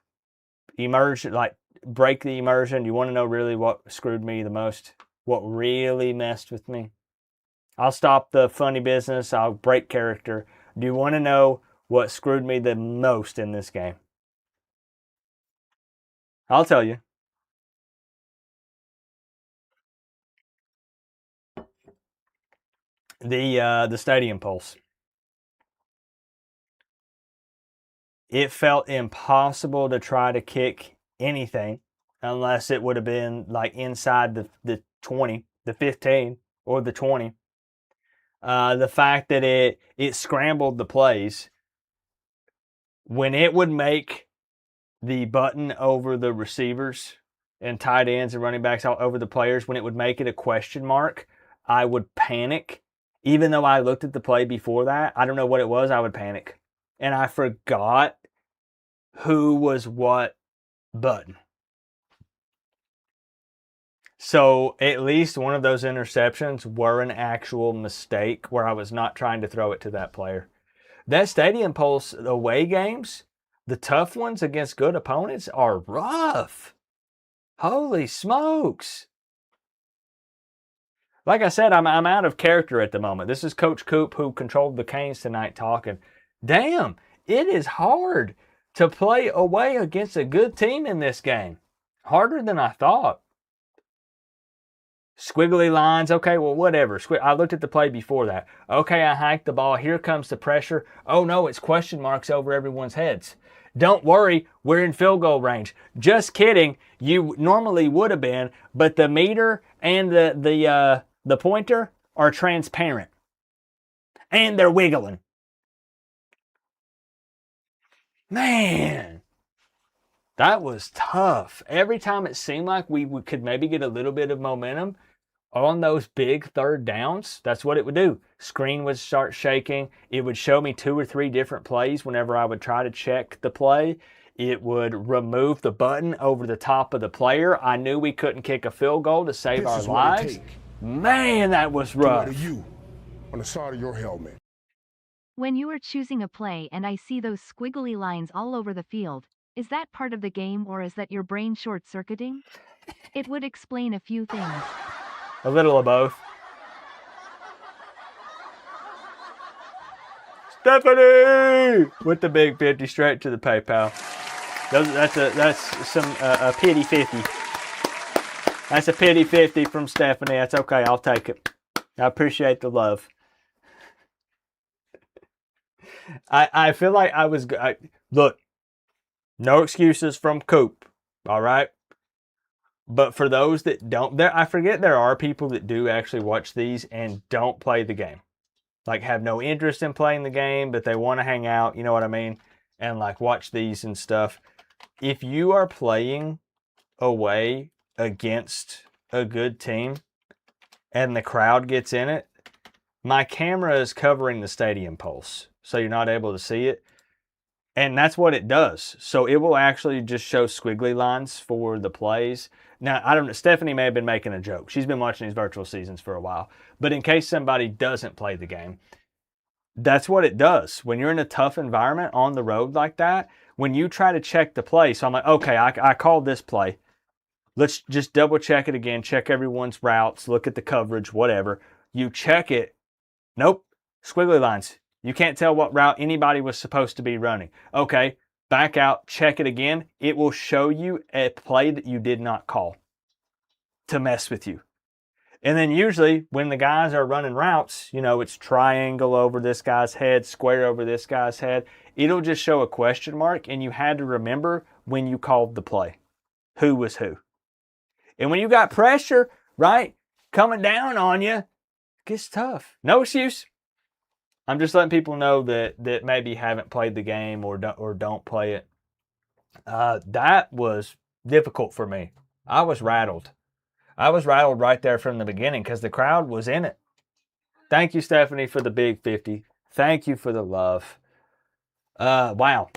immersion, like break the immersion? Do you want to know really what screwed me the most? What really messed with me? I'll stop the funny business. I'll break character. Do you want to know what screwed me the most in this game? I'll tell you. The stadium pulse. It felt impossible to try to kick anything unless it would have been like inside the 20, the 15, or the 20. The fact that it scrambled the plays. When it would make the button over the receivers and tight ends and running backs all over the players, when it would make it a question mark, I would panic. Even though I looked at the play before that, I don't know what it was, I would panic. And I forgot who was what button. So at least one of those interceptions were an actual mistake where I was not trying to throw it to that player. That Stadium Pulse away games, the tough ones against good opponents, are rough. Holy smokes. Like I said, I'm out of character at the moment. This is Coach Coop, who controlled the Canes tonight, talking. Damn, it is hard to play away against a good team in this game. Harder than I thought. Squiggly lines, okay, well, whatever. I looked at the play before that. Okay, I hiked the ball. Here comes the pressure. Oh, no, it's question marks over everyone's heads. Don't worry, we're in field goal range. Just kidding. You normally would have been, but the meter and the pointer are transparent. And they're wiggling. Man, that was tough. Every time it seemed like we could maybe get a little bit of momentum on those big third downs, that's what it would do. Screen would start shaking. It would show me 2 or 3 different plays whenever I would try to check the play. It would remove the button over the top of the player. I knew we couldn't kick a field goal to save our lives. Man, that was rough. You on the side of your helmet. When you are choosing a play and I see those squiggly lines all over the field, is that part of the game or is that your brain short-circuiting? It would explain a few things. A little of both. Stephanie! With the big 50 straight to the PayPal. That's a pity 50. That's a pity 50 from Stephanie. That's okay. I'll take it. I appreciate the love. I feel like look, no excuses from Coop, all right? But for those that don't, I forget there are people that do actually watch these and don't play the game. Like have no interest in playing the game, but they want to hang out, you know what I mean? And like watch these and stuff. If you are playing away against a good team and the crowd gets in it, my camera is covering the Stadium Pulse, so you're not able to see it. And that's what it does. So it will actually just show squiggly lines for the plays. Now, I don't know, Stephanie may have been making a joke. She's been watching these virtual seasons for a while. But in case somebody doesn't play the game, that's what it does. When you're in a tough environment on the road like that, when you try to check the play, so I'm like, okay, I called this play. Let's just double check it again, check everyone's routes, look at the coverage, whatever. You check it. Nope, squiggly lines. You can't tell what route anybody was supposed to be running. Okay, back out, check it again. It will show you a play that you did not call to mess with you. And then usually when the guys are running routes, you know, it's triangle over this guy's head, square over this guy's head. It'll just show a question mark, and you had to remember when you called the play, who was who. And when you got pressure, right, coming down on you, it gets tough. No excuse. I'm just letting people know that maybe haven't played the game or don't play it. That was difficult for me. I was rattled. I was rattled right there from the beginning because the crowd was in it. Thank you, Stephanie, for the big 50. Thank you for the love. Wow.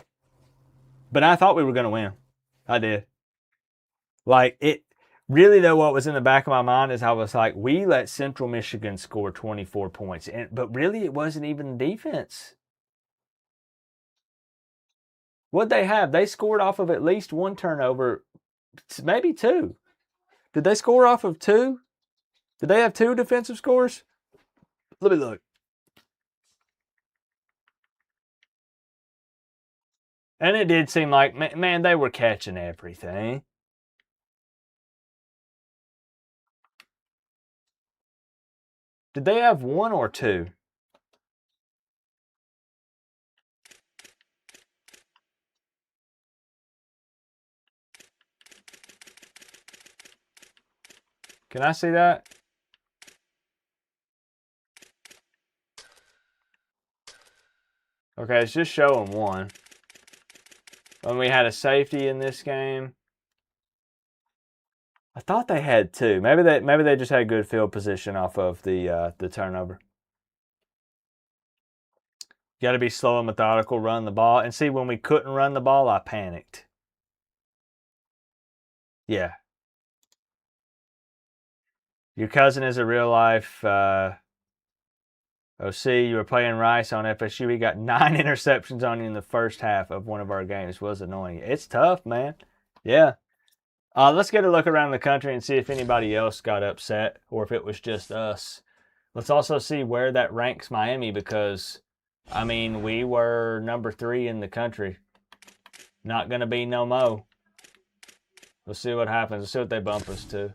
But I thought we were going to win. I did. Like, it really, though, what was in the back of my mind is I was like, we let Central Michigan score 24 points. But really, it wasn't even defense. What'd they have? They scored off of at least one turnover, maybe 2. Did they score off of 2? Did they have 2 defensive scores? Let me look. And it did seem like, man, they were catching everything. Did they have 1 or 2? Can I see that? Okay, it's just showing 1. When we had a safety in this game. I thought they had 2. Maybe they just had good field position off of the turnover. Got to be slow and methodical, run the ball. And see, when we couldn't run the ball, I panicked. Yeah. Your cousin is a real life OC. You were playing Rice on FSU. He got 9 interceptions on you in the first half of one of our games. It was annoying. It's tough, man. Yeah. Let's get a look around the country and see if anybody else got upset or if it was just us. Let's also see where that ranks Miami because, I mean, we were number 3 in the country. Not going to be no mo. Let's see what happens. Let's see what they bump us to.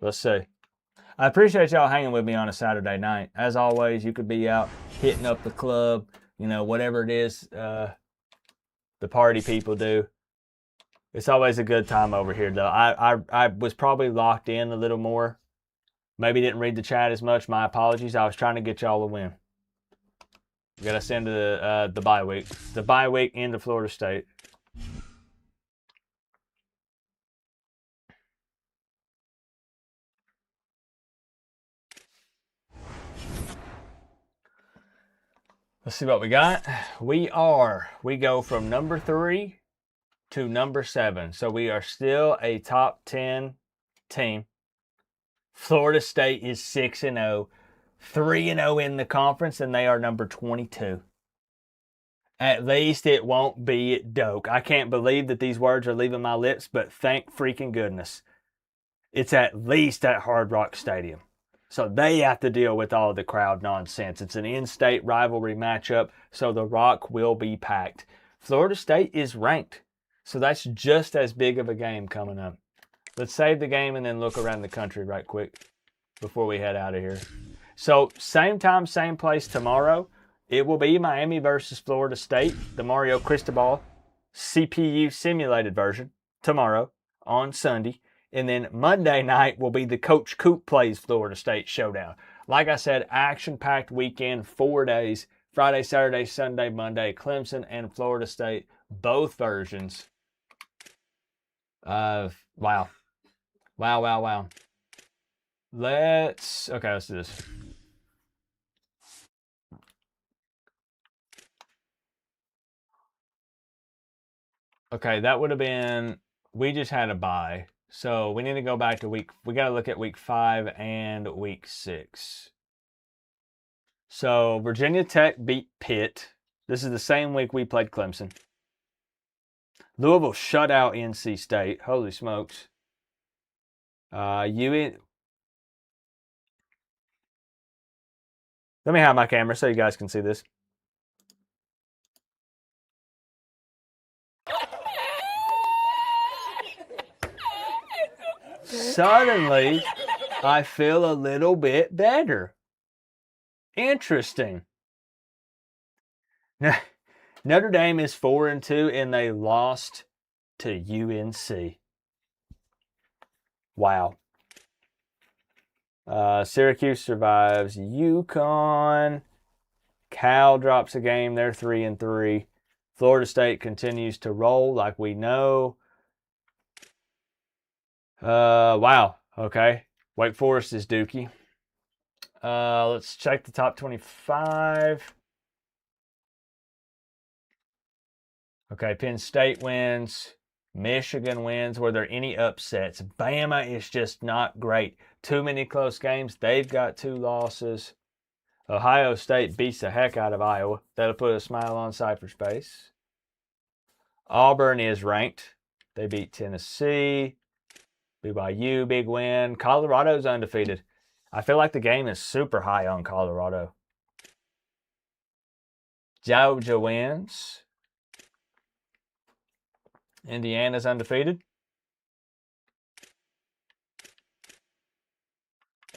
Let's see. I appreciate y'all hanging with me on a Saturday night. As always, you could be out hitting up the club, you know, whatever it is the party people do. It's always a good time over here, though. I was probably locked in a little more. Maybe didn't read the chat as much. My apologies. I was trying to get y'all a win. We got to send to the bye week. The bye week into Florida State. Let's see what we got. We go from number 3 to number 7. So we are still a top 10 team. Florida State is 6-0, 3-0 in the conference, and they are number 22. At least it won't be at Doak. I can't believe that these words are leaving my lips, but thank freaking goodness. It's at least at Hard Rock Stadium. So they have to deal with all the crowd nonsense. It's an in-state rivalry matchup, so the Rock will be packed. Florida State is ranked, so that's just as big of a game coming up. Let's save the game and then look around the country right quick before we head out of here. So same time, same place tomorrow. It will be Miami versus Florida State, the Mario Cristobal CPU simulated version tomorrow on Sunday. And then Monday night will be the Coach Coop plays Florida State showdown. Like I said, action-packed weekend, 4 days, Friday, Saturday, Sunday, Monday, Clemson and Florida State, both versions. Wow. Let's do this. Okay, that would have been, we just had a bye. So we need to go back to we got to look at week 5 and week 6. So Virginia Tech beat Pitt. This is the same week we played Clemson. Louisville shut out NC State. Holy smokes. Let me have my camera so you guys can see this. Suddenly, I feel a little bit better. Interesting. Notre Dame is 4-2 and they lost to UNC. Wow. Syracuse survives UConn. Cal drops a game. They're 3-3. Florida State continues to roll like we know. Wow. Okay. Wake Forest is dookie. Let's check the top 25. Okay, Penn State wins. Michigan wins. Were there any upsets? Bama is just not great. Too many close games. They've got 2 losses. Ohio State beats the heck out of Iowa. That'll put a smile on Cypher's face. Auburn is ranked. They beat Tennessee. BYU, big win. Colorado's undefeated. I feel like the game is super high on Colorado. Georgia wins. Indiana's undefeated.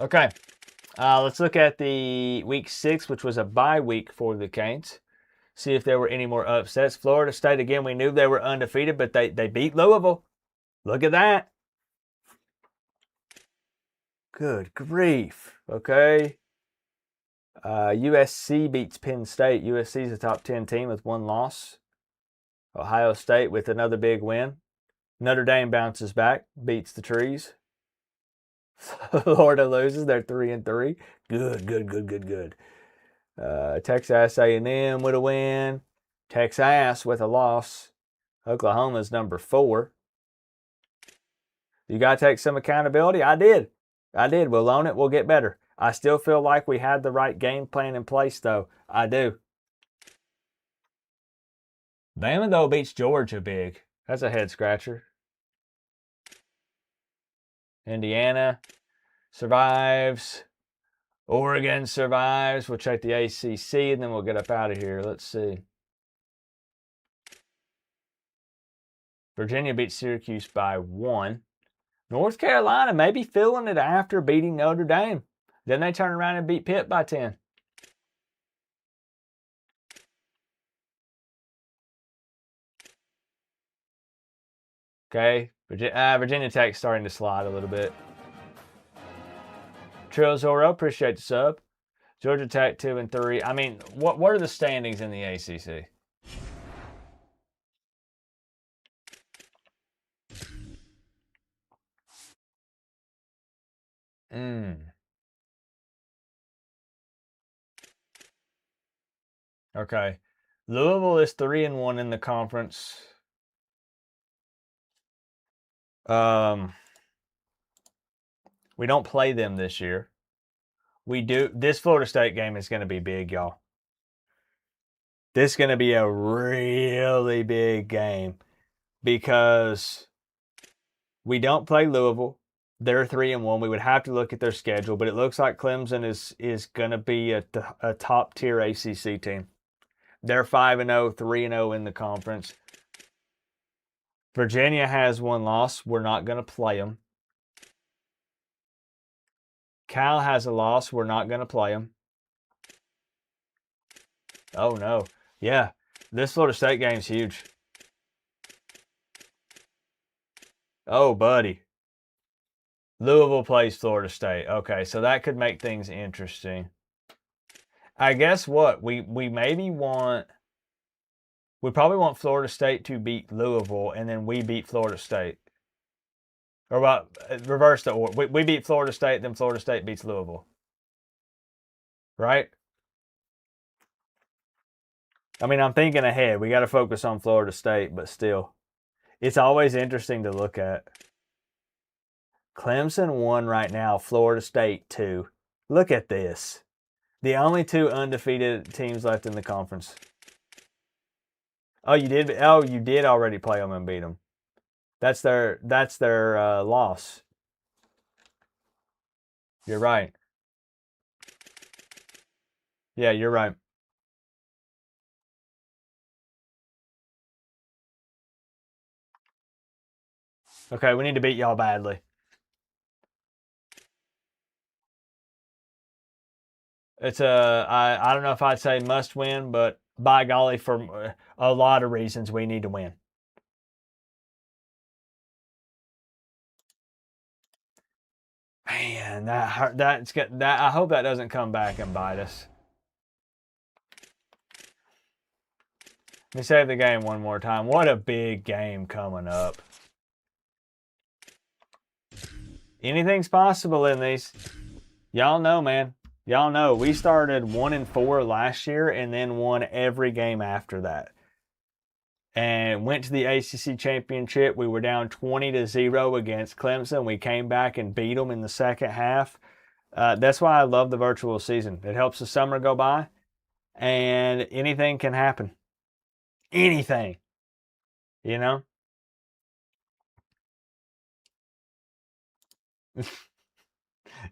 Okay. Let's look at the week 6, which was a bye week for the Canes. See if there were any more upsets. Florida State, again, we knew they were undefeated, but they beat Louisville. Look at that. Good grief. Okay. USC beats Penn State. USC is a top 10 team with 1 loss. Ohio State with another big win. Notre Dame bounces back, beats the Trees. Florida loses. They're 3-3. Good. Texas A&M with a win. Texas with a loss. Oklahoma's number 4. You got to take some accountability. I did. We'll own it. We'll get better. I still feel like we had the right game plan in place, though. I do. Bama, though, beats Georgia big. That's a head scratcher. Indiana survives. Oregon survives. We'll check the ACC, and then we'll get up out of here. Let's see. Virginia beats Syracuse by 1. North Carolina may be feeling it after beating Notre Dame. Then they turn around and beat Pitt by 10. Okay, Virginia Tech's starting to slide a little bit. Trill Zorro, appreciate the sub. Georgia Tech 2-3. I mean, what are the standings in the ACC? Okay. Louisville is 3-1 in the conference. We don't play them this year. We do. This Florida State game is going to be big, y'all. This is going to be a really big game because we don't play Louisville. They're 3-1. We would have to look at their schedule, but it looks like Clemson is going to be a top-tier ACC team. They're 5-0, 3-0 in the conference. Virginia has 1 loss. We're not going to play them. Cal has a loss. We're not going to play them. Oh, no. Yeah, this Florida State game's huge. Oh, buddy. Louisville plays Florida State. Okay, so that could make things interesting. I guess what? We probably want Florida State to beat Louisville, and then we beat Florida State. Or about reverse the order. We beat Florida State, then Florida State beats Louisville. Right? I mean, I'm thinking ahead. We got to focus on Florida State, but still. It's always interesting to look at. Clemson 1 right now, Florida State 2. Look at this. The only 2 undefeated teams left in the conference. Oh, you did? Oh, you did already play them and beat them. That's their loss. You're right. Yeah, you're right. Okay, we need to beat y'all badly. It's I don't know if I'd say must win, but by golly, for a lot of reasons, we need to win. Man, that hurt. I hope that doesn't come back and bite us. Let me save the game one more time. What a big game coming up. Anything's possible in these. Y'all know, man. Y'all know. We started 1-4 last year and then won every game after that. And went to the ACC championship. We were down 20-0 against Clemson. We came back and beat them in the second half. That's why I love the virtual season. It helps the summer go by, and anything can happen. Anything, you know?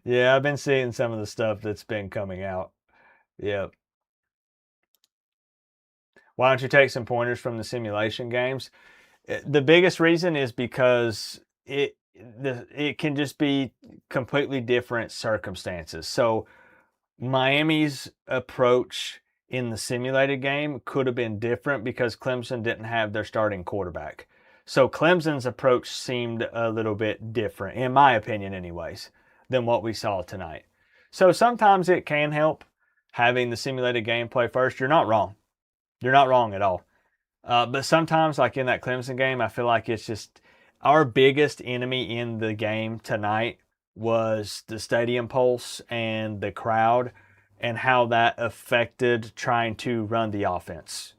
Yeah, I've been seeing some of the stuff that's been coming out. Yep. Why don't you take some pointers from the simulation games? The biggest reason is because it can just be completely different circumstances. So Miami's approach in the simulated game could have been different because Clemson didn't have their starting quarterback. So Clemson's approach seemed a little bit different, in my opinion anyways, than what we saw tonight. So sometimes it can help. having the simulated gameplay first, you're not wrong. You're not wrong at all. But sometimes, like in that Clemson game, I feel like it's just our biggest enemy in the game tonight was the stadium pulse and the crowd and how that affected trying to run the offense.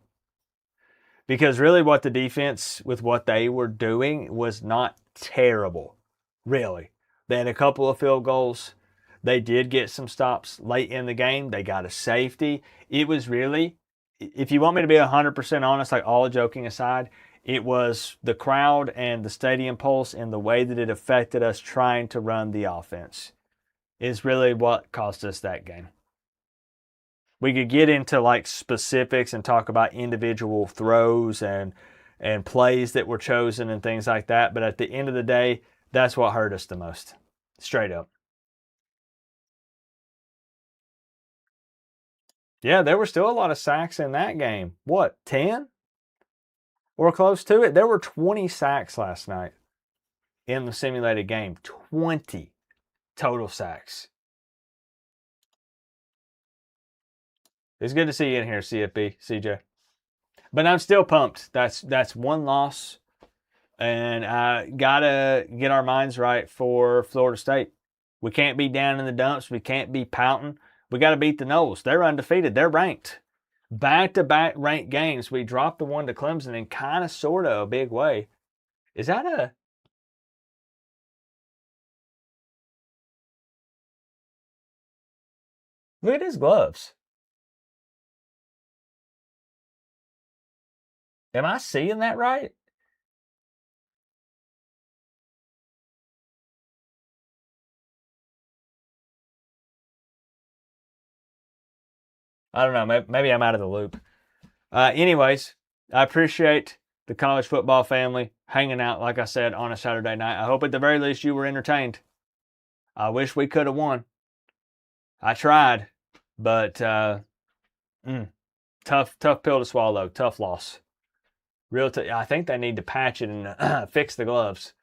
Because really what the defense, with what they were doing, was not terrible. Really. They had a couple of field goals. They did get some stops late in the game. They got a safety. It was really, if you want me to be 100% honest, like all joking aside, it was the crowd and the stadium pulse and the way that it affected us trying to run the offense is really what cost us that game. We could get into like specifics and talk about individual throws and plays that were chosen and things like that. But at the end of the day, that's what hurt us the most. Straight up. Yeah, there were still a lot of sacks in that game. What, 10? Or close to it? There were 20 sacks last night in the simulated game. 20 total sacks. It's good to see you in here, CFB, CJ. But I'm still pumped. That's one loss. And I got to get our minds right for Florida State. We can't be down in the dumps. We can't be pouting. We got to beat the Noles. They're undefeated. They're ranked. Back-to-back ranked games. We dropped the one to Clemson in kind of, sort of a big way. Is that a... Look at his gloves. Am I seeing that right? I don't know. Maybe I'm out of the loop. Anyways, I appreciate the college football family hanging out, like I said, on a Saturday night. I hope at the very least you were entertained. I wish we could have won. I tried, but tough pill to swallow. Tough loss. I think they need to patch it and fix the gloves.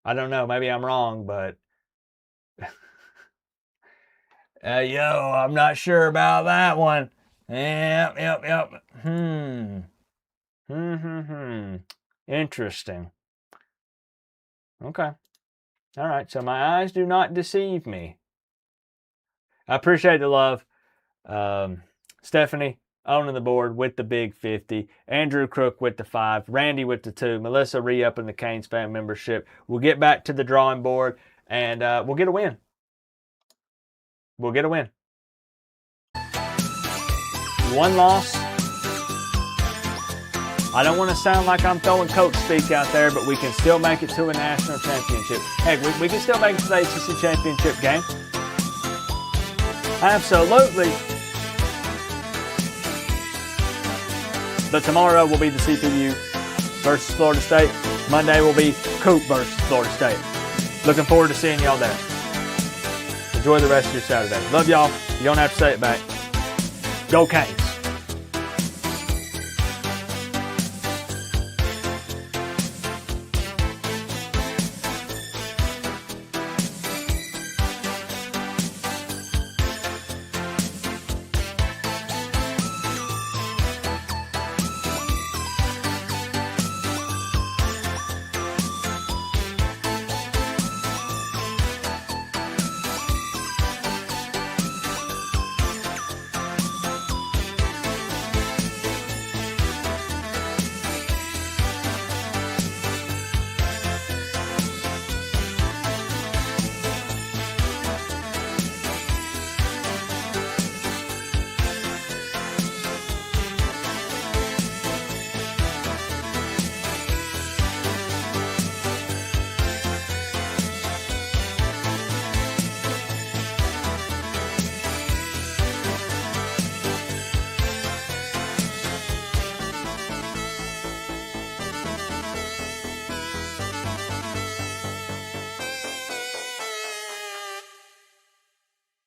I don't know. Maybe I'm wrong, but I'm not sure about that one. Yep. Interesting. Okay. All right. So my eyes do not deceive me. I appreciate the love. Stephanie owning the board with the big 50. Andrew Crook with the 5. Randy with the 2. Melissa re-upping the Canes fan membership. We'll get back to the drawing board and we'll get a win. We'll get a win. One loss. I don't want to sound like I'm throwing coach speak out there, but we can still make it to a national championship. Heck, we can still make it to the ACC championship game. Absolutely. But tomorrow will be the CPU versus Florida State. Monday will be Coop versus Florida State. Looking forward to seeing y'all there. Enjoy the rest of your Saturday. Love y'all. You don't have to say it back. Go Canes.